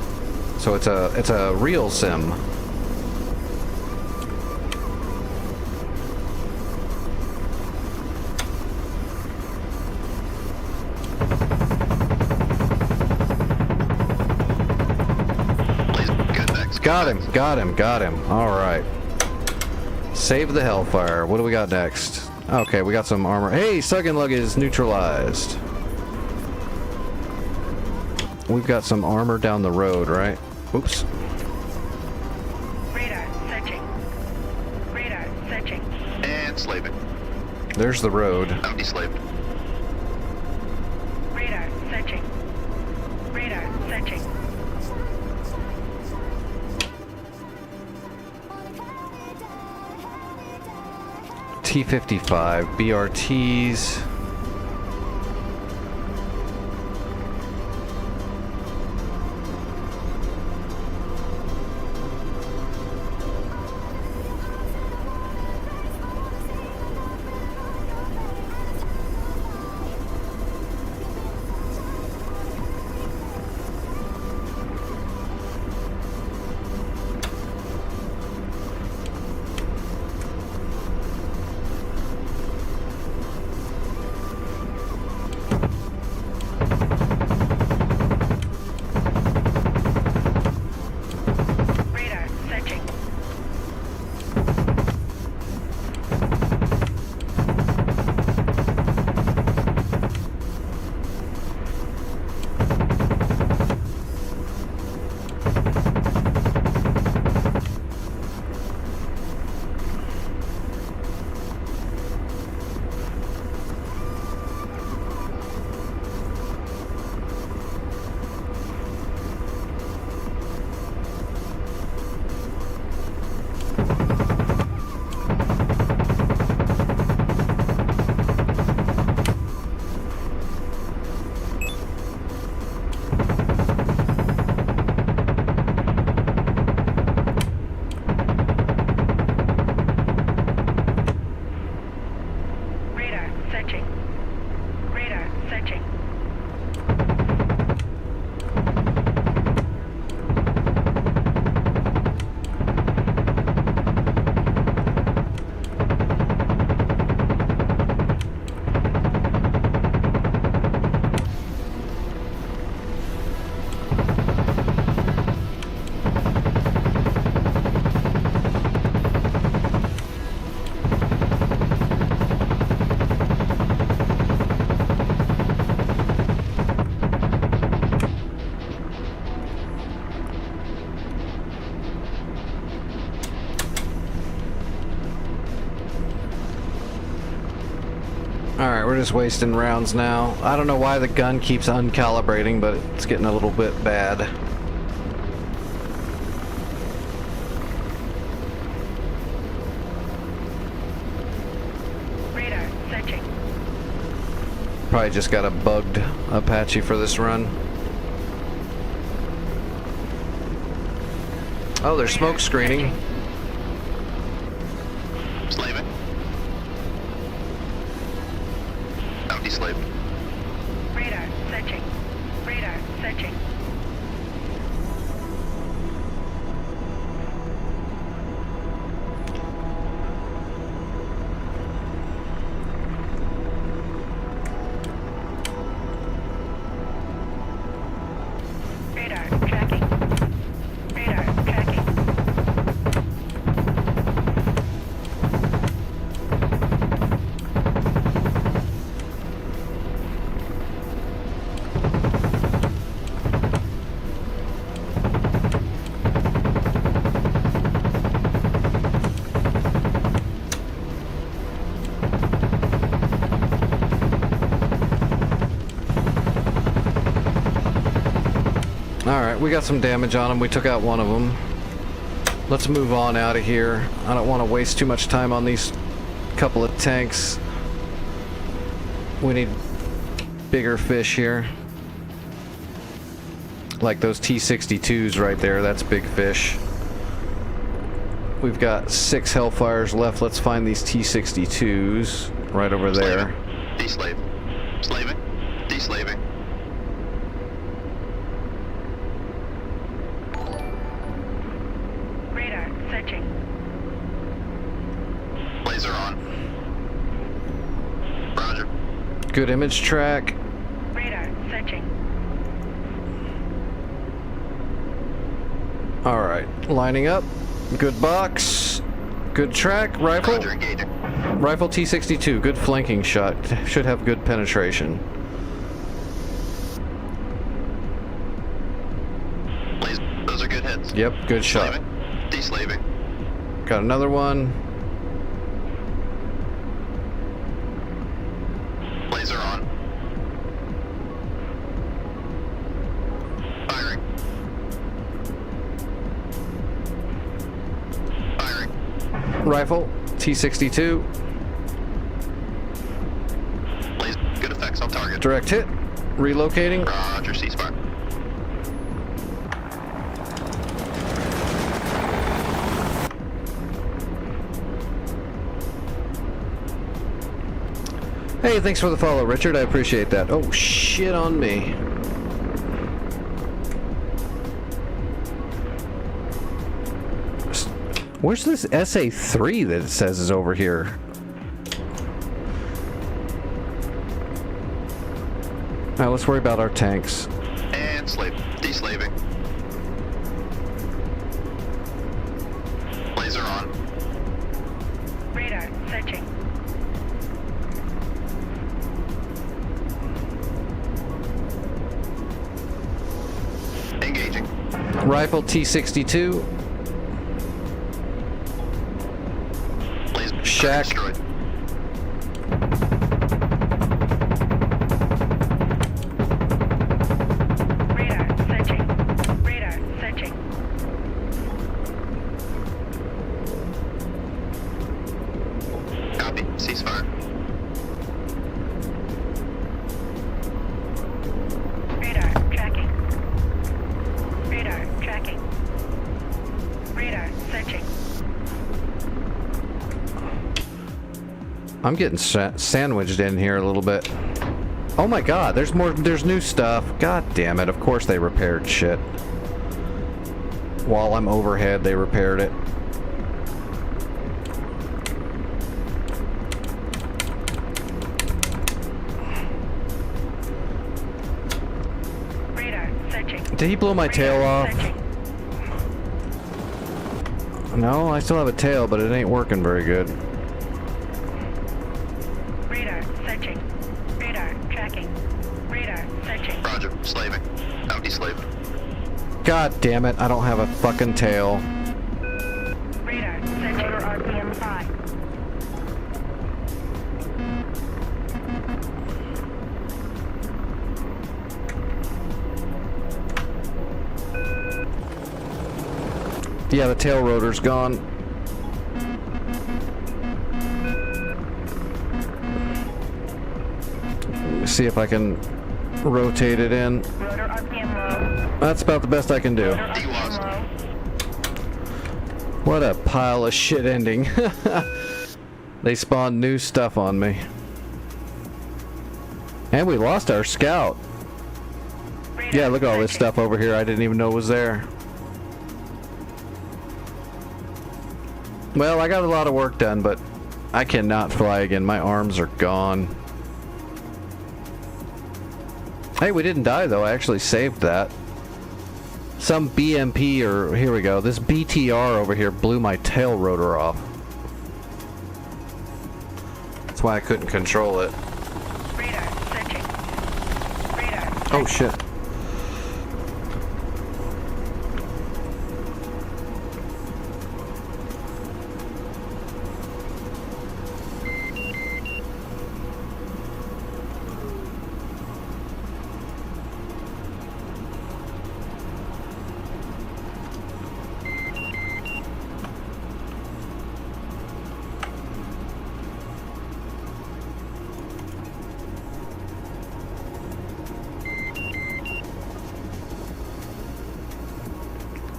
So it's a real sim. Got him. Alright. Save the Hellfire. What do we got next? Okay, we got some armor. Hey, Suggin Lug is neutralized. We've got some armor down the road, right? Oops. Radar searching. Radar searching. And slaving. There's the road. Now deslaved. Radar searching. Radar searching. T-55, BRTs. Radar searching. Radar searching. Radar searching. Alright, we're just wasting rounds now. I don't know why the gun keeps uncalibrating, but it's getting a little bit bad. Radar searching. Probably just got a bugged Apache for this run. Oh, there's smoke screening. Slaving. Now deslaved. Radar searching. Radar searching. Radar tracking. Radar tracking. Alright, we got some damage on them. We took out one of them. Let's move on out of here. I don't want to waste too much time on these couple of tanks. We need bigger fish here. Like those T-62s right there. That's big fish. We've got 6 Hellfires left. Let's find these T-62s right over there. Deslave. Slaving. Deslaving. Radar searching. Laser on. Roger. Good image track. Radar searching. Alright, lining up. Good box. Good track. Rifle. Roger, engaging. Rifle T-62. Good flanking shot. Should have good penetration. Laser. Those are good hits. Yep, good shot. Slaving. Deslaving. Got another one. Laser on. Firing. Firing. Rifle T-62. Laser. Good effects on target. Direct hit. Relocating. Roger, ceasefire. Hey, thanks for the follow, Richard. I appreciate that. Oh, shit on me. Where's this SA-3 that it says is over here? Now let's worry about our tanks. And slave. Deslaving. Laser on. Radar searching. Engaging. Rifle T-62. Laser. Shack. Destroyed. Radar searching. Radar searching. Copy. Ceasefire. Radar tracking. Radar tracking. Radar searching. I'm getting sandwiched in here a little bit. Oh my god, there's new stuff. God damn it, of course they repaired shit. While I'm overhead, they repaired it. Radar searching. Did he blow my tail Radar off? searching. No, I still have a tail, but it ain't working very good. Radar searching. Radar tracking. Radar searching. Roger. Slaving. Out deslaved. God damn it, I don't have a fucking tail. Radar searching. Rotor RPM 5. Yeah, the tail rotor's gone. Let me see if I can rotate it in. Rotor RPM low. That's about the best I can do. Rotor RPM low. What a pile of shit ending. They spawned new stuff on me. And we lost our scout. Radar Yeah, look at all this searching. stuff over here I didn't even know was there. Well, I got a lot of work done, but I cannot fly again. My arms are gone. Hey, we didn't die though. I actually saved that. Some BMP or... Here we go. This BTR over here blew my tail rotor off. That's why I couldn't control it. Radar searching. Radar Oh shit.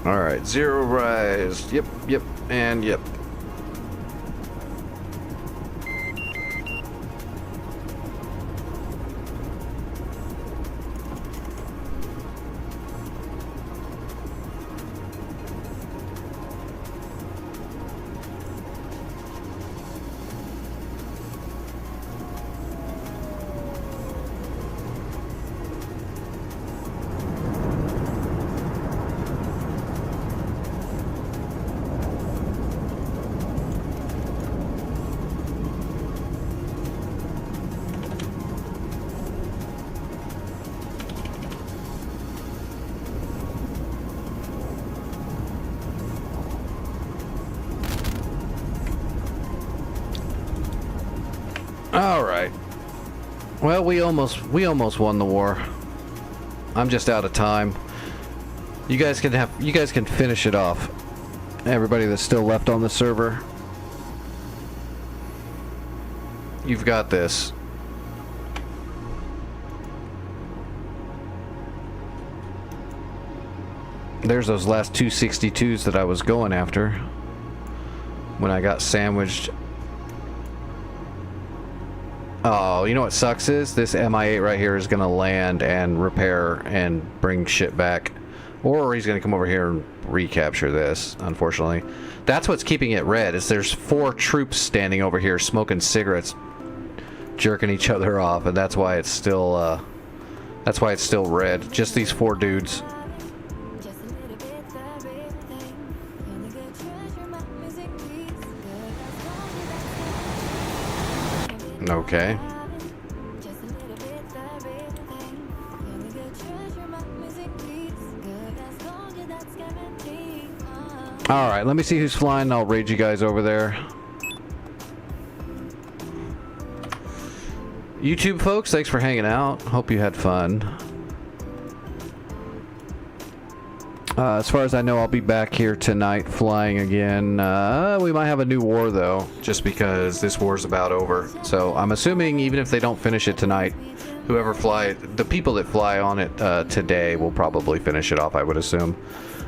Alright, 0 rise. Yep, yep, and yep. All right. Well, we almost won the war. I'm just out of time. You guys can finish it off. Everybody that's still left on the server. You've got this. There's those last 262s that I was going after when I got sandwiched. Oh, you know what sucks is this MI8 right here is gonna land and repair and bring shit back, or he's gonna come over here and recapture this. Unfortunately, that's what's keeping it red. Is there's 4 troops standing over here smoking cigarettes, jerking each other off, and that's why it's still red. Just these 4 dudes. Okay. Alright, let me see who's flying and I'll raid you guys over there. YouTube folks, thanks for hanging out. Hope you had fun. As far as I know, I'll be back here tonight flying again. We might have a new war though, just because this war's about over. So I'm assuming even if they don't finish it tonight, the people that fly on it today will probably finish it off, I would assume.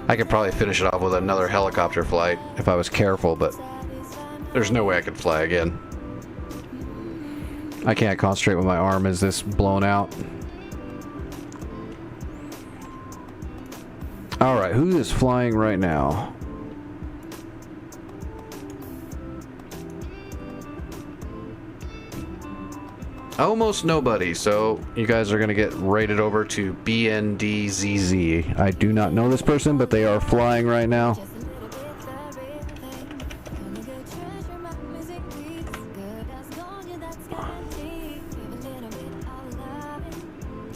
I could probably finish it off with another helicopter flight if I was careful, but there's no way I could fly again. I can't concentrate when my arm is this blown out. Alright, who is flying right now? Almost nobody, so you guys are going to get rated over to BNDZZ. I do not know this person, but they are flying right now.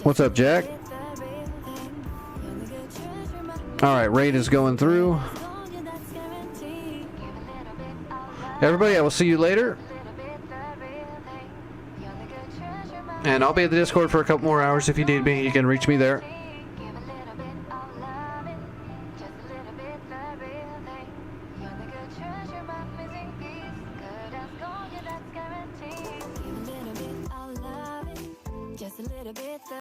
What's up, Jack? Alright, raid is going through. Everybody, I will see you later. And I'll be at the Discord for a couple more hours if you need me. You can reach me there. Just a little bit.